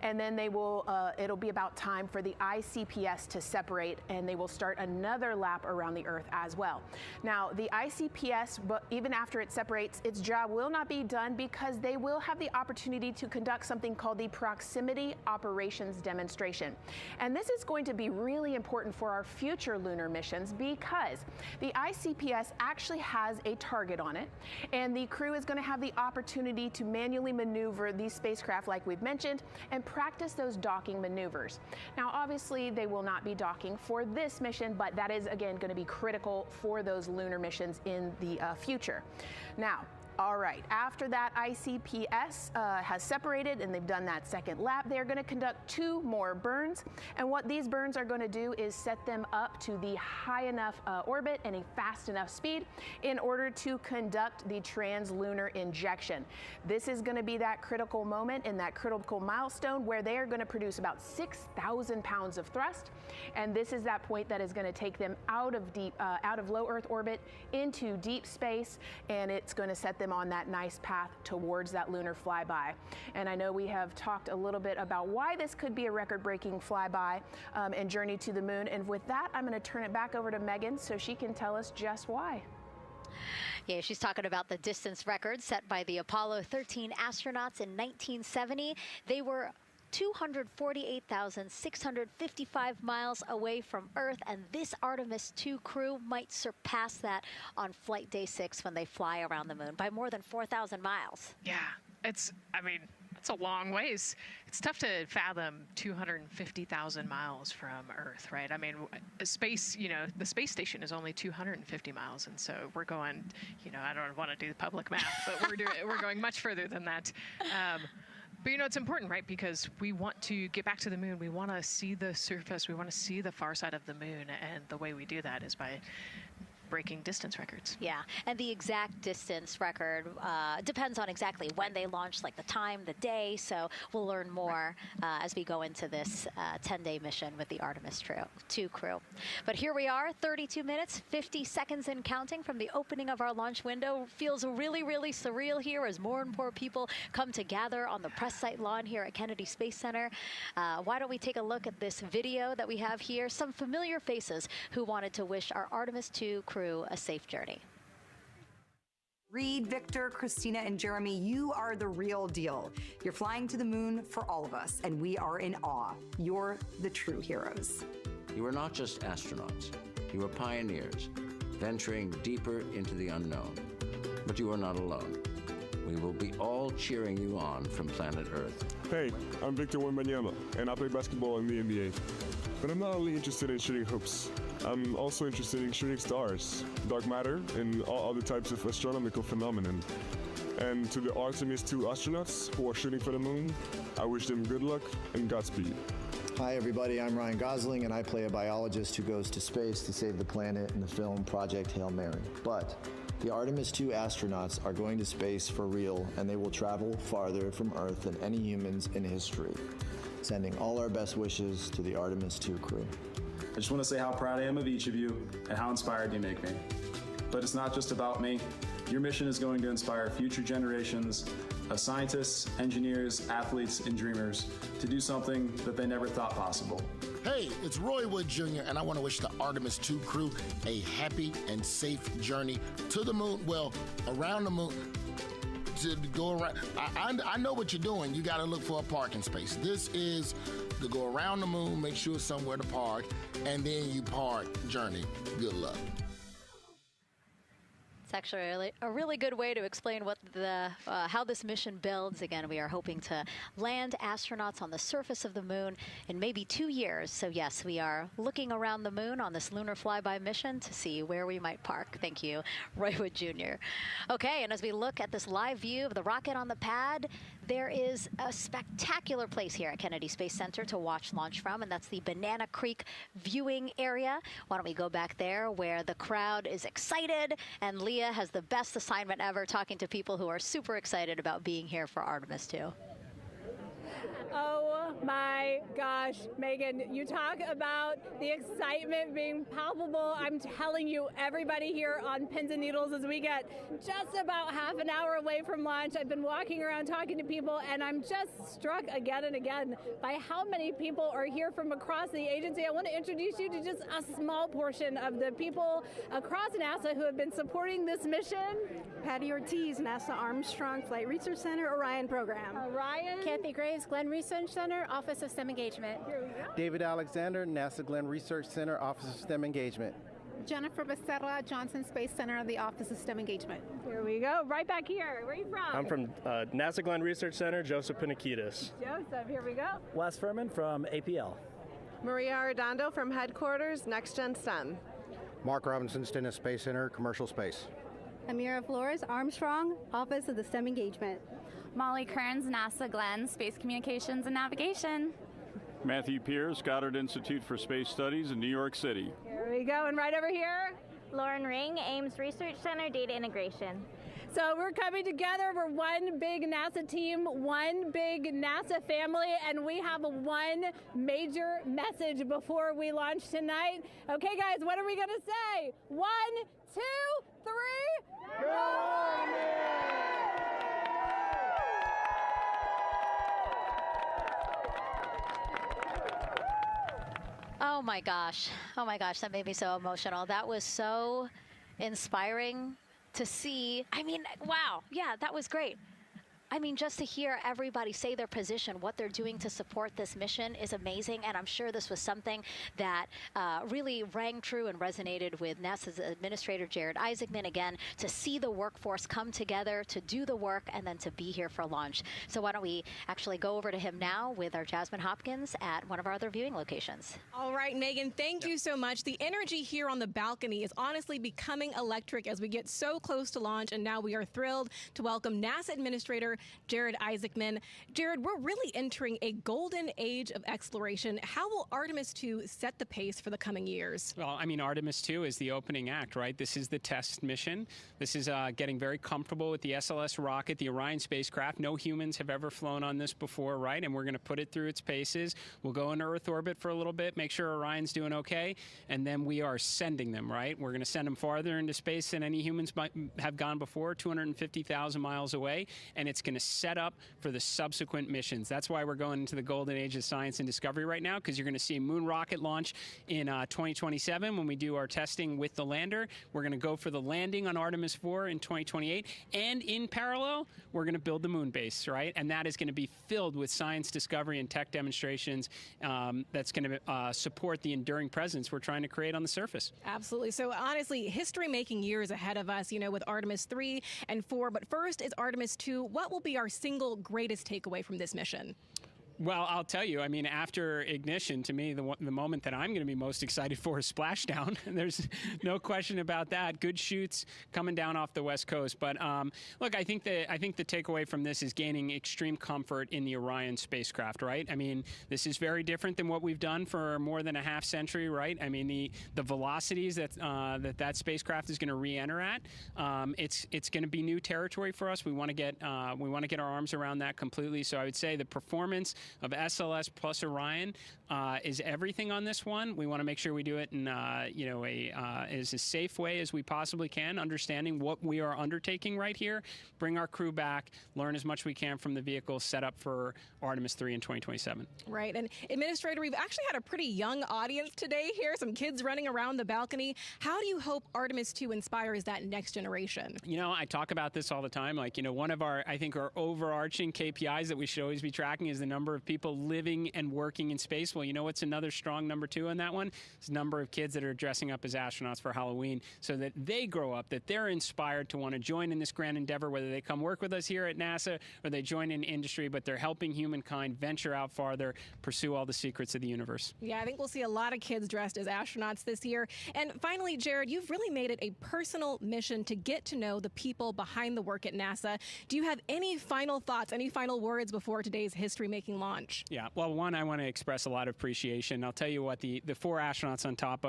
And then they will, it'll be about time for the ICPS to separate, and they will start another lap around the Earth as well. Now, the ICPS, but even after it separates, its job will not be done because they will have the opportunity to conduct something called the Proximity Operations Demonstration. And this is going to be really important for our future lunar missions because the ICPS actually has a target on it, and the crew is going to have the opportunity to manually maneuver these spacecraft like we've mentioned and practice those docking maneuvers. Now, obviously, they will not be docking for this mission, but that is, again, going to be critical for those lunar missions in the future. Now, all right, after that ICPS has separated and they've done that second lap, they're going to conduct 2 more burns. And what these burns are going to do is set them up to the high enough orbit and a fast enough speed in order to conduct the translunar injection. This is going to be that critical moment and that critical milestone where they are going to produce about 6,000 pounds of thrust. And this is that point that is going to take them out of low Earth orbit into deep space, and it's going to set them on that nice path towards that lunar flyby. And I know we have talked a little bit about why this could be a record-breaking flyby and journey to the moon. And with that, I'm going to turn it back over to Megan so she can tell us just why. Yeah, she's talking about the distance record set by the Apollo 13 astronauts in 1970. They were 248,655 miles away from Earth, and this Artemis II crew might surpass that on flight day 6 when they fly around the moon by more than 4,000 miles. Yeah, it's a long ways. It's tough to fathom 250,000 miles from Earth, right? I mean, space, the space station is only 250 miles, and so we're going, I don't want to do the public math, but we're going much further than that. But you know, it's important, right? Because we want to get back to the moon. We want to see the surface. We want to see the far side of the moon. And the way we do that is by breaking distance records. Yeah, and the exact distance record depends on exactly when they launched, like the time, the day. So we'll learn more as we go into this 10-day mission with the Artemis 2 crew. But here we are, 32 minutes, 50 seconds and counting from the opening of our launch window. Feels really, really surreal here as more and more people come to gather on the press site lawn here at Kennedy Space Center. Why don't we take a look at this video that we have here? Some familiar faces who wanted to wish our Artemis 2 crew a safe journey. Reed, Victor, Christina, and Jeremy, you are the real deal. You're flying to the moon for all of us, and we are in awe. You're the true heroes. You are not just astronauts. You are pioneers, venturing deeper into the unknown. But you are not alone. We will be all cheering you on from planet Earth. Hey, I'm Victor Wembanyama, and I play basketball in the NBA. But I'm not only interested in shooting hoops. I'm also interested in shooting stars, dark matter, and all other types of astronomical phenomenon. And to the Artemis 2 astronauts who are shooting for the moon, I wish them good luck and Godspeed. Hi everybody, I'm Ryan Gosling and I play a biologist who goes to space to save the planet in the film Project Hail Mary. But the Artemis 2 astronauts are going to space for real, and they will travel farther from Earth than any humans in history. Sending all our best wishes to the Artemis 2 crew. I just want to say how proud I am of each of you and how inspired you make me. But it's not just about me. Your mission is going to inspire future generations of scientists, engineers, athletes, and dreamers to do something that they never thought possible. Hey, it's Roy Wood Jr., and I want to wish the Artemis 2 crew a happy and safe journey to the moon, well, around the moon. To go around, I know what you're doing. You got to look for a parking space. This is to go around the moon, make sure it's somewhere to park, and then you park journey. Good luck. It's actually a really good way to explain what how this mission builds. Again, we are hoping to land astronauts on the surface of the moon in maybe 2 years. So yes, we are looking around the moon on this lunar flyby mission to see where we might park. Thank you, Roy Wood Jr. Okay, and as we look at this live view of the rocket on the pad, there is a spectacular place here at Kennedy Space Center to watch launch from, and that's the Banana Creek viewing area. Why don't we go back there where the crowd is excited, and Leah has the best assignment ever, talking to people who are super excited about being here for Artemis 2. Oh my gosh, Megan, you talk about the excitement being palpable. I'm telling you, everybody here on pins and needles as we get just about half an hour away from launch. I've been walking around talking to people, and I'm just struck again and again by how many people are here from across the agency. I want to introduce you to just a small portion of the people across NASA who have been supporting this mission. Patty Ortiz, NASA Armstrong Flight Research Center, Orion Program. Orion. Kathy Graves, Glenn Research Center, Office of STEM Engagement. David Alexander, NASA Glenn Research Center, Office of STEM Engagement. Jennifer Becerra, Johnson Space Center, the Office of STEM Engagement. Here we go, right back here. Where are you from? I'm from NASA Glenn Research Center, Joseph Panakitis. Joseph, here we go. Wes Furman from APL. Maria Arredondo from Headquarters, Next Gen STEM. Mark Robinson, Stennis Space Center, Commercial Space. Amira Flores, Armstrong, Office of the STEM Engagement. Molly Kearns, NASA Glenn, Space Communications and Navigation. Matthew Pierce, Goddard Institute for Space Studies in New York City. Here we go, and right over here. Lauren Ring, Ames Research Center, Data Integration. So we're coming together. We're one big NASA team, one big NASA family, and we have one major message before we launch tonight. Okay, guys, what are we going to say? 1, 2, 3. Go Army! Oh my gosh, that made me so emotional. That was so inspiring to see. I mean, wow, yeah, that was great. I mean, just to hear everybody say their position, what they're doing to support this mission is amazing. And I'm sure this was something that really rang true and resonated with NASA's Administrator Jared Isaacman, again, to see the workforce come together to do the work and then to be here for launch. So why don't we actually go over to him now with our Jasmine Hopkins at one of our other viewing locations. All right, Megan, thank you so much. The energy here on the balcony is honestly becoming electric as we get so close to launch. And now we are thrilled to welcome NASA Administrator Jared Isaacman. Jared, we're really entering a golden age of exploration. How will Artemis 2 set the pace for the coming years? Well, I mean, Artemis 2 is the opening act, right? This is the test mission. This is getting very comfortable with the SLS rocket, the Orion spacecraft. No humans have ever flown on this before, right? And we're going to put it through its paces. We'll go into Earth orbit for a little bit, make sure Orion's doing okay, and then we are sending them, right? We're going to send them farther into space than any humans might have gone before, 250,000 miles away, and it's going to set up for the subsequent missions. That's why we're going into the golden age of science and discovery right now, because you're going to see a moon rocket launch in 2027 when we do our testing with the lander. We're going to go for the landing on Artemis 4 in 2028, and in parallel, we're going to build the moon base, right? And that is going to be filled with science discovery and tech demonstrations that's going to support the enduring presence we're trying to create on the surface. Absolutely. So honestly, history-making years ahead of us, you know, with Artemis 3 and 4. But first is Artemis 2. What will be our single greatest takeaway from this mission? Well, I'll tell you, I mean, after ignition, to me, the moment that I'm going to be most excited for is splashdown. There's no question about that. Good shoots coming down off the West Coast. But look, I think the takeaway from this is gaining extreme comfort in the Orion spacecraft, right? I mean, this is very different than what we've done for more than a half century, right? I mean, the velocities that spacecraft is going to re-enter at, it's going to be new territory for us. We want to get our arms around that completely. So I would say the performance of SLS plus Orion is everything on this one. We want to make sure we do it in as a safe way as we possibly can, understanding what we are undertaking right here, bring our crew back, learn as much we can from the vehicle, set up for Artemis 3 in 2027. Right. And Administrator, we've actually had a pretty young audience today here, some kids running around the balcony. How do you hope Artemis 2 inspires that next generation? You know, I talk about this all the time. Like, you know, one of our overarching KPIs that we should always be tracking is the number of people living and working in space. Well, you know what's another strong number 2 on that one? It's the number of kids that are dressing up as astronauts for Halloween, so that they grow up, that they're inspired to want to join in this grand endeavor, whether they come work with us here at NASA or they join in industry, but they're helping humankind venture out farther, pursue all the secrets of the universe. Yeah, I think we'll see a lot of kids dressed as astronauts this year. And finally, Jared, you've really made it a personal mission to get to know the people behind the work at NASA. Do you have any final thoughts, any final words before today's history-making launch? Yeah, well, one, I want to express a lot of appreciation. I'll tell you what, the 4 astronauts on top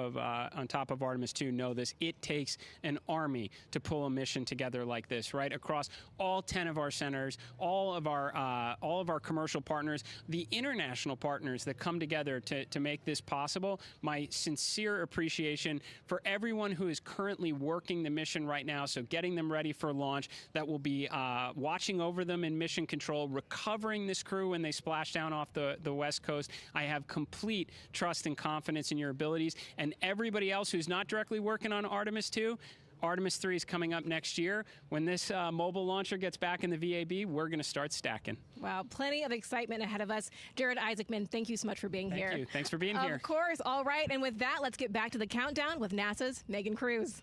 of Artemis 2 know this. It takes an army to pull a mission together like this, right? Across all 10 of our centers, all of our commercial partners, the international partners that come together to make this possible. My sincere appreciation for everyone who is currently working the mission right now, so getting them ready for launch, that will be watching over them in mission control, recovering this crew when they splash down off the West Coast. I have complete trust and confidence in your abilities. And everybody else who's not directly working on Artemis 2, Artemis 3 is coming up next year. When this mobile launcher gets back in the VAB, we're going to start stacking. Wow, plenty of excitement ahead of us. Jared Isaacman, thank you so much for being here. Thank you. Thanks for being here. Of course. All right. And with that, let's get back to the countdown with NASA's Megan Cruz.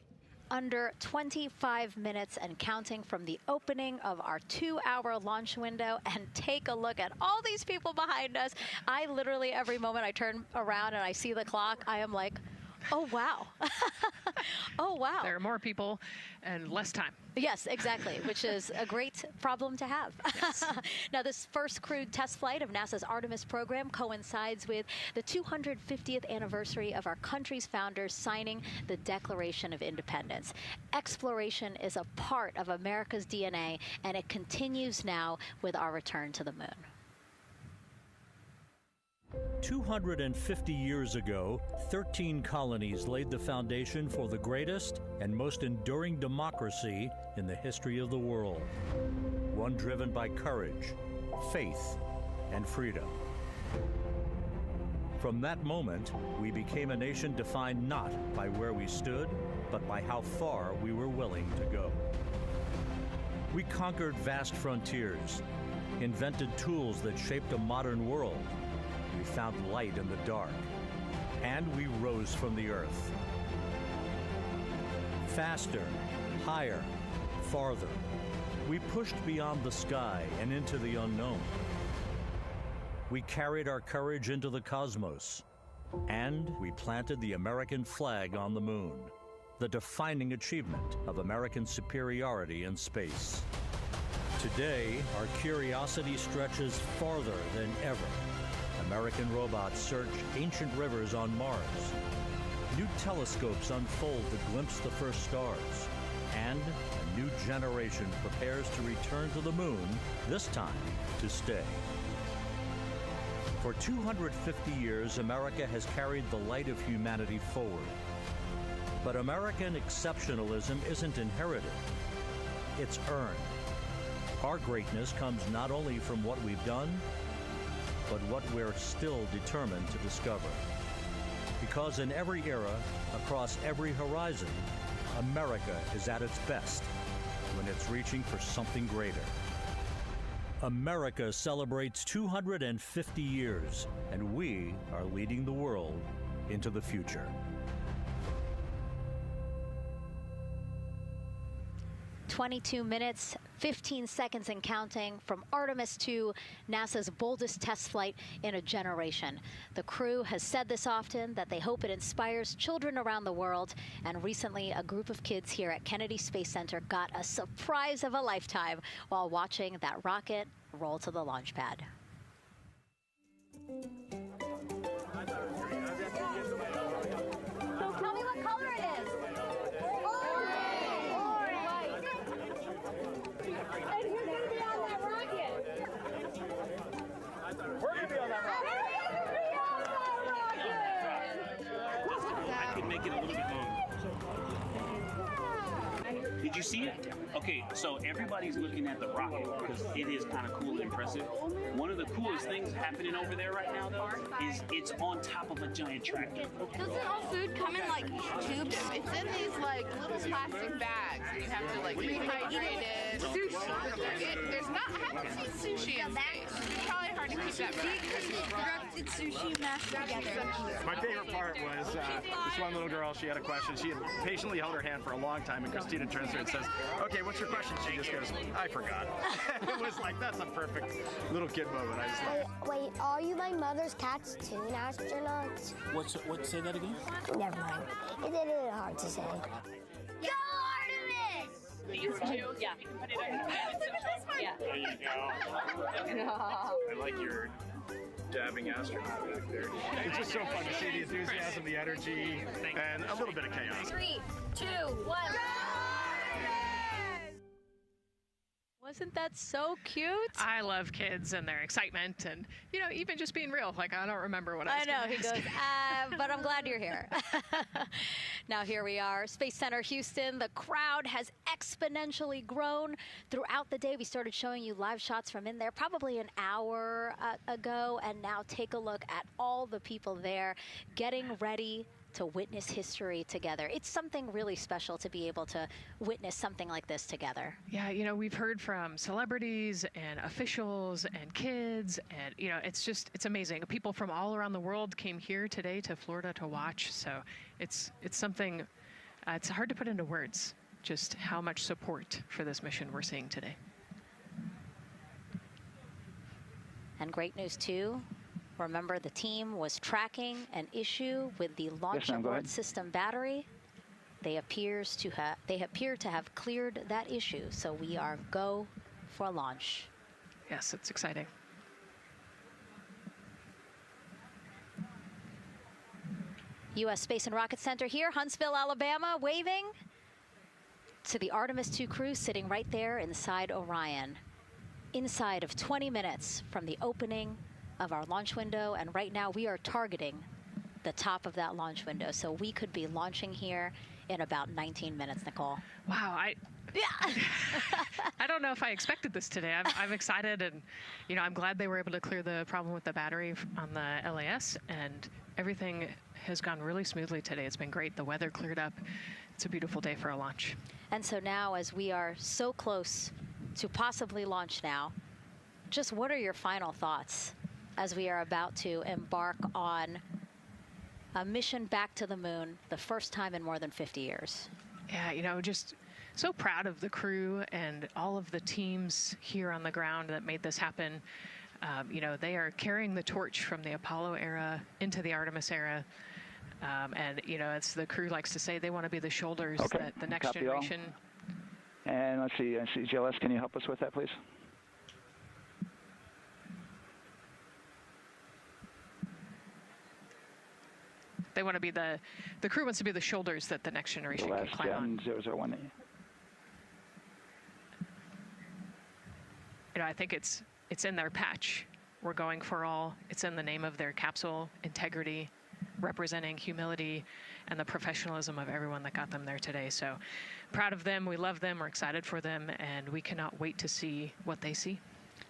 Under 25 minutes and counting from the opening of our 2-hour launch window, and take a look at all these people behind us. I literally, every moment I turn around and I see the clock, I am like, oh, wow. Oh, wow. There are more people and less time. Yes, exactly, which is a great problem to have. Yes. Now, this first crewed test flight of NASA's Artemis program coincides with the 250th anniversary of our country's founders signing the Declaration of Independence. Exploration is a part of America's DNA, and it continues now with our return to the moon. 250 years ago, 13 colonies laid the foundation for the greatest and most enduring democracy in the history of the world. One driven by courage, faith, and freedom. From that moment, we became a nation defined not by where we stood, but by how far we were willing to go. We conquered vast frontiers, invented tools that shaped a modern world. We found light in the dark, and we rose from the earth. Faster, higher, farther. We pushed beyond the sky and into the unknown. We carried our courage into the cosmos, and we planted the American flag on the moon, the defining achievement of American superiority in space. Today, our curiosity stretches farther than ever. American robots search ancient rivers on Mars. New telescopes unfold to glimpse the first stars. And a new generation prepares to return to the moon, this time to stay. For 250 years, America has carried the light of humanity forward. But American exceptionalism isn't inherited, it's earned. Our greatness comes not only from what we've done, but what we're still determined to discover. Because in every era, across every horizon, America is at its best when it's reaching for something greater. America celebrates 250 years, and we are leading the world into the future. "22 minutes, 15 seconds and counting from Artemis 2, NASA's boldest test flight in a generation. The crew has said this often, that they hope it inspires children around the world. And recently, a group of kids here at Kennedy Space Center got a surprise of a lifetime while watching that rocket roll to the launch pad. So tell me what color it is. We're going to be on that rocket. I could make it a little bit longer. Did you see it? Okay, so everybody's looking at the rocket because it is kind of cool and impressive. One of the coolest things happening over there right now, though, is it's on top of a giant tractor. Doesn't all food come in like tubes? It's in these like little plastic bags. You have to like rehydrate it. Sushi. There's not. I haven't seen sushi in space. It's probably hard to keep that back. Sushi mashed together. My favorite part was this one little girl, she had a question. She had patiently held her hand for a long time, and Christina turns to her and says, "Okay, what's your question?" She just goes, "I forgot." It was like, that's a perfect little kid moment. I just love. Wait, are you my mother's cartoon astronauts? What? Say that again? Never mind. It's a little hard to say. Go Artemis! These two? Yeah. You can put it on your head. Look at this one. Yeah. There you go. I like your dabbing astronaut back there. It's just so fun to see the enthusiasm, the energy, and a little bit of chaos. 3, 2, 1. Wasn't that so cute? I love kids and their excitement and, you know, even just being real. Like, I don't remember what I was know, he ask. goes, but I'm glad you're here. Now here we are, Space Center Houston. The crowd has exponentially grown throughout the day. We started showing you live shots from in there probably an hour ago. And now take a look at all the people there getting ready to witness history together. It's something really special to be able to witness something like this together. Yeah, you know, we've heard from celebrities and officials and kids, and, you know, it's amazing. People from all around the world came here today to Florida to watch, so it's something, it's hard to put into words, just how much support for this mission we're seeing today. And great news, too. Remember, the team was tracking an issue with the launch abort system battery. They appear to have cleared that issue, so we are go for launch. Yes, it's exciting. U.S. Space and Rocket Center here, Huntsville, Alabama, waving to the Artemis 2 crew sitting right there inside Orion. Inside of 20 minutes from the opening of our launch window, and right now we are targeting the top of that launch window, so we could be launching here in about 19 minutes, Nicole. Wow, I don't know if I expected this today. I'm excited, and, you know, I'm glad they were able to clear the problem with the battery on the LAS, and everything has gone really smoothly today. It's been great. The weather cleared up. It's a beautiful day for a launch. And so now, as we are so close to possibly launch now, just what are your final thoughts as we are about to embark on a mission back to the moon, the first time in more than 50 years? Yeah, you know, just so proud of the crew and all of the teams here on the ground that made this happen. You know, they are carrying the torch from the Apollo era into the Artemis era. And, you know, as the crew likes to say, they want to be the shoulders that the next generation And let's see, GLS, can you help us with that, please? They want to be the crew wants to be the shoulders that the next generation can climb on. 001. You know, I think it's in their patch. We're going for all. It's in the name of their capsule, integrity, representing humility and the professionalism of everyone that got them there today. So proud of them. We love them. We're excited for them. And we cannot wait to see what they see.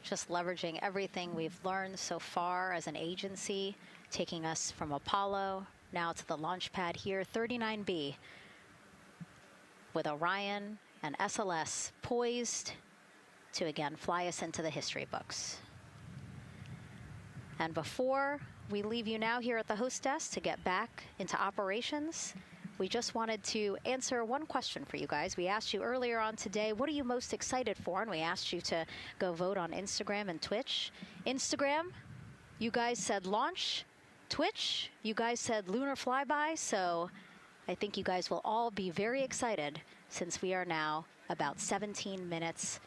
Just leveraging everything we've learned so far as an agency, taking us from Apollo now to the launch pad here, 39B, with Orion and SLS poised to again fly us into the history books. And before we leave you now here at the host desk to get back into operations, we just wanted to answer one question for you guys. We asked you earlier on today, what are you most excited for? And we asked you to go vote on Instagram and Twitch. Instagram, you guys said launch. Twitch, you guys said lunar flyby. So I think you guys will all be very excited since we are now about 17 minutes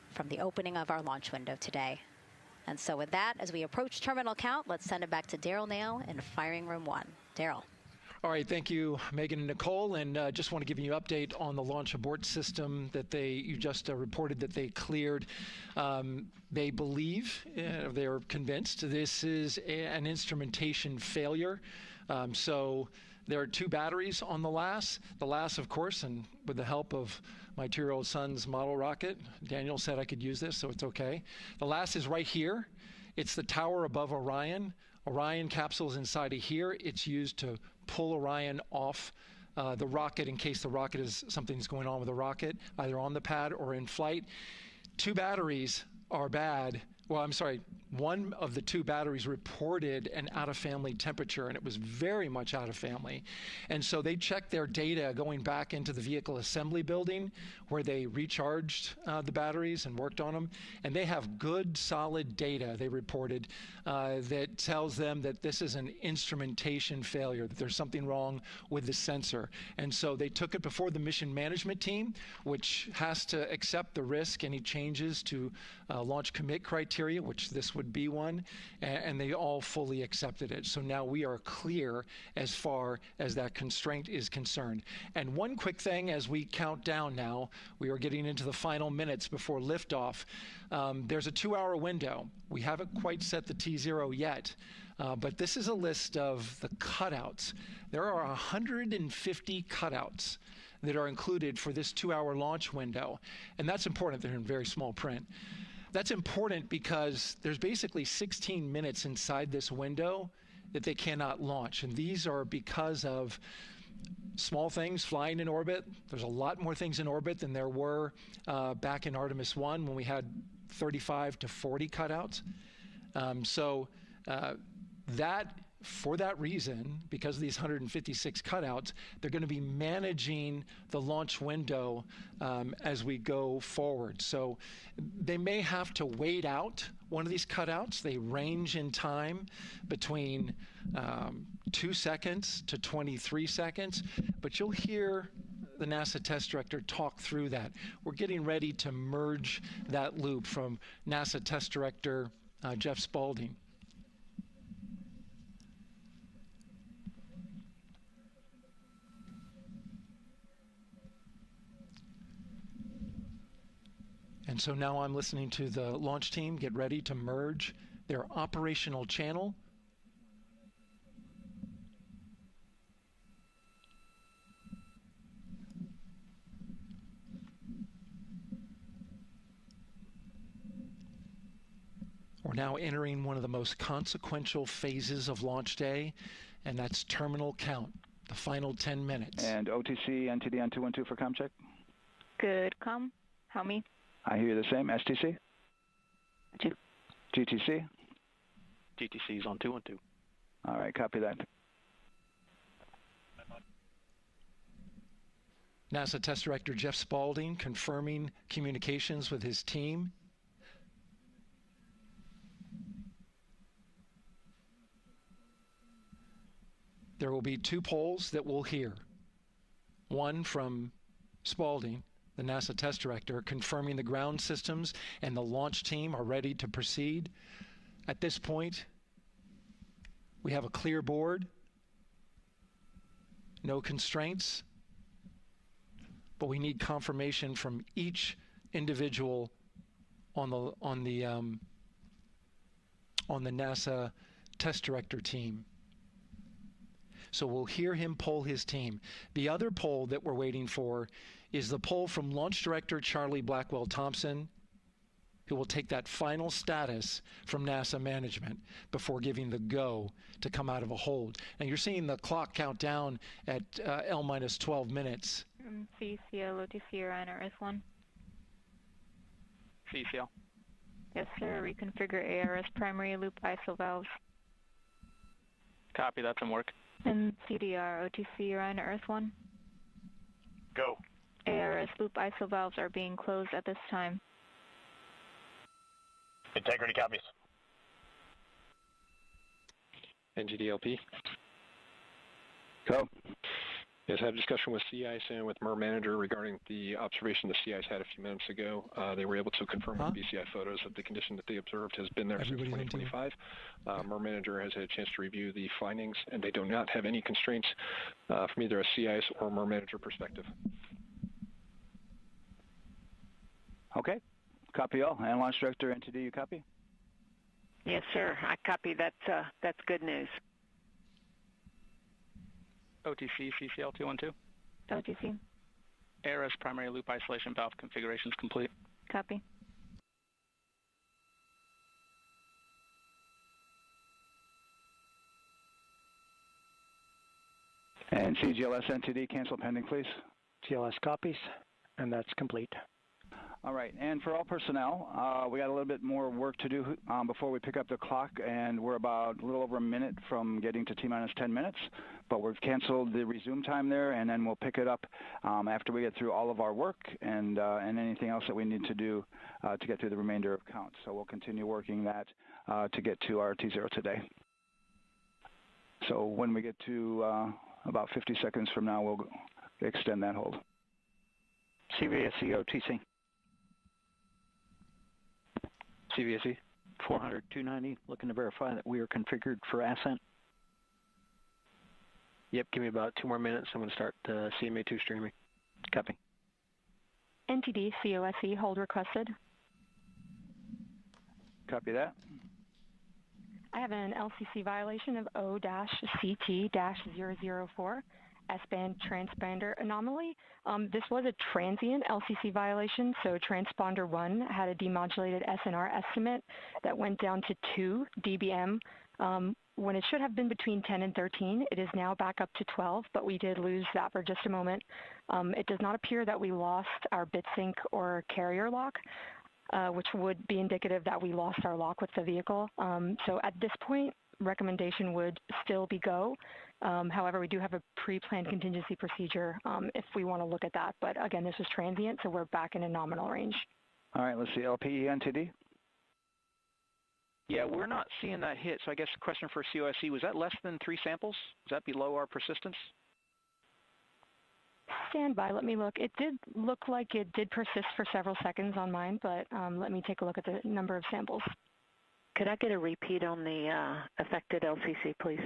from the opening of our launch window today. And so with that, as we approach terminal count, let's send it back to Daryl Nail in Firing Room 1. Daryl. All right, thank you, Megan and Nicole. And just want to give you an update on the launch abort system that you just reported that they cleared. They believe, they're convinced, this is an instrumentation failure. So there are 2 batteries on the LAS. The LAS, of course, and with the help of my 2-year-old son's model rocket, Daniel said I could use this, so it's okay. The LAS is right here. It's the tower above Orion. Orion capsule is inside of here. It's used to pull Orion off the rocket in case something's going on with the rocket, either on the pad or in flight. 2 batteries are bad. Well, I'm sorry, one of the 2 batteries reported an out-of-family temperature, and it was very much out of family. And so they checked their data going back into the vehicle assembly building where they recharged the batteries and worked on them. And they have good, solid data, they reported, that tells them that this is an instrumentation failure, that there's something wrong with the sensor. And so they took it before the mission management team, which has to accept the risk, any changes to launch commit criteria, which this would be one, and they all fully accepted it. So now we are clear as far as that constraint is concerned. And one quick thing as we count down now, we are getting into the final minutes before liftoff. There's a 2-hour window. We haven't quite set the T0 yet, but this is a list of the cutouts. There are 150 cutouts that are included for this 2-hour launch window, and that's important. They're in very small print. That's important because there's basically 16 minutes inside this window that they cannot launch. And these are because of small things flying in orbit. There's a lot more things in orbit than there were back in Artemis 1 when we had 35 to 40 cutouts. For that reason, because of these 156 cutouts, they're going to be managing the launch window as we go forward. So they may have to wait out one of these cutouts. They range in time between 2 seconds to 23 seconds, but you'll hear the NASA test director talk through that. We're getting ready to merge that loop from NASA test director Jeff Spaulding. And so now I'm listening to the launch team get ready to merge their operational channel. We're now entering one of the most consequential phases of launch day, and that's terminal count, the final 10 minutes. And OTC, NTD on 212 for comm check. Good comm. How me? I hear the same. STC? GTC? GTC is on 212. All right, copy that. NASA Test Director Jeff Spaulding confirming communications with his team. There will be 2 polls that we'll hear. One from Spaulding the NASA test director, confirming the ground systems and the launch team are ready to proceed. At this point, we have a clear board, no constraints, but we need confirmation from each individual on the NASA test director team. So we'll hear him poll his team. The other poll that we're waiting for is the poll from Launch Director Charlie Blackwell Thompson, who will take that final status from NASA management before giving the go to come out of a hold. And you're seeing the clock count down at L minus 12 minutes. CCL, Loti Sierra, NRS1. CCL. Yes, sir. Reconfigure ARS primary loop ISO valves. Copy, that's in work. And CDR, OTC, Orion, Earth-1. Go. ARS loop ISO valves are being closed at this time. Integrity copies. NGDLP. Go. Yes, I had a discussion with sea ice and with MER manager regarding the observation the sea ice had a few minutes ago. They were able to confirm with BCI photos that the condition that they observed has been there since 2025. MER manager has had a chance to review the findings, and they do not have any constraints from either a sea ice or MER manager perspective. Okay. Copy all. And Launch Director, NTD, you copy? Yes, sir. I copy. That's good news. OTC, CCL 212. OTC. ARS primary loop isolation valve configuration is complete. Copy. And CGLS NTD, cancel pending, please. GLS copies, and that's complete. All right, and for all personnel, we got a little bit more work to do before we pick up the clock, and we're about a little over a minute from getting to T-minus 10 minutes, but we've canceled the resume time there, and then we'll pick it up after we get through all of our work and anything else that we need to do to get through the remainder of counts. So we'll continue working that to get to our T0 today. So when we get to about 50 seconds from now, we'll extend that hold. CVSE OTC. CVSE. 400-290, looking to verify that we are configured for ascent. Yep, give me about 2 more minutes. I'm going to start CMA2 streaming. Copy. NTD, COSE, hold requested. Copy that. I have an LCC violation of O-CT-004, S-band transponder anomaly. This was a transient LCC violation, so transponder 1 had a demodulated SNR estimate that went down to 2 dBm when it should have been between 10 and 13. It is now back up to 12, but we did lose that for just a moment. It does not appear that we lost our bit sync or carrier lock, which would be indicative that we lost our lock with the vehicle. So at this point, recommendation would still be go. However, we do have a pre-planned contingency procedure if we want to look at that. But again, this is transient, so we're back in a nominal range. All right, let's see, LPE NTD. Yeah, we're not seeing that hit. So I guess the question for COSE, was that less than 3 samples? Was that below our persistence? Stand by, let me look. It did look like it did persist for several seconds on mine, but let me take a look at the number of samples. Could I get a repeat on the affected LCC, please?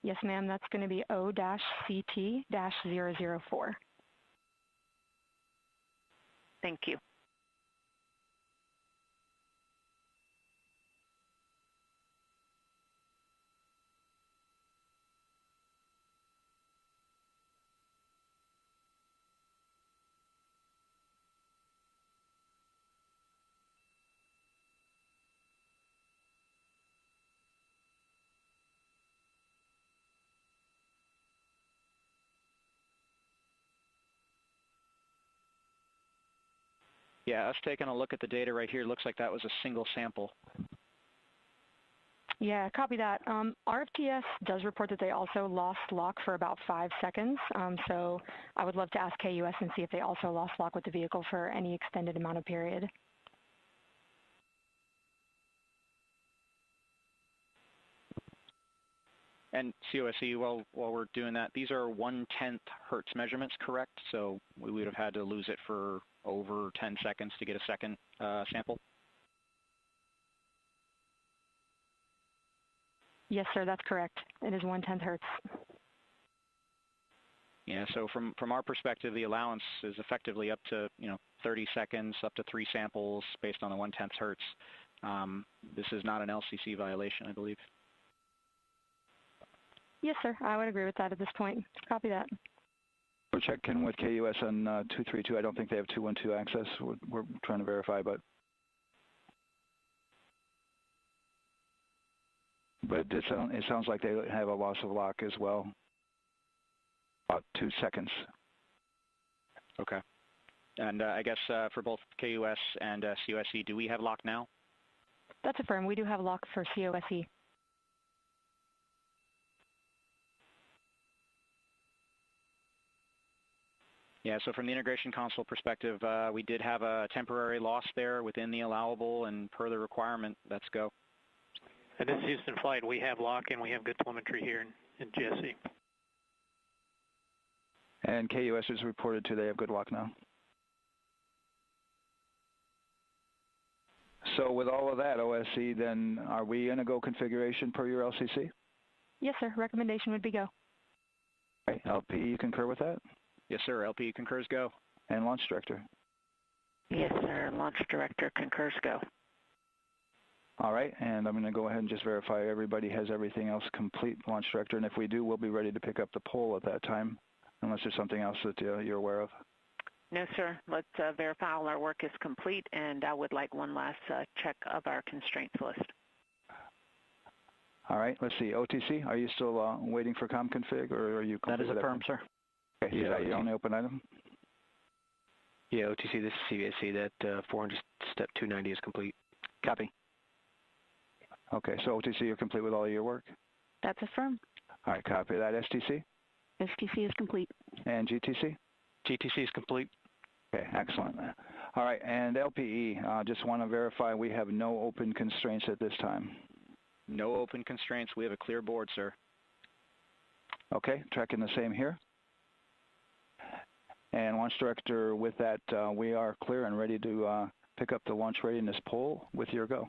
Yes, ma'am. That's going to be O-CT-004. Thank you. Yeah, us taking a look at the data right here, looks like that was a single sample. Yeah, copy that. RFTS does report that they also lost lock for about 5 seconds. So I would love to ask KUS and see if they also lost lock with the vehicle for any extended amount of period. And COSE, while we're doing that, these are 1/10 hertz measurements, correct? So we would have had to lose it for over 10 seconds to get a second sample? Yes, sir, that's correct. It is 1/10 hertz. Yeah, so from our perspective, the allowance is effectively up to 30 seconds, up to 3 samples based on the 1/10 hertz. This is not an LCC violation, I believe. Yes, sir, I would agree with that at this point. Copy that. We're checking with KUS on 232. I don't think they have 212 access. We're trying to verify, but it sounds like they have a loss of lock as well. About 2 seconds. Okay. And I guess for both KUS and COSE, do we have lock now? That's affirmed. We do have lock for COSE. Yeah, so from the integration console perspective, we did have a temporary loss there within the allowable, and per the requirement, let's go. This is Houston Flight. We have lock and we have good telemetry here in GSE. And KUS is reported to they have good lock now. So with all of that, OSC, then are we in a go configuration per your LCC? Yes, sir. Recommendation would be go. Okay. LP, you concur with that? Yes, sir. LP concurs go. And Launch Director? Yes, sir. Launch Director concurs go. All right, and I'm going to go ahead and just verify everybody has everything else complete, Launch Director, and if we do, we'll be ready to pick up the poll at that time, unless there's something else that you're aware of. No, sir. Let's verify all our work is complete, and I would like one last check of our constraints list. All right, let's see. OTC, are you still waiting for ComConfig, or are you complete? That is affirmed, sir. Okay, yeah, is that your only open item? Yeah, OTC, this is CVSC. That 400 step 290 is complete. Copy. Okay, so OTC, you're complete with all of your work? That's affirmed. All right, copy that. STC? STC is complete. And GTC? GTC is complete. Okay, excellent. All right, and LPE, just want to verify we have no open constraints at this time. No open constraints. We have a clear board, sir. Okay, tracking the same here. And Launch Director, with that, we are clear and ready to pick up the launch readiness poll with your go.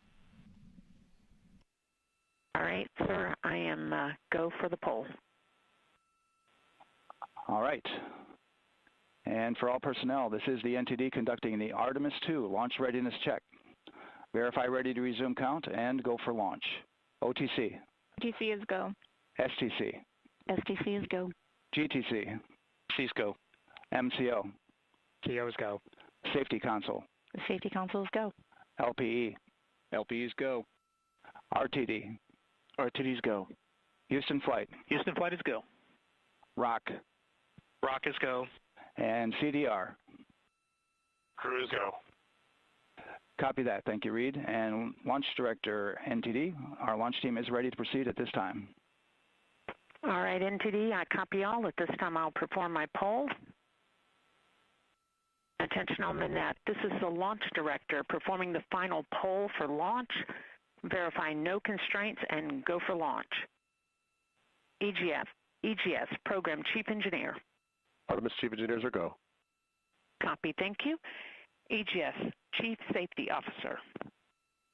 All right, sir. I am go for the poll. All right. And for all personnel, this is the NTD conducting the Artemis II launch readiness check. Verify ready to resume count and go for launch. OTC. OTC is go. STC. STC is go. GTC. C's go. MCO. CO's go. Safety Console. The Safety Console is go. LPE. LPE's go. RTD. RTD's go. Houston Flight. Houston Flight is go. ROC. ROC is go. And CDR. Crew's go. Copy that. Thank you, Reed. And Launch Director, NTD, our launch team is ready to proceed at this time. All right, NTD, I copy all. At this time, I'll perform my poll. Attention on that. This is the Launch Director performing the final poll for launch, verifying no constraints, and go for launch. EGS, Program Chief Engineer. Artemis Chief Engineers are go. Copy, thank you. EGS, Chief Safety Officer.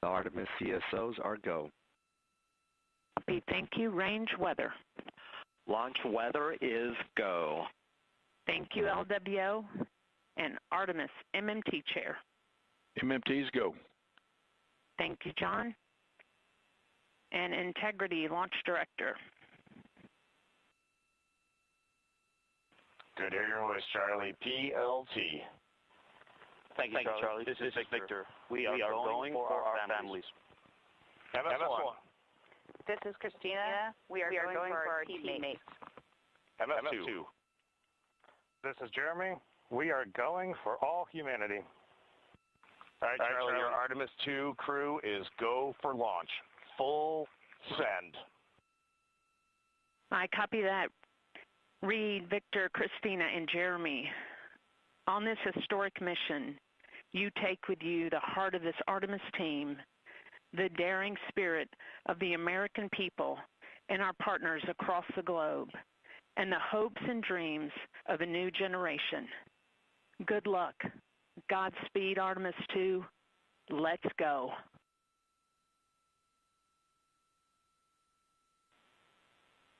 The Artemis CSOs are go. Copy, thank you. Range Weather. Launch weather is go. Thank you, LWO. And Artemis MMT Chair. MMTs go. Thank you, John. And Integrity Launch Director. Good air voice, Charlie. PLT. Thank you, Charlie. This is Victor. We are going for our families. MS1. This is Christina. We are going for our teammates. MS2. This is Jeremy. We are going for all humanity. All right, Charlie, your Artemis II crew is go for launch. Full send. I copy that. Reed, Victor, Christina, and Jeremy. On this historic mission, you take with you the heart of this Artemis team, the daring spirit of the American people and our partners across the globe, and the hopes and dreams of a new generation. Good luck. Godspeed, Artemis 2. Let's go.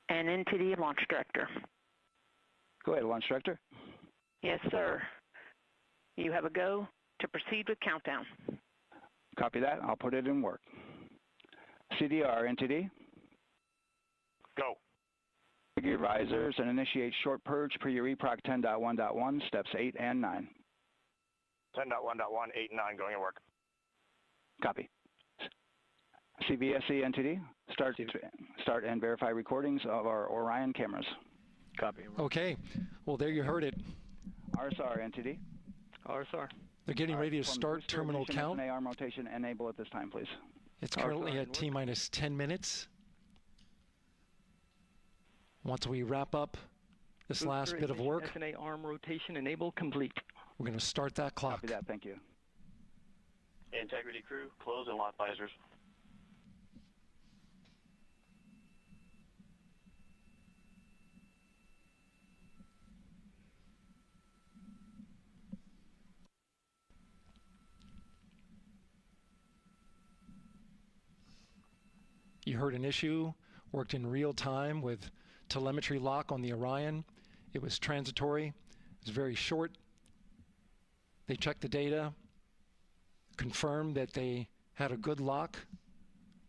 And NTD Launch Director. Go ahead, Launch Director. Yes, sir. You have a go to proceed with countdown. Copy that. I'll put it in work. CDR, NTD. Go. Gear risers and initiate short purge per your EPROC 10.1.1, steps 8 and 9. 10.1.1, 8 and 9 going to work. Copy. CVSE, NTD. Start and verify recordings of our Orion cameras. Copy. Okay. Well, there you heard it. RSR, NTD. RSR. They're getting ready to start terminal count. arm rotation enable at this time, please. It's currently at T-minus 10 minutes. Once we wrap up this last bit of work, SNA arm rotation enable complete. We're going to start that clock. Copy that. Thank you. Integrity crew, close and lock visors. You heard an issue, worked in real time with telemetry lock on the Orion. It was transitory. It was very short. They checked the data, confirmed that they had a good lock.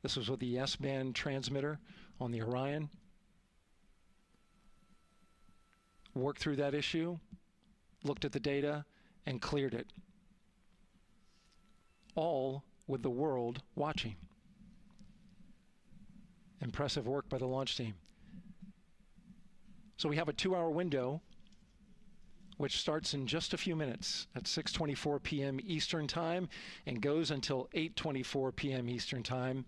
This was with the S-band transmitter on the Orion. Worked through that issue, looked at the data, and cleared it. All with the world watching. Impressive work by the launch team. So we have a 2-hour window, which starts in just a few minutes at 6:24 p.m. Eastern Time and goes until 8:24 p.m. Eastern Time.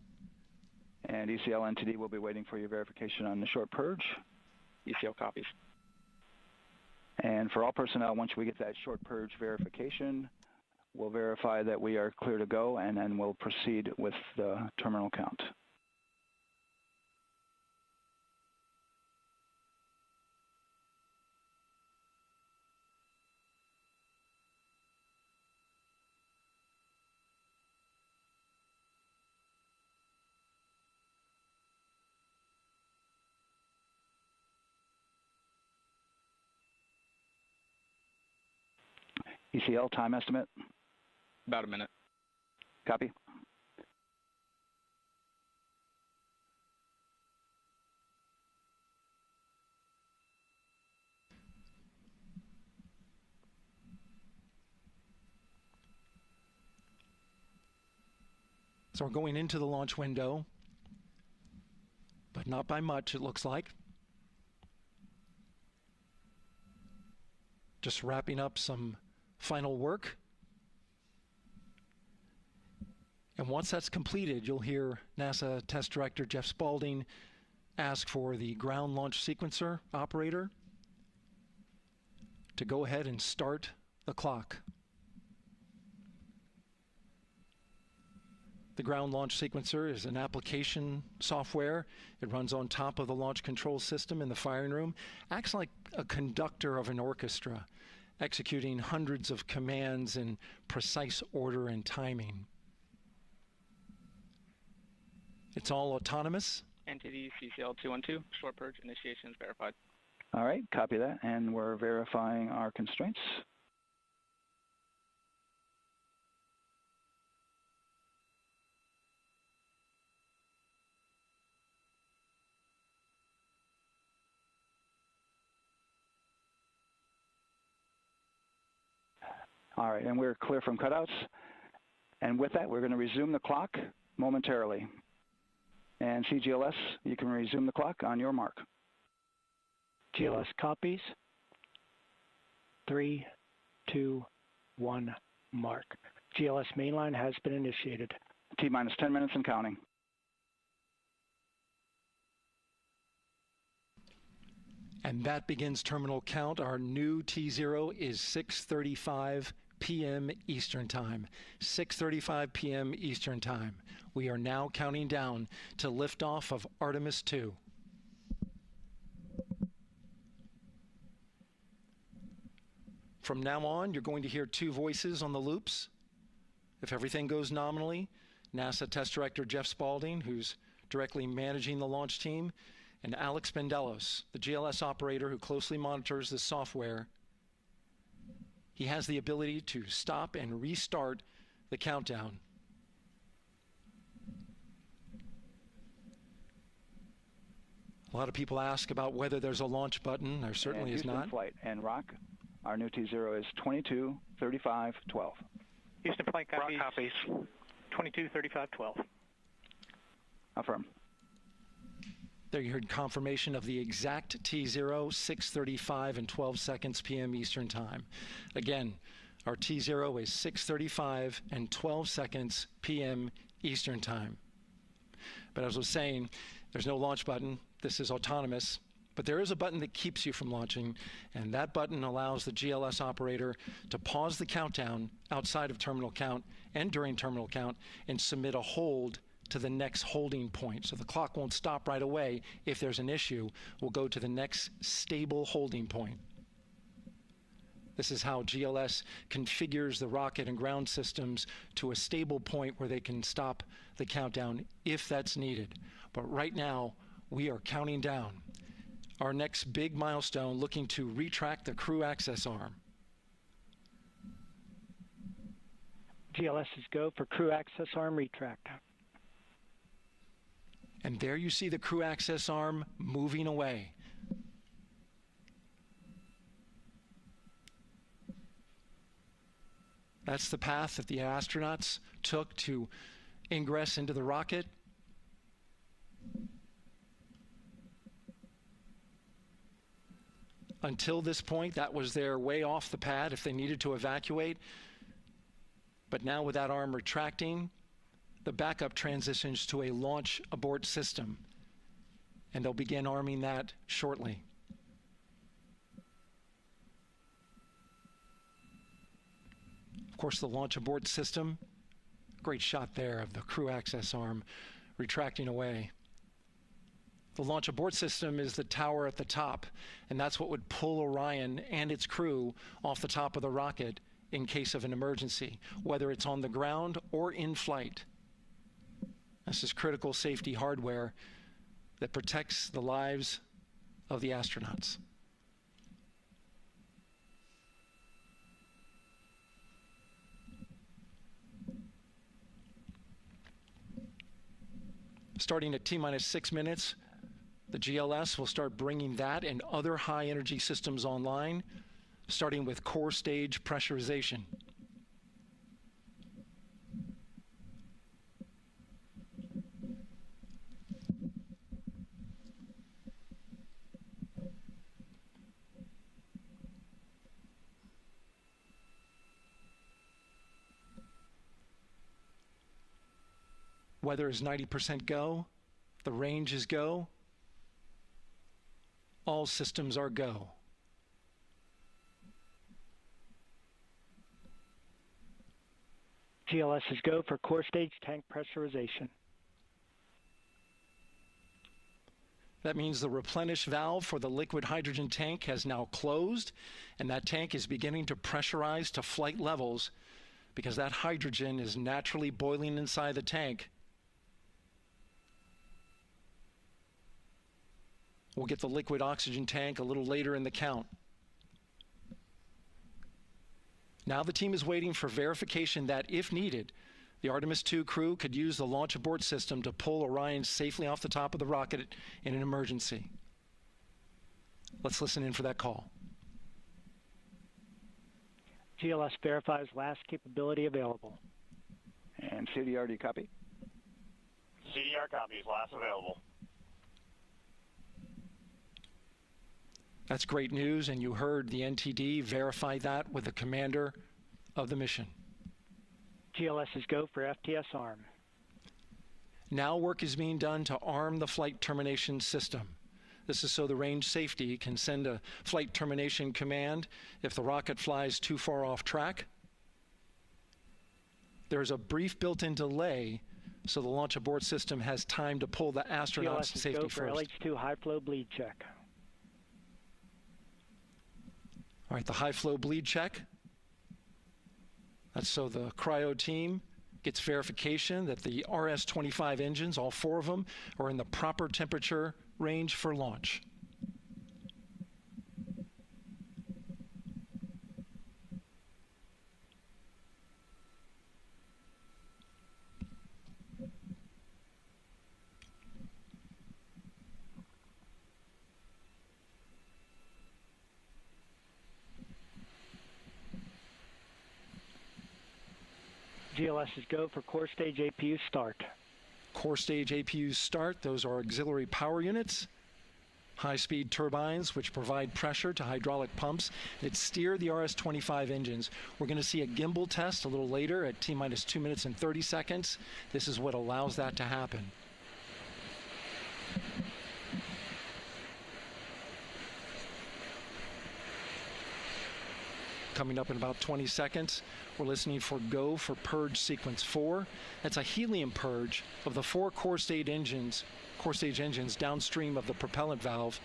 And ECL NTD will be waiting for your verification on the short purge. ECL copies. And for all personnel, once we get that short purge verification, we'll verify that we are clear to go, and then we'll proceed with the terminal count. ECL time estimate? About a minute. Copy. So we're going into the launch window, but not by much, it looks like. Just wrapping up some final work. And once that's completed, you'll hear NASA Test Director Jeff Spaulding ask for the ground launch sequencer operator to go ahead and start the clock. The ground launch sequencer is an application software. It runs on top of the launch control system in the firing room, acts like a conductor of an orchestra, executing hundreds of commands in precise order and timing. It's all autonomous. NTD CCL 212, short purge initiation is verified. All right, copy that, and we're verifying our constraints. All right, and we're clear from cutouts. And with that, we're going to resume the clock momentarily. And CGLS, you can resume the clock on your mark. GLS copies. 3, 2, 1, mark. GLS mainline has been initiated. T-minus 10 minutes and counting. And that begins terminal count. Our new T0 is 6:35 p.m. Eastern Time. 6:35 p.m. Eastern Time. We are now counting down to liftoff of Artemis 2. From now on, you're going to hear two voices on the loops. If everything goes nominally, NASA Test Director Jeff Spaulding, who's directly managing the launch team, and Alex Bendelos, the GLS operator who closely monitors the software. He has the ability to stop and restart the countdown. A lot of people ask about whether there's a launch button. There certainly is not. Flight and Rock, our new T0 is 223512. Houston flight copies. Rock copies. 223512. Affirm. There you heard confirmation of the exact T0, 6:35 and 12 seconds p.m. Eastern Time. Again, our T0 is 6:35 and 12 seconds p.m. Eastern Time. But as I was saying, there's no launch button. This is autonomous. But there is a button that keeps you from launching, and that button allows the GLS operator to pause the countdown outside of terminal count and during terminal count and submit a hold to the next holding point. So the clock won't stop right away. If there's an issue, we'll go to the next stable holding point. This is how GLS configures the rocket and ground systems to a stable point where they can stop the countdown if that's needed. But right now, we are counting down. Our next big milestone, looking to retract the crew access arm. GLS is go for crew access arm retract. And there you see the crew access arm moving away. That's the path that the astronauts took to ingress into the rocket. Until this point, that was their way off the pad if they needed to evacuate. But now with that arm retracting, the backup transitions to a launch abort system, and they'll begin arming that shortly. Of course, the launch abort system, great shot there of the crew access arm retracting away. The launch abort system is the tower at the top, and that's what would pull Orion and its crew off the top of the rocket in case of an emergency, whether it's on the ground or in flight. This is critical safety hardware that protects the lives of the astronauts. Starting at T-minus 6 minutes, the GLS will start bringing that and other high-energy systems online, starting with core stage pressurization. Weather is 90% go. The range is go. All systems are go. GLS is go for core stage tank pressurization. That means the replenish valve for the liquid hydrogen tank has now closed, and that tank is beginning to pressurize to flight levels because that hydrogen is naturally boiling inside the tank. We'll get the liquid oxygen tank a little later in the count. Now the team is waiting for verification that, if needed, the Artemis II crew could use the launch abort system to pull Orion safely off the top of the rocket in an emergency. Let's listen in for that call. GLS verifies last capability available. And CDR, do you copy? CDR copies, last available. That's great news, and you heard the NTD verify that with the commander of the mission. GLS is go for FTS arm. Now work is being done to arm the flight termination system. This is so the range safety can send a flight termination command if the rocket flies too far off track. There's a brief built-in delay so the launch abort system has time to pull the astronauts to safety go for first. LH2 high flow bleed check. All right, the high flow bleed check. That's so the cryo team gets verification that the RS-25 engines, all 4 of them, are in the proper temperature range for launch. GLS's go for core stage APU start. Core stage APUs start. Those are auxiliary power units, high-speed turbines which provide pressure to hydraulic pumps that steer the RS-25 engines. We're going to see a gimbal test a little later at T-minus 2 minutes and 30 seconds. This is what allows that to happen. Coming up in about 20 seconds, we're listening for go for purge sequence 4. That's a helium purge of the 4 core stage engines downstream of the propellant valve.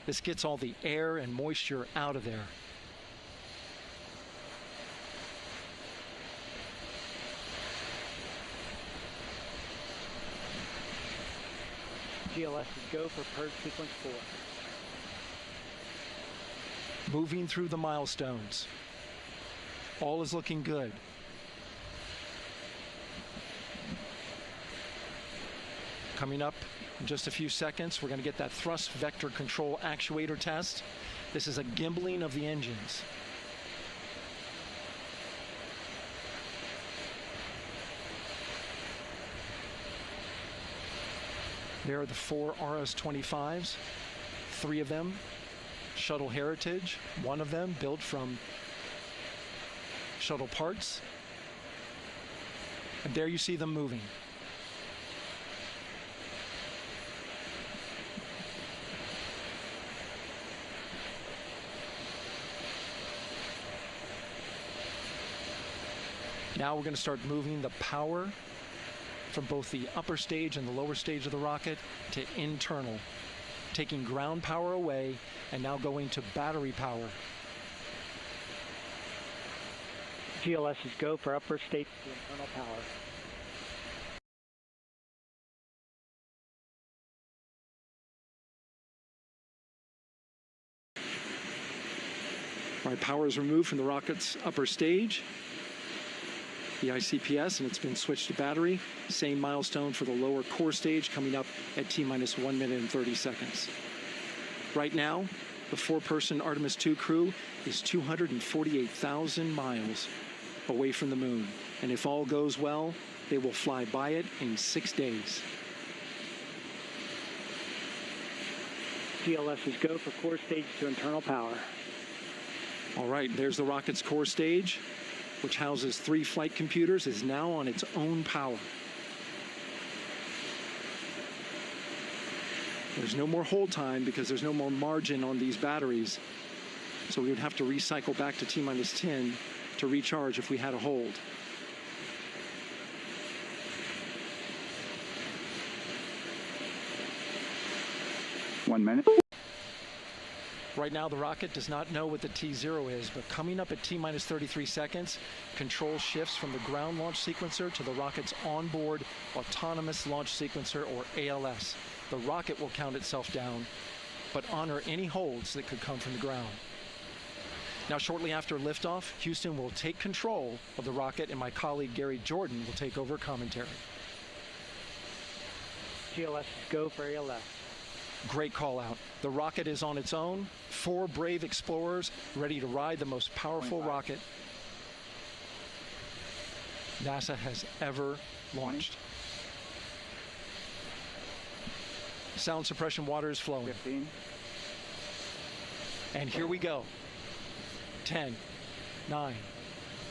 This gets all the air and moisture out of there. GLS's go for purge sequence 4. Moving through the milestones. All is looking good. Coming up in just a few seconds, we're going to get that thrust vector control actuator test. This is a gimbaling of the engines. There are the 4 RS-25s, 3 of them shuttle heritage, 1 of them built from shuttle parts. And there you see them moving. Now we're going to start moving the power from both the upper stage and the lower stage of the rocket to internal, taking ground power away and now going to battery power. GLS's go for upper stage to internal power. All right, power is removed from the rocket's upper stage, the ICPS, and it's been switched to battery. Same milestone for the lower core stage coming up at T-minus 1 minute and 30 seconds. Right now, the 4-person Artemis II crew is 248,000 miles away from the moon. And if all goes well, they will fly by it in 6 days. GLS's go for core stage to internal power. All right, there's the rocket's core stage, which houses 3 flight computers, is now on its own power. There's no more hold time because there's no more margin on these batteries. So we would have to recycle back to T-minus 10 to recharge if we had a hold. One minute. Right now, the rocket does not know what the T0 is, but coming up at T-minus 33 seconds, control shifts from the ground launch sequencer to the rocket's onboard autonomous launch sequencer, or ALS. The rocket will count itself down, but honor any holds that could come from the ground. Now, shortly after liftoff, Houston will take control of the rocket, and my colleague Gary Jordan will take over commentary. GLS's go for ALS. Great call out. The rocket is on its own. 4 brave explorers ready to ride the most powerful rocket NASA has ever launched. Sound suppression water is flowing. 15. And here we go. 10, 9,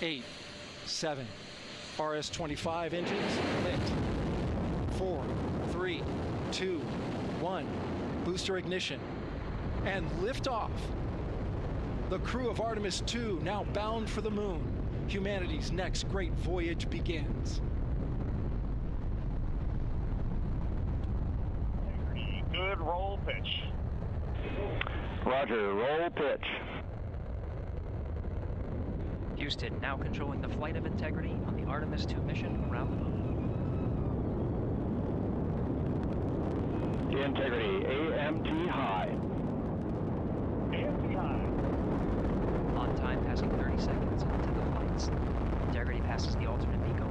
8, 7. RS-25 engines lit. 4, 3, 2, 1. Booster ignition. And liftoff. The crew of Artemis II now bound for the moon. Humanity's next great voyage begins. Good roll pitch. Roger, roll pitch. Houston now controlling the flight of Integrity on the Artemis 2 mission around the moon. Integrity, AMT high. AMT high. On time passing 30 seconds into the flights. Integrity passes the alternate MECO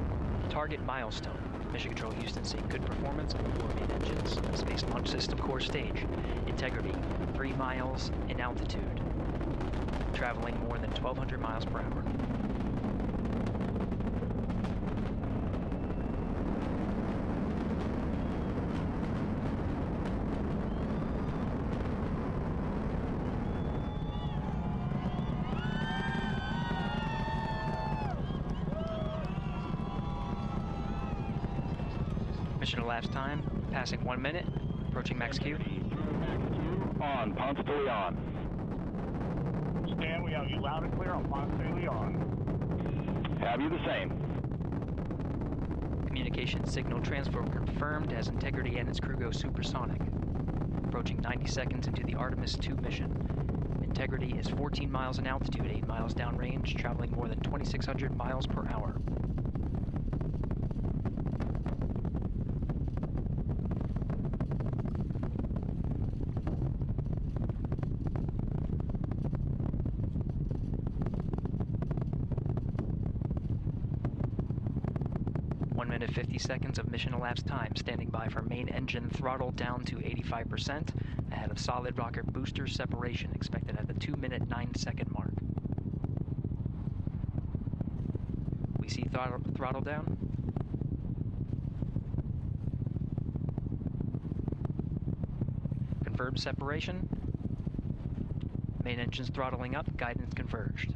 target milestone. Mission Control Houston seeing good performance on the 4 main engines. Space Launch System core stage. Integrity, 3 miles in altitude. Traveling more than 1,200 miles per hour. Mission elapsed time, passing 1 minute, approaching max Q. On, Ponce de Leon. Stan, we have you loud and clear on Ponce de Leon. Have you the same. Communication signal transfer confirmed as Integrity and its crew go supersonic. Approaching 90 seconds into the Artemis 2 mission. Integrity is 14 miles in altitude, 8 miles downrange, traveling more than 2,600 miles per hour. Minute 50 seconds of mission elapsed time, standing by for main engine throttle down to 85%, ahead of solid rocket booster separation, expected at the 2-minute 9-second mark. We see throttle down. Confirmed separation. Main engine's throttling up, guidance converged.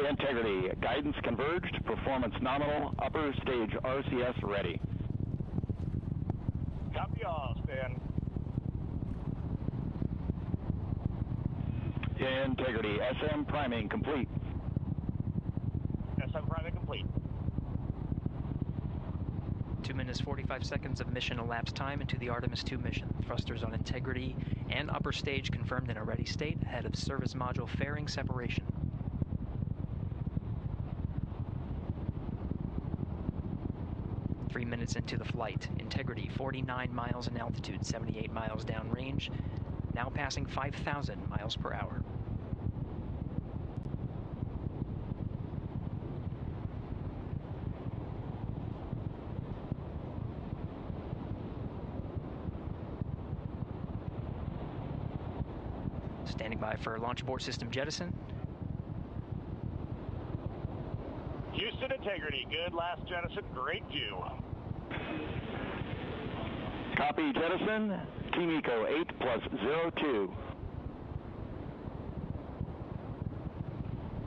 Integrity, guidance converged, performance nominal, upper stage RCS ready. Copy all, Stan. Integrity, SM priming complete. SM priming complete. 2 minutes 45 seconds of mission elapsed time into the Artemis 2 mission. Thrusters on Integrity and upper stage confirmed in a ready state, ahead of service module fairing separation. 3 minutes into the flight. Integrity, 49 miles in altitude, 78 miles downrange, now passing 5,000 miles per hour. Standing by for launch abort system jettison. Houston Integrity, good last jettison, great view. Copy jettison, Team Eco 8+02.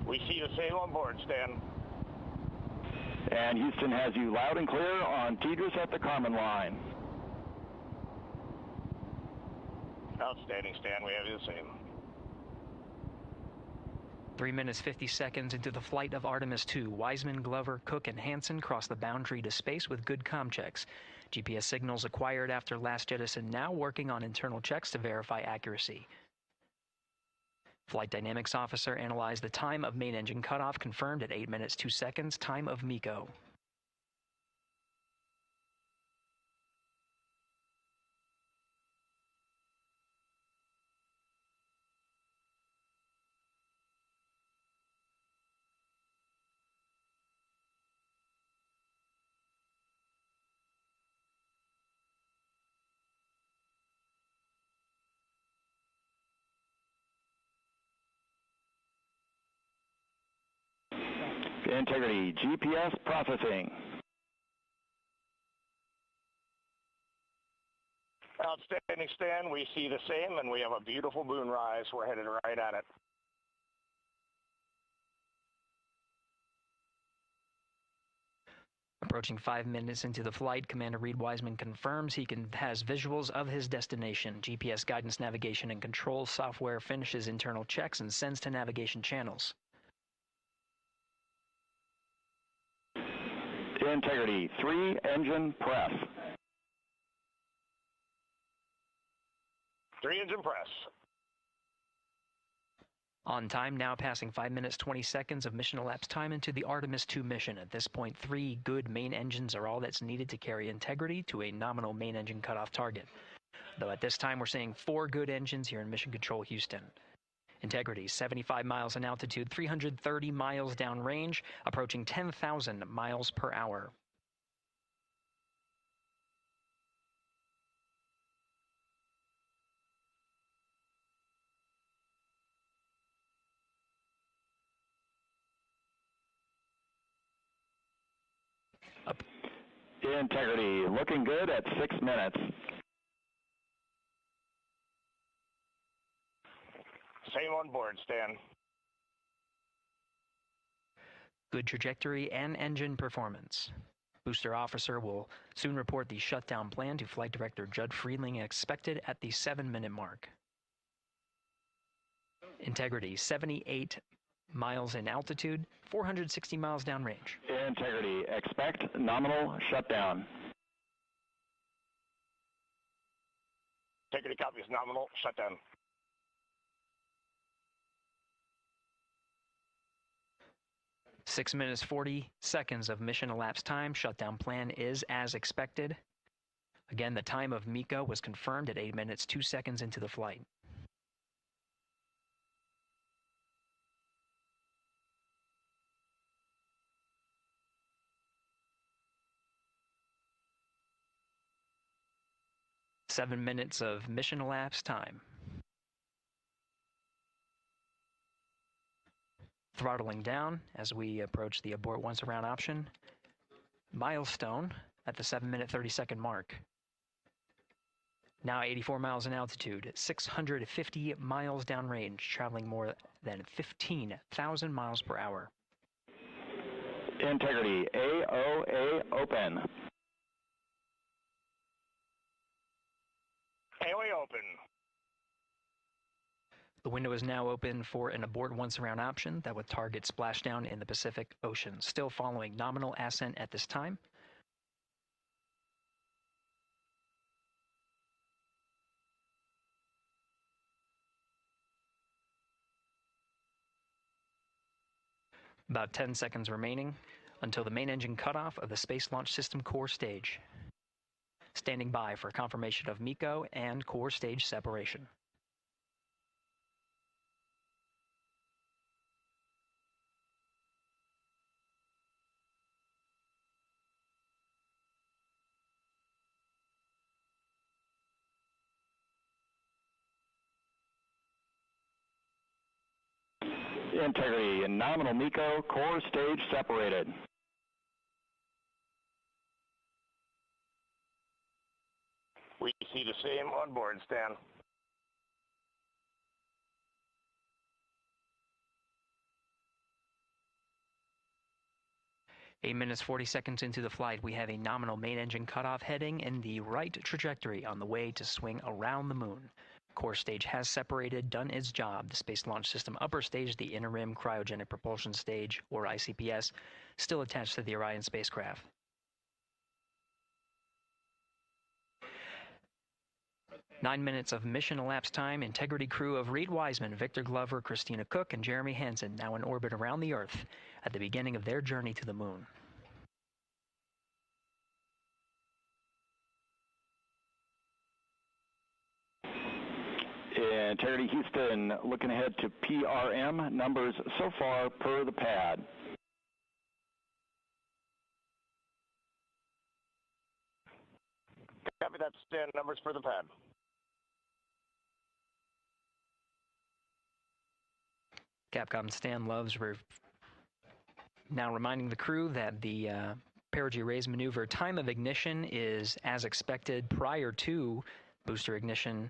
We see the same on board, Stan. And Houston has you loud and clear on Tidris at the Carmen line. Outstanding, Stan, we have you the same. 3 minutes 50 seconds into the flight of Artemis 2, Wiseman, Glover, Cook, and Hansen cross the boundary to space with good comm checks. GPS signals acquired after last jettison now working on internal checks to verify accuracy. Flight Dynamics Officer analyzed the time of main engine cutoff, confirmed at 8 minutes 2 seconds, time of MECO. Integrity, GPS processing. Outstanding, Stan. We see the same, and we have a beautiful moonrise. We're headed right at it. Approaching 5 minutes into the flight, Commander Reed Wiseman confirms he has visuals of his destination. GPS guidance, navigation, and control software finishes internal checks and sends to navigation channels. Integrity, 3 engine press. 3-engine press. On time, now passing 5 minutes 20 seconds of mission elapsed time into the Artemis 2 mission. At this point, 3 good main engines are all that's needed to carry Integrity to a nominal main engine cutoff target. Though at this time, we're seeing 4 good engines here in Mission Control Houston. Integrity, 75 miles in altitude, 330 miles downrange, approaching 10,000 miles per hour. Integrity, looking good at 6 minutes. Same on board, Stan. Good trajectory and engine performance. Booster officer will soon report the shutdown plan to Flight Director Judd Friedling, expected at the 7-minute mark. Integrity, 78 miles in altitude, 460 miles downrange. Integrity, expect nominal shutdown. Integrity copies nominal shutdown. Six minutes 40 seconds of mission elapsed time. Shutdown plan is as expected. Again, the time of MECO was confirmed at 8 minutes 2 seconds into the flight. Seven minutes of mission elapsed time. Throttling down as we approach the abort once around option. Milestone at the 7-minute 30-second mark. Now 84 miles in altitude, 650 miles downrange, traveling more than 15,000 miles per hour. Integrity, AOA open. AOA open. The window is now open for an abort once around option that would target splashdown in the Pacific Ocean. Still following nominal ascent at this time. About 10 seconds remaining until the main engine cutoff of the Space Launch System core stage. Standing by for confirmation of MECO and core stage separation. Integrity and nominal MECO, core stage separated. We see the same on board, Stan. Eight minutes 40 seconds into the flight, we have a nominal main engine cutoff heading in the right trajectory on the way to swing around the moon. Core stage has separated, done its job. The Space Launch System upper stage, the interim cryogenic propulsion stage, or ICPS, still attached to the Orion spacecraft. Nine minutes of mission elapsed time. Integrity crew of Reed Wiseman, Victor Glover, Christina Cook, and Jeremy Hansen now in orbit around the Earth at the beginning of their journey to the moon. Integrity Houston, looking ahead to PRM numbers so far per the pad. Copy that, Stan. Numbers for the pad. Capcom Stan Loves now reminding the crew that the perigee raise maneuver time of ignition is as expected prior to booster ignition.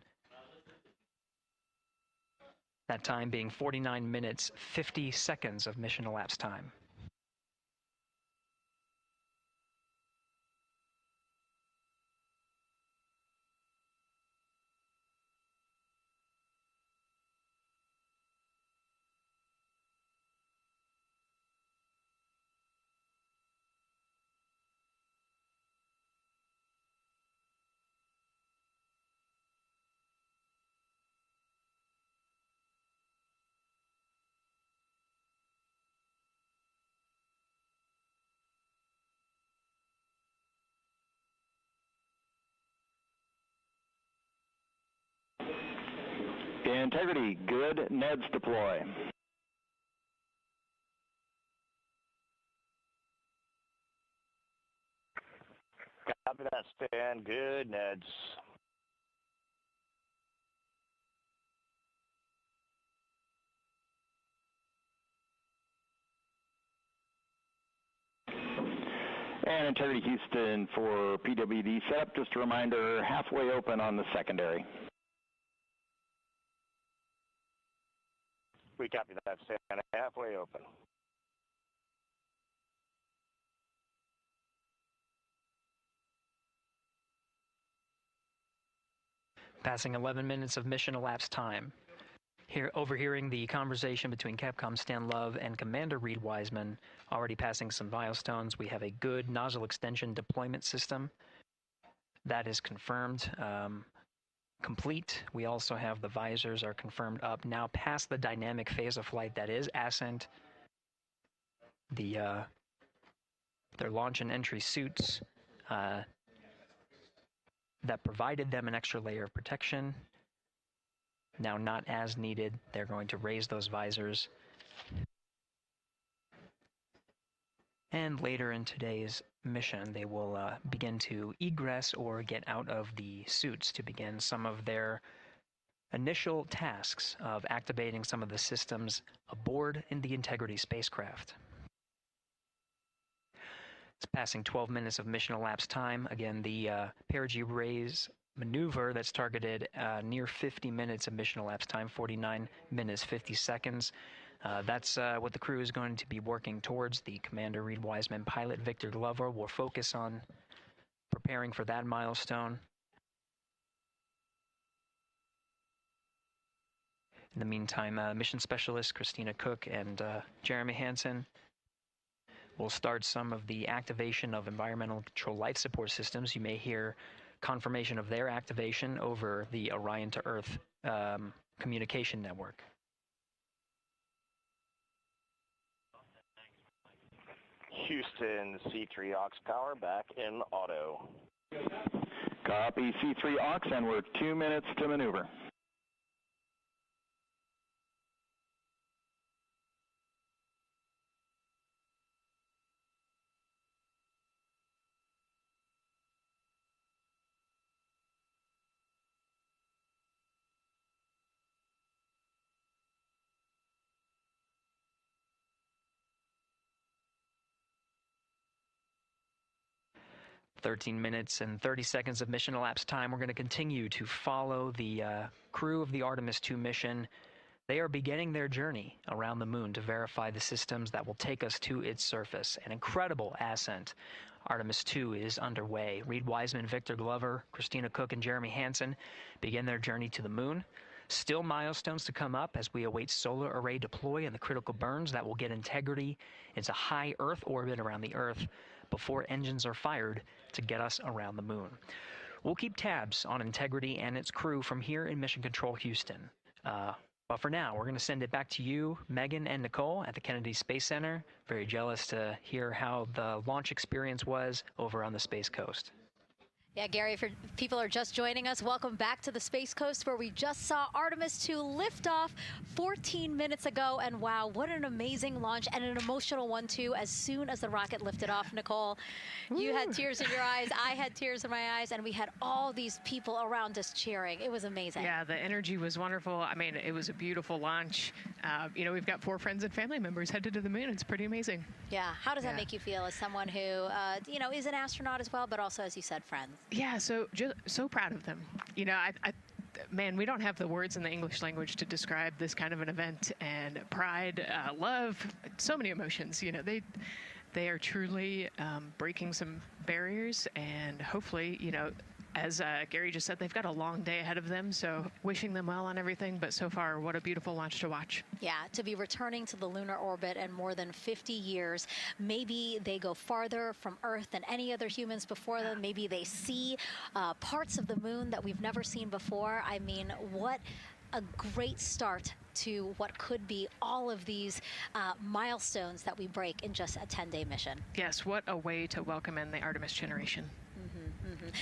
That time being 49 minutes, 50 seconds of mission elapsed time. Integrity, good. Neds deploy. Copy that, Stan. Good, Neds. And Integrity Houston for PWD setup. Just a reminder, halfway open on the secondary. We copy that, Stan. Halfway open. Passing 11 minutes of mission elapsed time. Here, overhearing the conversation between Capcom Stan Love and Commander Reed Wiseman, already passing some milestones. We have a good nozzle extension deployment system. That is confirmed, complete. We also have the visors are confirmed up. Now past the dynamic phase of flight, that is ascent. Their launch and entry suits that provided them an extra layer of protection. Now not as needed. They're going to raise those visors. And later in today's mission, they will begin to egress or get out of the suits to begin some of their initial tasks of activating some of the systems aboard in the Integrity spacecraft. It's passing 12 minutes of mission elapsed time. Again, the perigee raise maneuver that's targeted near 50 minutes of mission elapsed time, 49 minutes, 50 seconds. That's what the crew is going to be working towards. The Commander Reed Wiseman, pilot Victor Glover will focus on preparing for that milestone. In the meantime, mission specialist Christina Cook and Jeremy Hansen will start some of the activation of environmental control life support systems. You may hear confirmation of their activation over the Orion to Earth communication network. Houston, C3 aux power back in auto. Copy C3 aux, and we're 2 minutes to maneuver. "13 minutes and 30 seconds of mission elapsed time. We're going to continue to follow the crew of the Artemis 2 mission. They are beginning their journey around the moon to verify the systems that will take us to its surface. An incredible ascent. Artemis 2 is underway. Reed Wiseman, Victor Glover, Christina Cook, and Jeremy Hansen begin their journey to the moon. Still milestones to come up as we await solar array deploy and the critical burns that will get Integrity into high Earth orbit around the Earth before engines are fired to get us around the moon. We'll keep tabs on Integrity and its crew from here in Mission Control Houston. But for now, we're going to send it back to you, Megan and Nicole at the Kennedy Space Center. Very jealous to hear how the launch experience was over on the Space Coast. Yeah, Gary, if people are just joining us, welcome back to the Space Coast, where we just saw Artemis 2 lift off 14 minutes ago. And wow, what an amazing launch, and an emotional one, too. As soon as the rocket lifted off, Nicole, you had tears in your eyes, I had tears in my eyes, and we had all these people around us cheering. It was amazing. Yeah, the energy was wonderful. I mean, it was a beautiful launch. You know, we've got 4 friends and family members headed to the moon. It's pretty amazing. Yeah, how does that make you feel as someone who, you know, is an astronaut as well, but also, as you said, friends? Yeah, so proud of them. You know, man, we don't have the words in the English language to describe this kind of an event, and pride, love, so many emotions. You know, they are truly breaking some barriers, and hopefully, you know, as Gary just said, they've got a long day ahead of them, so wishing them well on everything, but so far, what a beautiful launch to watch. Yeah, to be returning to the lunar orbit in more than 50 years. Maybe they go farther from Earth than any other humans before them. Maybe they see parts of the moon that we've never seen before. I mean, what a great start to what could be all of these milestones that we break in just a 10-day mission. Yes, what a way to welcome in the Artemis generation.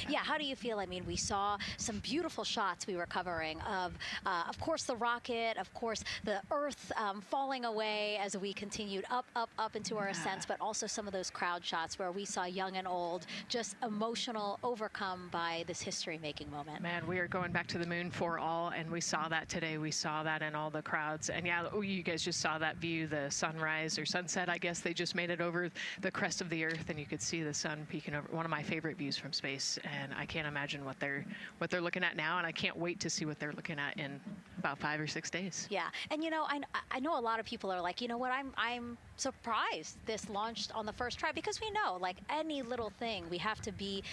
Yeah, how do you feel? I mean, we saw some beautiful shots we were covering of course, the rocket, of course, the Earth falling away as we continued up into our ascents, but also some of those crowd shots where we saw young and old, just emotional, overcome by this history-making moment. Man, we are going back to the moon for all, and we saw that today. We saw that in all the crowds. And yeah, you guys just saw that view, the sunrise or sunset, I guess. They just made it over the crest of the Earth, and you could see the sun peeking over. One of my favorite views from space, and I can't imagine what they're looking at now, and I can't wait to see what they're looking at in about 5 or 6 days. Yeah, and I know a lot of people are like, you know what, I'm surprised this launched on the first try, because we know, like any little thing, we have to be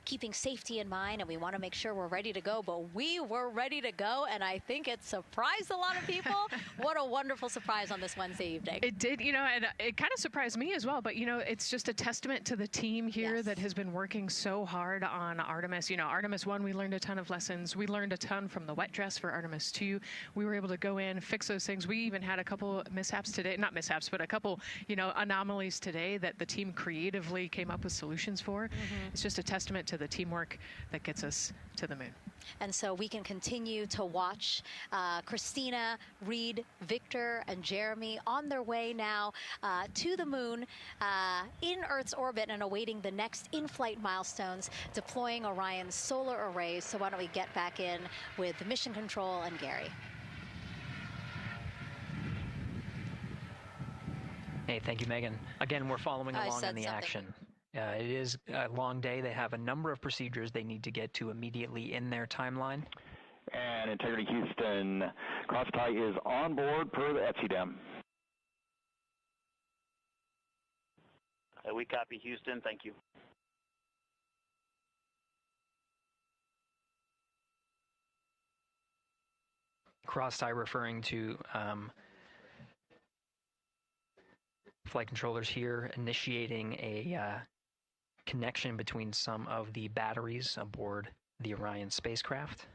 keeping safety in mind, and we want to make sure we're ready to go, but we were ready to go, and I think it surprised a lot of people. What a wonderful surprise on this Wednesday evening. It did, and it kind of surprised me as well, but it's just a testament to the team here that has been working so hard on Artemis. Artemis 1, we learned a ton of lessons. We learned a ton from the wet dress for Artemis 2. We were able to go in, fix those things. We even had a couple mishaps today, not mishaps, but a couple, anomalies today that the team creatively came up with solutions for. It's just a testament to the teamwork that gets us to the moon. And so we can continue to watch Christina, Reed, Victor, and Jeremy on their way now to the moon in Earth's orbit and awaiting the next in-flight milestones, deploying Orion's solar arrays. So why don't we get back in with Mission Control and Gary. Hey, thank you, Megan. Again, we're following along in the action. It is a long day. They have a number of procedures they need to get to immediately in their timeline. And Integrity Houston, cross-tie is on board per the ETSI-DEM. We copy Houston. Thank you. Cross-tie referring to flight controllers here initiating a connection between some of the batteries aboard the Orion spacecraft,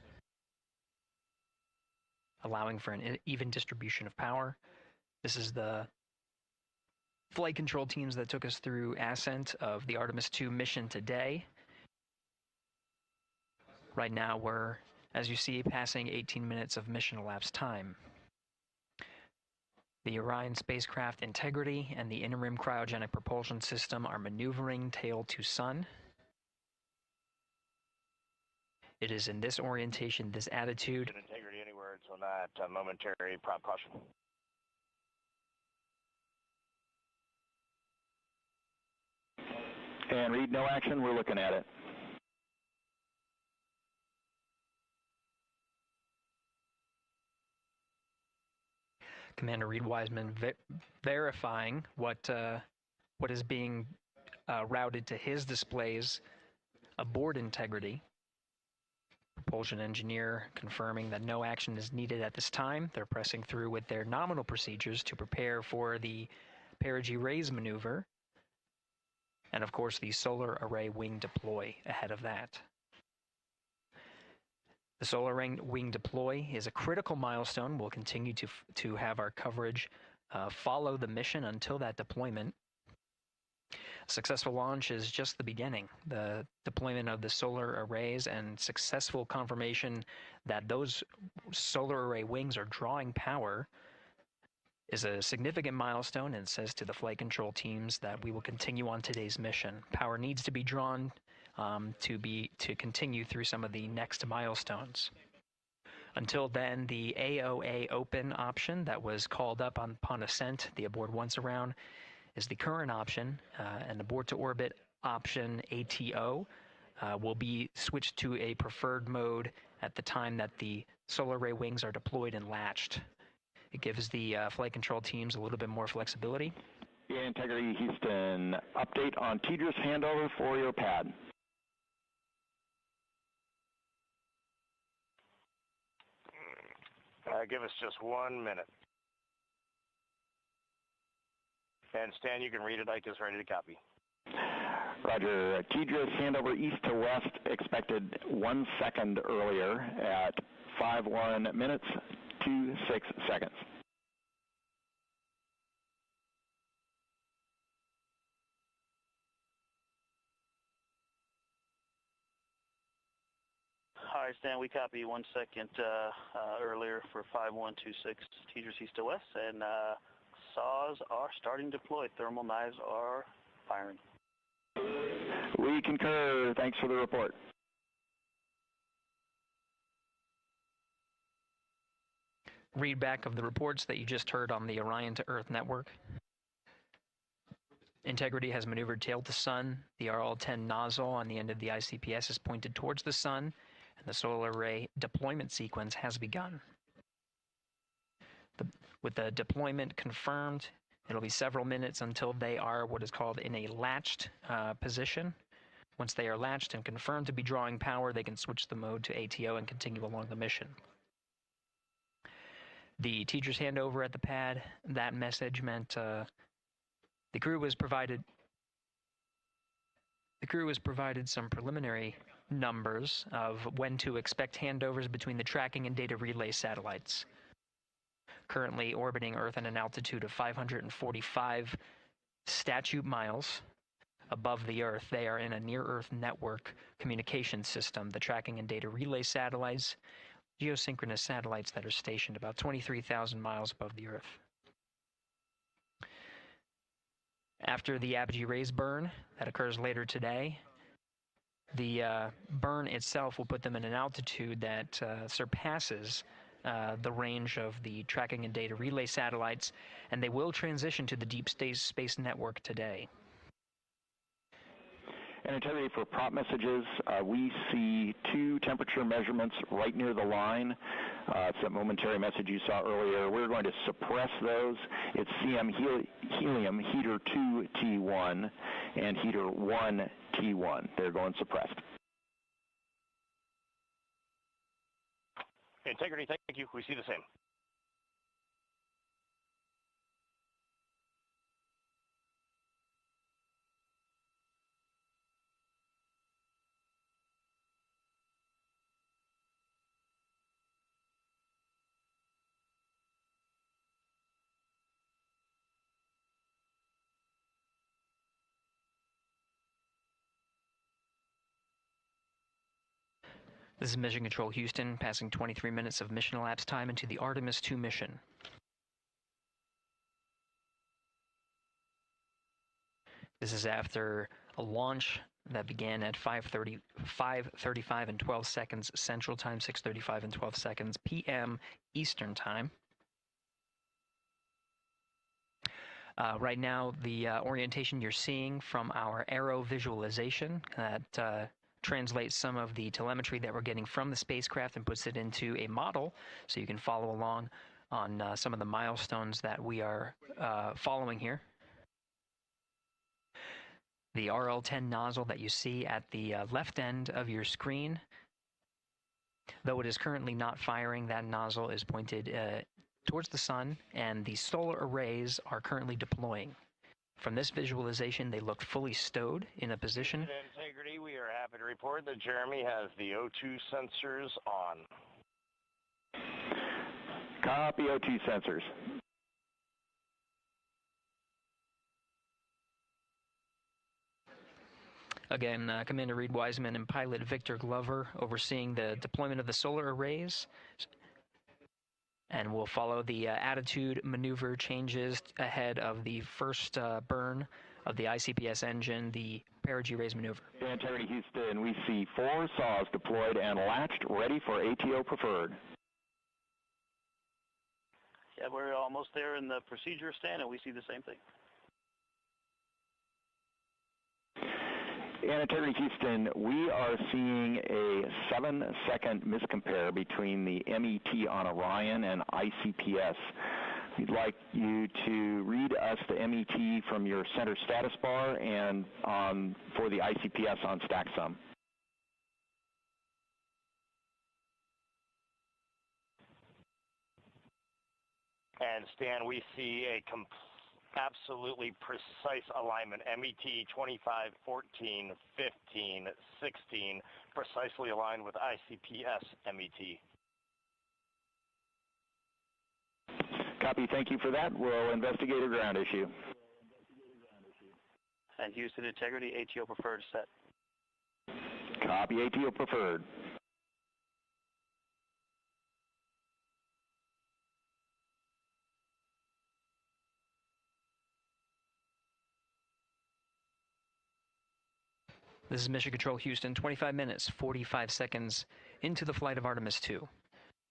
allowing for an even distribution of power. This is the flight control teams that took us through ascent of the Artemis 2 mission today. Right now we're, as you see, passing 18 minutes of mission elapsed time. The Orion spacecraft integrity and the interim cryogenic propulsion system are maneuvering tail to sun. It is in this orientation, this attitude. Integrity, any words on that momentary prop caution? And Reed, no action, we're looking at it. Commander Reed Wiseman verifying what is being routed to his displays aboard Integrity. Propulsion engineer confirming that no action is needed at this time. They're pressing through with their nominal procedures to prepare for the perigee raise maneuver. And of course the solar array wing deploy ahead of that. The solar wing deploy is a critical milestone. We'll continue to have our coverage follow the mission until that deployment. A successful launch is just the beginning. The deployment of the solar arrays and successful confirmation that those solar array wings are drawing power is a significant milestone, and says to the flight control teams that we will continue on today's mission. Power needs to be drawn to continue through some of the next milestones. Until then, the AOA open option that was called up upon ascent, the aboard once around, is the current option, and the board to orbit option ATO will be switched to a preferred mode at the time that the solar array wings are deployed and latched. It gives the flight control teams a little bit more flexibility. Integrity Houston, update on TDRS handover for your pad. Give us just 1 minute. And Stan, you can read it. Ike is ready to copy. Roger. TDRS handover east to west expected 1 second earlier at 5:1 minutes 26 seconds. All right, Stan, we copy 1 second earlier for 5126 Tejas east to west, and saws are starting to deploy. Thermal knives are firing. We concur. Thanks for the report. Read back of the reports that you just heard on the Orion to Earth network. Integrity has maneuvered tail to sun. The RL-10 nozzle on the end of the ICPS is pointed towards the sun, and the solar array deployment sequence has begun. With the deployment confirmed, it'll be several minutes until they are what is called in a latched position. Once they are latched and confirmed to be drawing power, they can switch the mode to ATO and continue along the mission. The teacher's handover at the pad, that message meant the crew was provided some preliminary numbers of when to expect handovers between the tracking and data relay satellites. Currently orbiting Earth at an altitude of 545 statute miles above the Earth, they are in a near-Earth network communication system. The tracking and data relay satellites, geosynchronous satellites that are stationed about 23,000 miles above the Earth. After the apogee rays burn, that occurs later today, the burn itself will put them in an altitude that surpasses the range of the tracking and data relay satellites, and they will transition to the deep space network today. And Integrity, for prop messages, we see 2 temperature measurements right near the line. It's that momentary message you saw earlier. We're going to suppress those. It's CM helium heater 2 T1 and heater 1 T1. They're going suppressed. Integrity, thank you. We see the same. This is Mission Control Houston, passing 23 minutes of mission elapsed time into the Artemis 2 mission. This is after a launch that began at 5:35 and 12 seconds Central Time, 6:35 and 12 seconds p.m. Eastern Time. Right now, the orientation you're seeing from our arrow visualization that translates some of the telemetry that we're getting from the spacecraft and puts it into a model so you can follow along on some of the milestones that we are following here. The RL-10 nozzle that you see at the left end of your screen, though it is currently not firing, that nozzle is pointed towards the sun, and the solar arrays are currently deploying. From this visualization, they look fully stowed in a position. Integrity, we are happy to report that Jeremy has the O2 sensors on. Copy O2 sensors. Again, Commander Reed Wiseman and pilot Victor Glover overseeing the deployment of the solar arrays. And we'll follow the attitude maneuver changes ahead of the first burn of the ICPS engine, the perigee raise maneuver. Integrity Houston, we see 4 saws deployed and latched, ready for ATO preferred. Yeah, we're almost there in the procedure stand, and we see the same thing. And Integrity Houston, we are seeing a 7-second miscompare between the MET on Orion and ICPS. We'd like you to read us the MET from your center status bar and for the ICPS on StackSum. And Stan, we see a absolutely precise alignment. MET 25, 14, 15, 16, precisely aligned with ICPS MET. Copy. Thank you for that. We'll investigate a ground issue. And Houston Integrity, ATO preferred set. Copy. ATO preferred. This is Mission Control Houston, 25 minutes, 45 seconds into the flight of Artemis 2.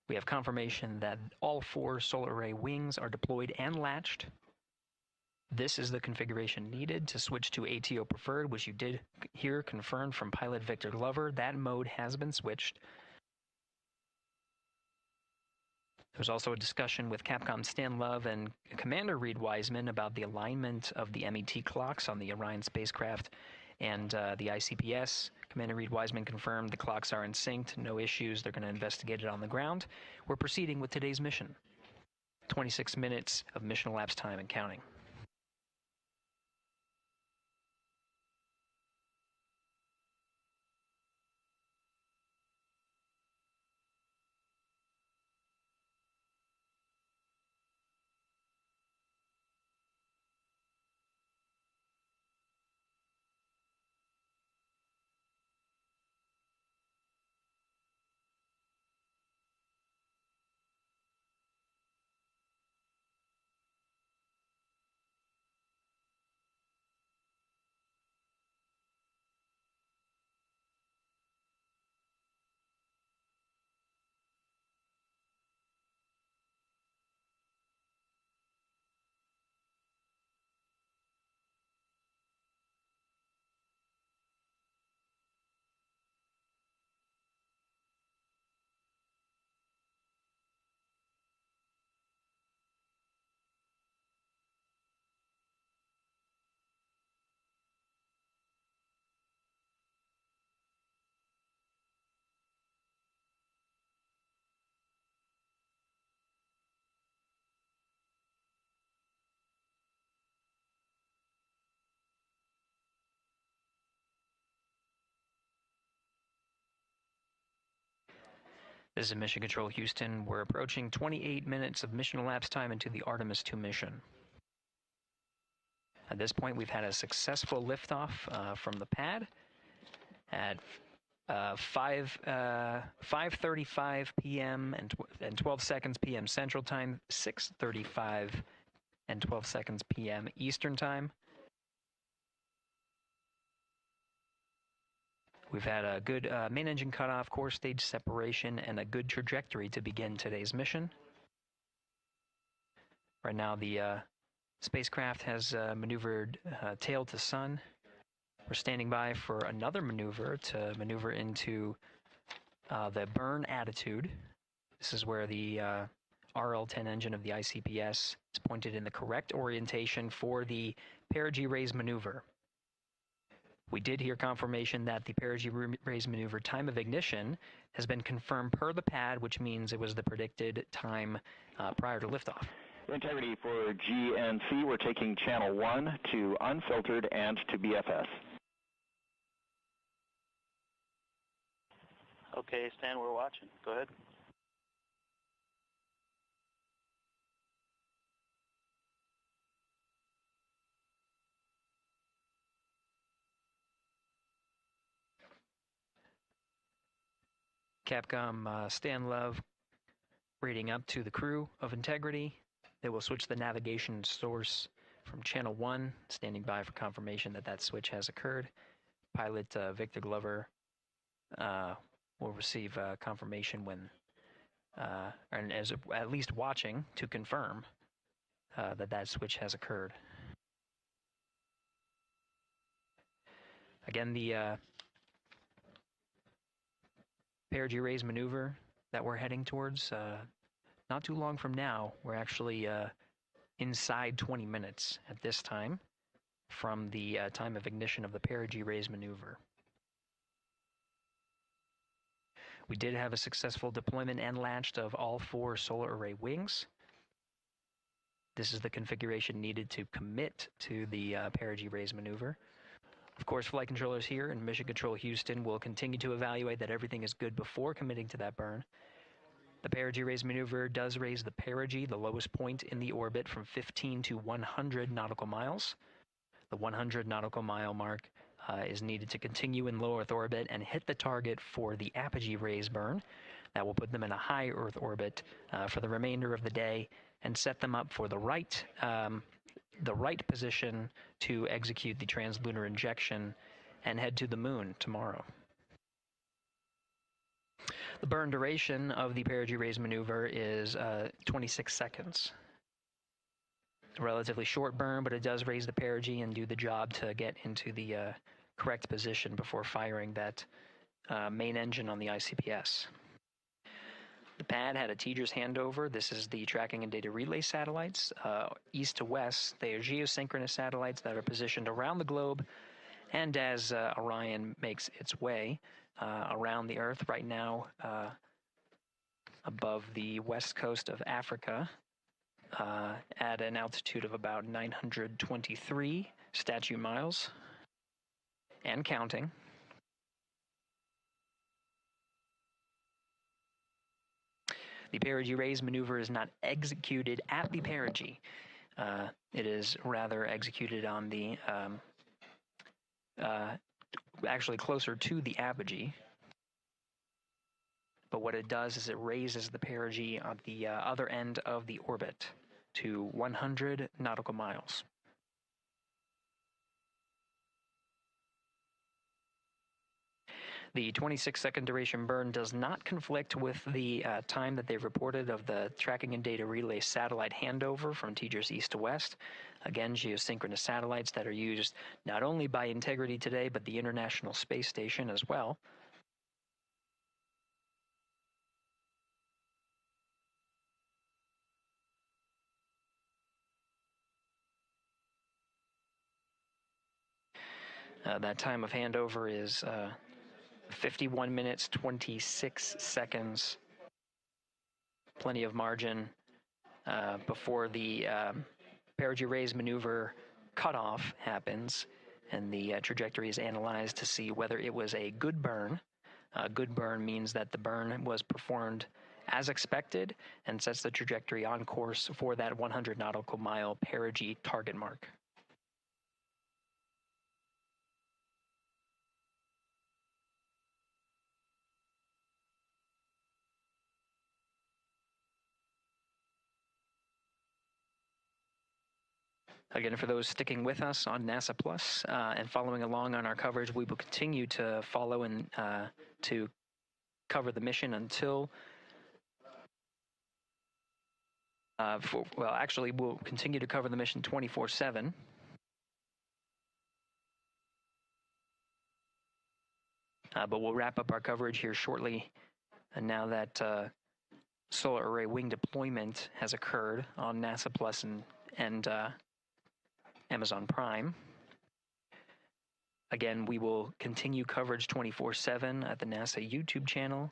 We have confirmation that all 4 solar array wings are deployed and latched. This is the configuration needed to switch to ATO preferred, which you did hear confirmed from pilot Victor Glover. That mode has been switched. There's also a discussion with Capcom Stan Love and Commander Reed Wiseman about the alignment of the MET clocks on the Orion spacecraft and the ICPS. Commander Reed Wiseman confirmed the clocks are in sync, no issues. They're going to investigate it on the ground. We're proceeding with today's mission. 26 minutes of mission elapsed time and counting. This is Mission Control Houston. We're approaching 28 minutes of mission elapsed time into the Artemis 2 mission. At this point, we've had a successful liftoff from the pad at 5:35 p.m. and 12 seconds p.m. Central Time, 6:35 and 12 seconds p.m. Eastern Time. We've had a good main engine cutoff, core stage separation, and a good trajectory to begin today's mission. Right now, the spacecraft has maneuvered tail to sun. We're standing by for another maneuver to maneuver into the burn attitude. This is where the RL-10 engine of the ICPS is pointed in the correct orientation for the perigee raise maneuver. We did hear confirmation that the perigee raise maneuver time of ignition has been confirmed per the pad, which means it was the predicted time prior to liftoff. Integrity for GNC, we're taking channel 1 to unfiltered and to BFS. Okay, Stan, we're watching. Go ahead. Capcom Stan Love reading up to the crew of Integrity. They will switch the navigation source from channel 1, standing by for confirmation that that switch has occurred. Pilot Victor Glover will receive confirmation when, and as at least watching to confirm that that switch has occurred. Again, the perigee raise maneuver that we're heading towards, not too long from now, we're actually inside 20 minutes at this time from the time of ignition of the perigee raise maneuver. We did have a successful deployment and launched of all 4 solar array wings. This is the configuration needed to commit to the perigee raise maneuver. Of course, flight controllers here in Mission Control Houston will continue to evaluate that everything is good before committing to that burn. The perigee raise maneuver does raise the perigee, the lowest point in the orbit, from 15 to 100 nautical miles. The 100 nautical mile mark is needed to continue in low Earth orbit and hit the target for the apogee raise burn. That will put them in a high Earth orbit for the remainder of the day and set them up for the right position to execute the translunar injection and head to the moon tomorrow. The burn duration of the perigee raise maneuver is 26 seconds. It's a relatively short burn, but it does raise the perigee and do the job to get into the correct position before firing that main engine on the ICPS. The pad had a teacher's handover. This is the tracking and data relay satellites. East to west, they are geosynchronous satellites that are positioned around the globe. And as Orion makes its way around the Earth right now, above the west coast of Africa, at an altitude of about 923 statute miles, and counting. The perigee raise maneuver is not executed at the perigee. It is rather executed on the, actually closer to the apogee. But what it does is it raises the perigee on the other end of the orbit to 100 nautical miles. The 26-second duration burn does not conflict with the time that they've reported of the tracking and data relay satellite handover from TGERS east to west. Again, geosynchronous satellites that are used not only by Integrity today, but the International Space Station as well. That time of handover is 51 minutes, 26 seconds. Plenty of margin before the perigee raise maneuver cutoff happens, and the trajectory is analyzed to see whether it was a good burn. A good burn means that the burn was performed as expected and sets the trajectory on course for that 100 nautical mile perigee target mark. Again, for those sticking with us on NASA Plus and following along on our coverage, we will continue to follow and to cover the mission until, actually, we'll continue to cover the mission 24/7. But we'll wrap up our coverage here shortly. And now that solar array wing deployment has occurred on NASA Plus and Amazon Prime. Again, we will continue coverage 24/7 at the NASA YouTube channel.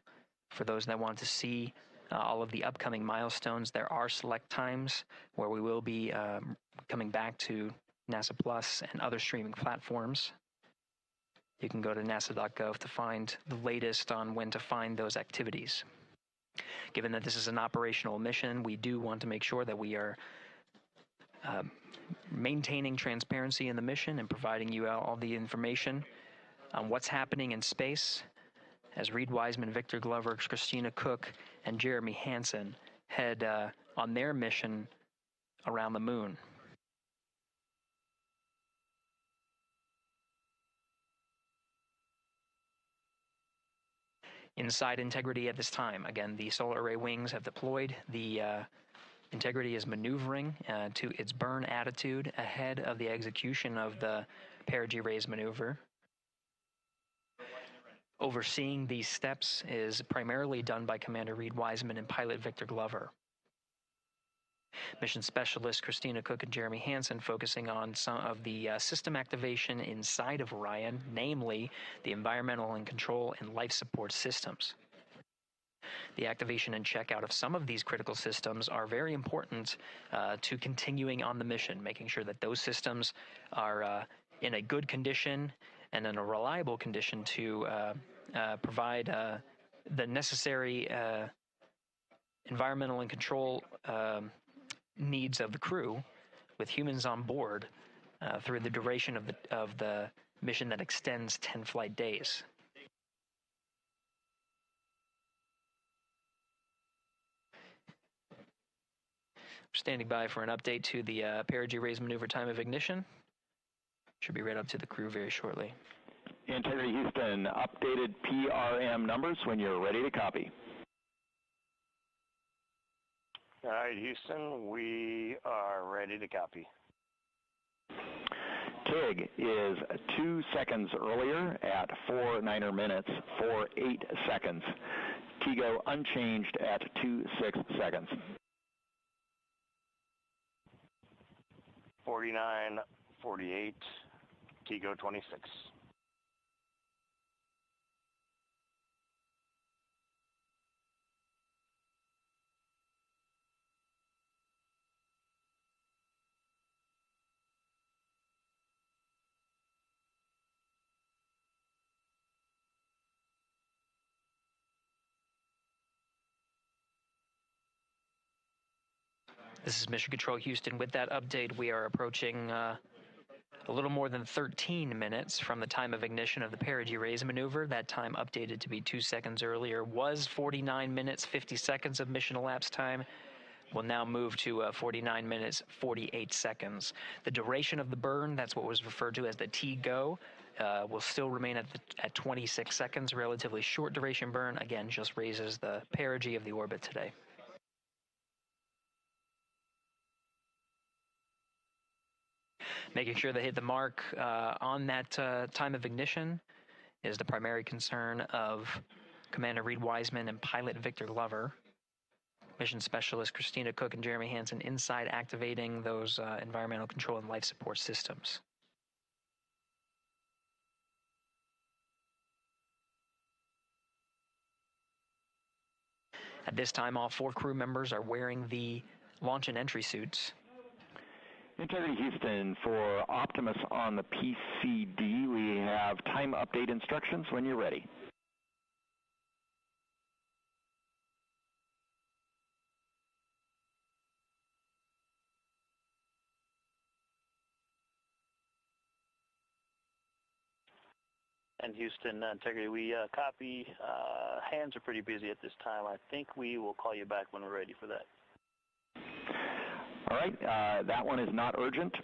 For those that want to see all of the upcoming milestones, there are select times where we will be coming back to NASA Plus and other streaming platforms. You can go to nasa.gov to find the latest on when to find those activities. Given that this is an operational mission, we do want to make sure that we are maintaining transparency in the mission and providing you all the information on what's happening in space as Reed Wiseman, Victor Glover, Christina Cook, and Jeremy Hansen head on their mission around the moon. Inside Integrity at this time, again, the solar array wings have deployed. The Integrity is maneuvering to its burn attitude ahead of the execution of the perigee raise maneuver. Overseeing these steps is primarily done by Commander Reed Wiseman and pilot Victor Glover. Mission specialists Christina Cook and Jeremy Hansen focusing on some of the system activation inside of Orion, namely the environmental and control and life support systems. The activation and checkout of some of these critical systems are very important to continuing on the mission, making sure that those systems are in a good condition and in a reliable condition to provide the necessary environmental and control needs of the crew, with humans on board through the duration of the mission that extends 10 flight days. Standing by for an update to the perigee raise maneuver time of ignition. Should be right up to the crew very shortly. Integrity Houston, updated PRM numbers when you're ready to copy. All right, Houston, we are ready to copy. TIG is 2 seconds earlier at 4 minutes, 48 seconds. TIGO unchanged at 26 seconds. 49, 48, TIGO 26. This is Mission Control Houston. With that update, we are approaching a little more than 13 minutes from the time of ignition of the perigee raise maneuver. That time updated to be 2 seconds earlier was 49 minutes, 50 seconds of mission elapsed time. We'll now move to 49 minutes, 48 seconds. The duration of the burn, that's what was referred to as the TGO, will still remain at 26 seconds. Relatively short duration burn, again, just raises the perigee of the orbit today. Making sure they hit the mark on that time of ignition is the primary concern of Commander Reed Wiseman and pilot Victor Glover. Mission Specialist Christina Cook and Jeremy Hansen inside activating those environmental control and life support systems. At this time, all 4 crew members are wearing the launch and entry suits. Integrity Houston, for Optimus on the PCD, we have time update instructions when you're ready. And Houston, Integrity, we copy. Hands are pretty busy at this time. I think we will call you back when we're ready for that. All right, that one is not urgent.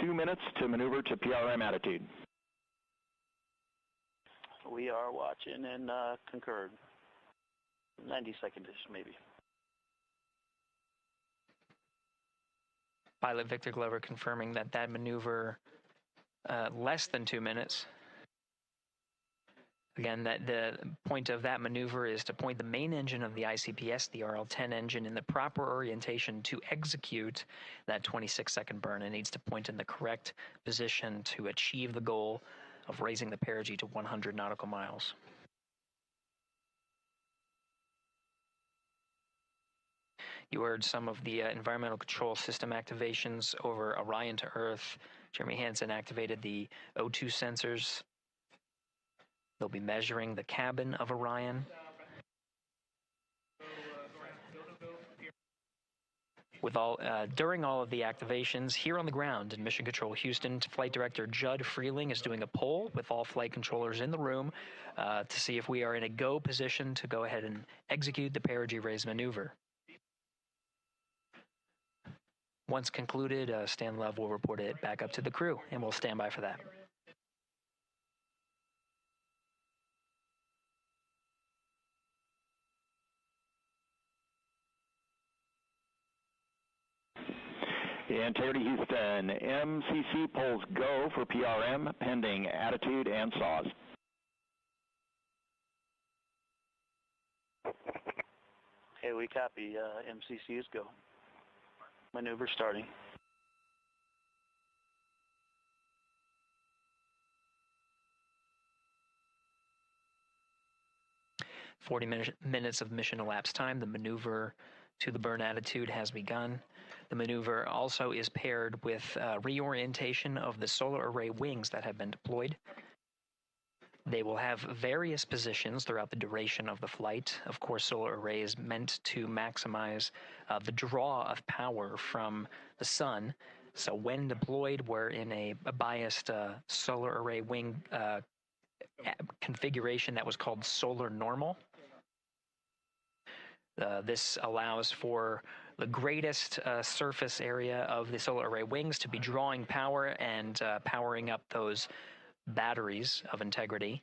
2 minutes to maneuver to PRM attitude. We are watching and concurred. 90 seconds-ish, maybe. Pilot Victor Glover confirming that that maneuver less than 2 minutes. Again, that the point of that maneuver is to point the main engine of the ICPS, the RL-10 engine, in the proper orientation to execute that 26-second burn. It needs to point in the correct position to achieve the goal of raising the perigee to 100 nautical miles. You heard some of the environmental control system activations over Orion to Earth. Jeremy Hansen activated the O2 sensors. They'll be measuring the cabin of Orion. During all of the activations, here on the ground in Mission Control Houston, Flight Director Judd Freeling is doing a poll with all flight controllers in the room to see if we are in a go position to go ahead and execute the perigee raise maneuver. Once concluded, Stan Love will report it back up to the crew, and we'll stand by for that. Integrity Houston, MCC polls go for PRM pending attitude and saws. Okay, we copy. MCC is go. Maneuver starting. Minutes of mission elapsed time. The maneuver to the burn attitude has begun. The maneuver also is paired with reorientation of the solar array wings that have been deployed. They will have various positions throughout the duration of the flight. Of course, solar array is meant to maximize the draw of power from the sun. So when deployed, we're in a biased solar array wing configuration that was called solar normal. This allows for the greatest surface area of the solar array wings to be drawing power and powering up those batteries of integrity,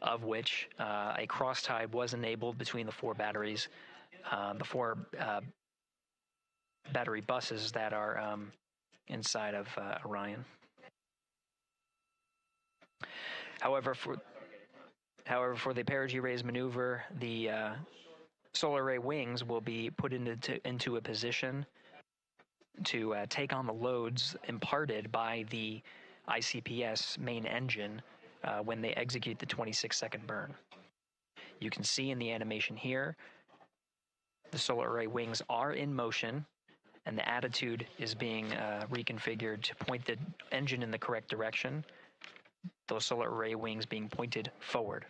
of which a cross-tie was enabled between the 4 batteries, the 4 battery buses that are inside of Orion. However, for the perigee raise maneuver, the solar array wings will be put into a position to take on the loads imparted by the ICPS main engine when they execute the 26-second burn. You can see in the animation here, the solar array wings are in motion, and the attitude is being reconfigured to point the engine in the correct direction, those solar array wings being pointed forward.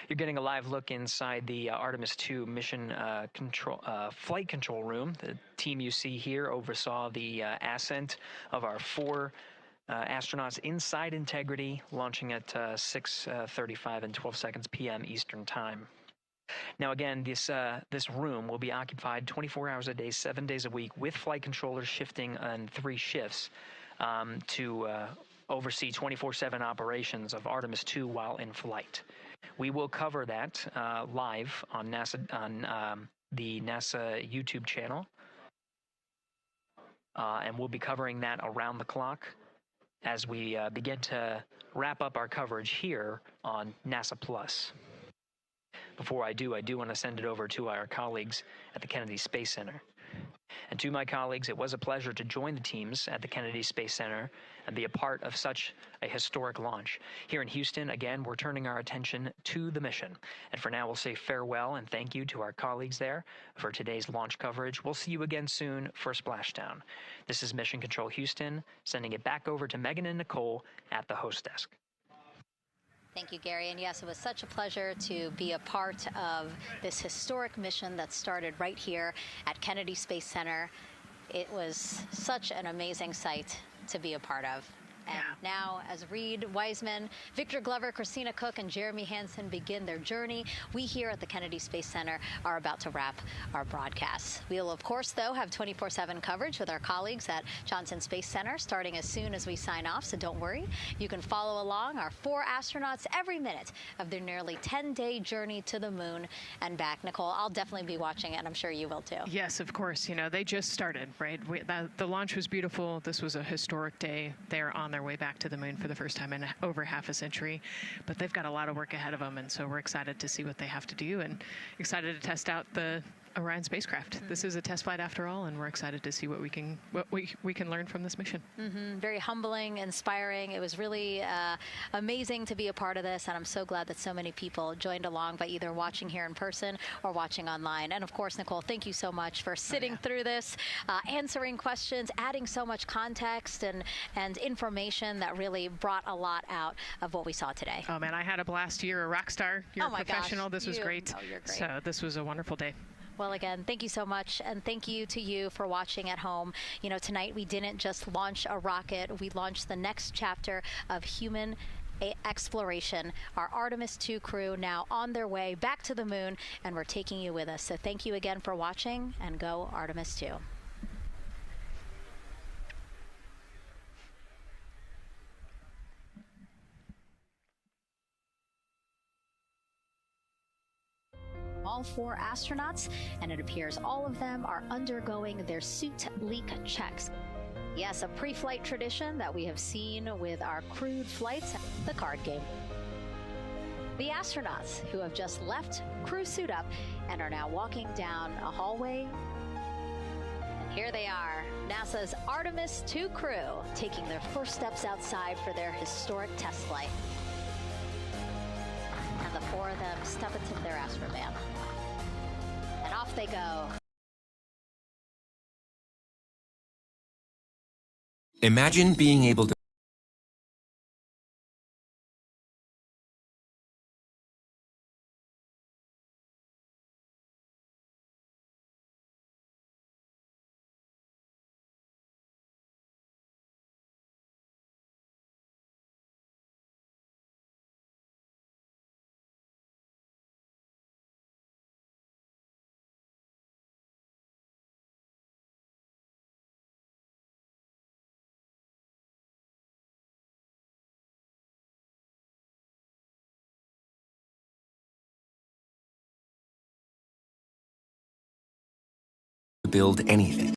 You're getting a live look inside the Artemis 2 mission flight control room. The team you see here oversaw the ascent of our 4 astronauts inside Integrity, launching at 6:35 and 12 seconds p.m. Eastern Time. Now again, this room will be occupied 24 hours a day, 7 days a week, with flight controllers shifting on 3 shifts to oversee 24/7 operations of Artemis 2 while in flight. We will cover that live on the NASA YouTube channel, and we'll be covering that around the clock as we begin to wrap up our coverage here on NASA Plus. Before I do want to send it over to our colleagues at the Kennedy Space Center. And to my colleagues, it was a pleasure to join the teams at the Kennedy Space Center and be a part of such a historic launch. Here in Houston, again, we're turning our attention to the mission. And for now, we'll say farewell and thank you to our colleagues there for today's launch coverage. We'll see you again soon for Splashdown. This is Mission Control Houston, sending it back over to Megan and Nicole at the host desk. Thank you, Gary. And yes, it was such a pleasure to be a part of this historic mission that started right here at Kennedy Space Center. It was such an amazing sight to be a part of. And now, as Reed Wiseman, Victor Glover, Christina Cook, and Jeremy Hansen begin their journey, we here at the Kennedy Space Center are about to wrap our broadcasts. We'll, of course, though, have 24/7 coverage with our colleagues at Johnson Space Center starting as soon as we sign off, so don't worry. You can follow along our 4 astronauts every minute of their nearly 10-day journey to the moon and back. Nicole, I'll definitely be watching it, and I'm sure you will, too. Yes, of course. You know, they just started, right? The launch was beautiful. This was a historic day. They're on their way back to the moon for the first time in over half a century, but they've got a lot of work ahead of them, and so we're excited to see what they have to do and excited to test out the Orion spacecraft. This is a test flight after all, and we're excited to see what we can learn from this mission. Very humbling, inspiring. It was really amazing to be a part of this, and I'm so glad that so many people joined along by either watching here in person or watching online. And of course, Nicole, thank you so much for sitting through this, answering questions, adding so much context and information that really brought a lot out of what we saw today. Oh man, I had a blast. You're a rock star. You're a professional. Gosh, this was great. Oh, you're great. So this was a wonderful day. Well, again, thank you so much, and thank you to you for watching at home. You know, tonight we didn't just launch a rocket, we launched the next chapter of human exploration. Our Artemis 2 crew now on their way back to the moon, and we're taking you with us. So thank you again for watching, and go Artemis 2. All 4 astronauts, and it appears all of them are undergoing their suit leak checks. Yes, a pre-flight tradition that we have seen with our crewed flights, the card game. The astronauts who have just left crew suit up and are now walking down a hallway. And here they are, NASA's Artemis 2 crew, taking their first steps outside for their historic test flight. And the four of them step into their astrovan. And off they go. Imagine being able to build anything.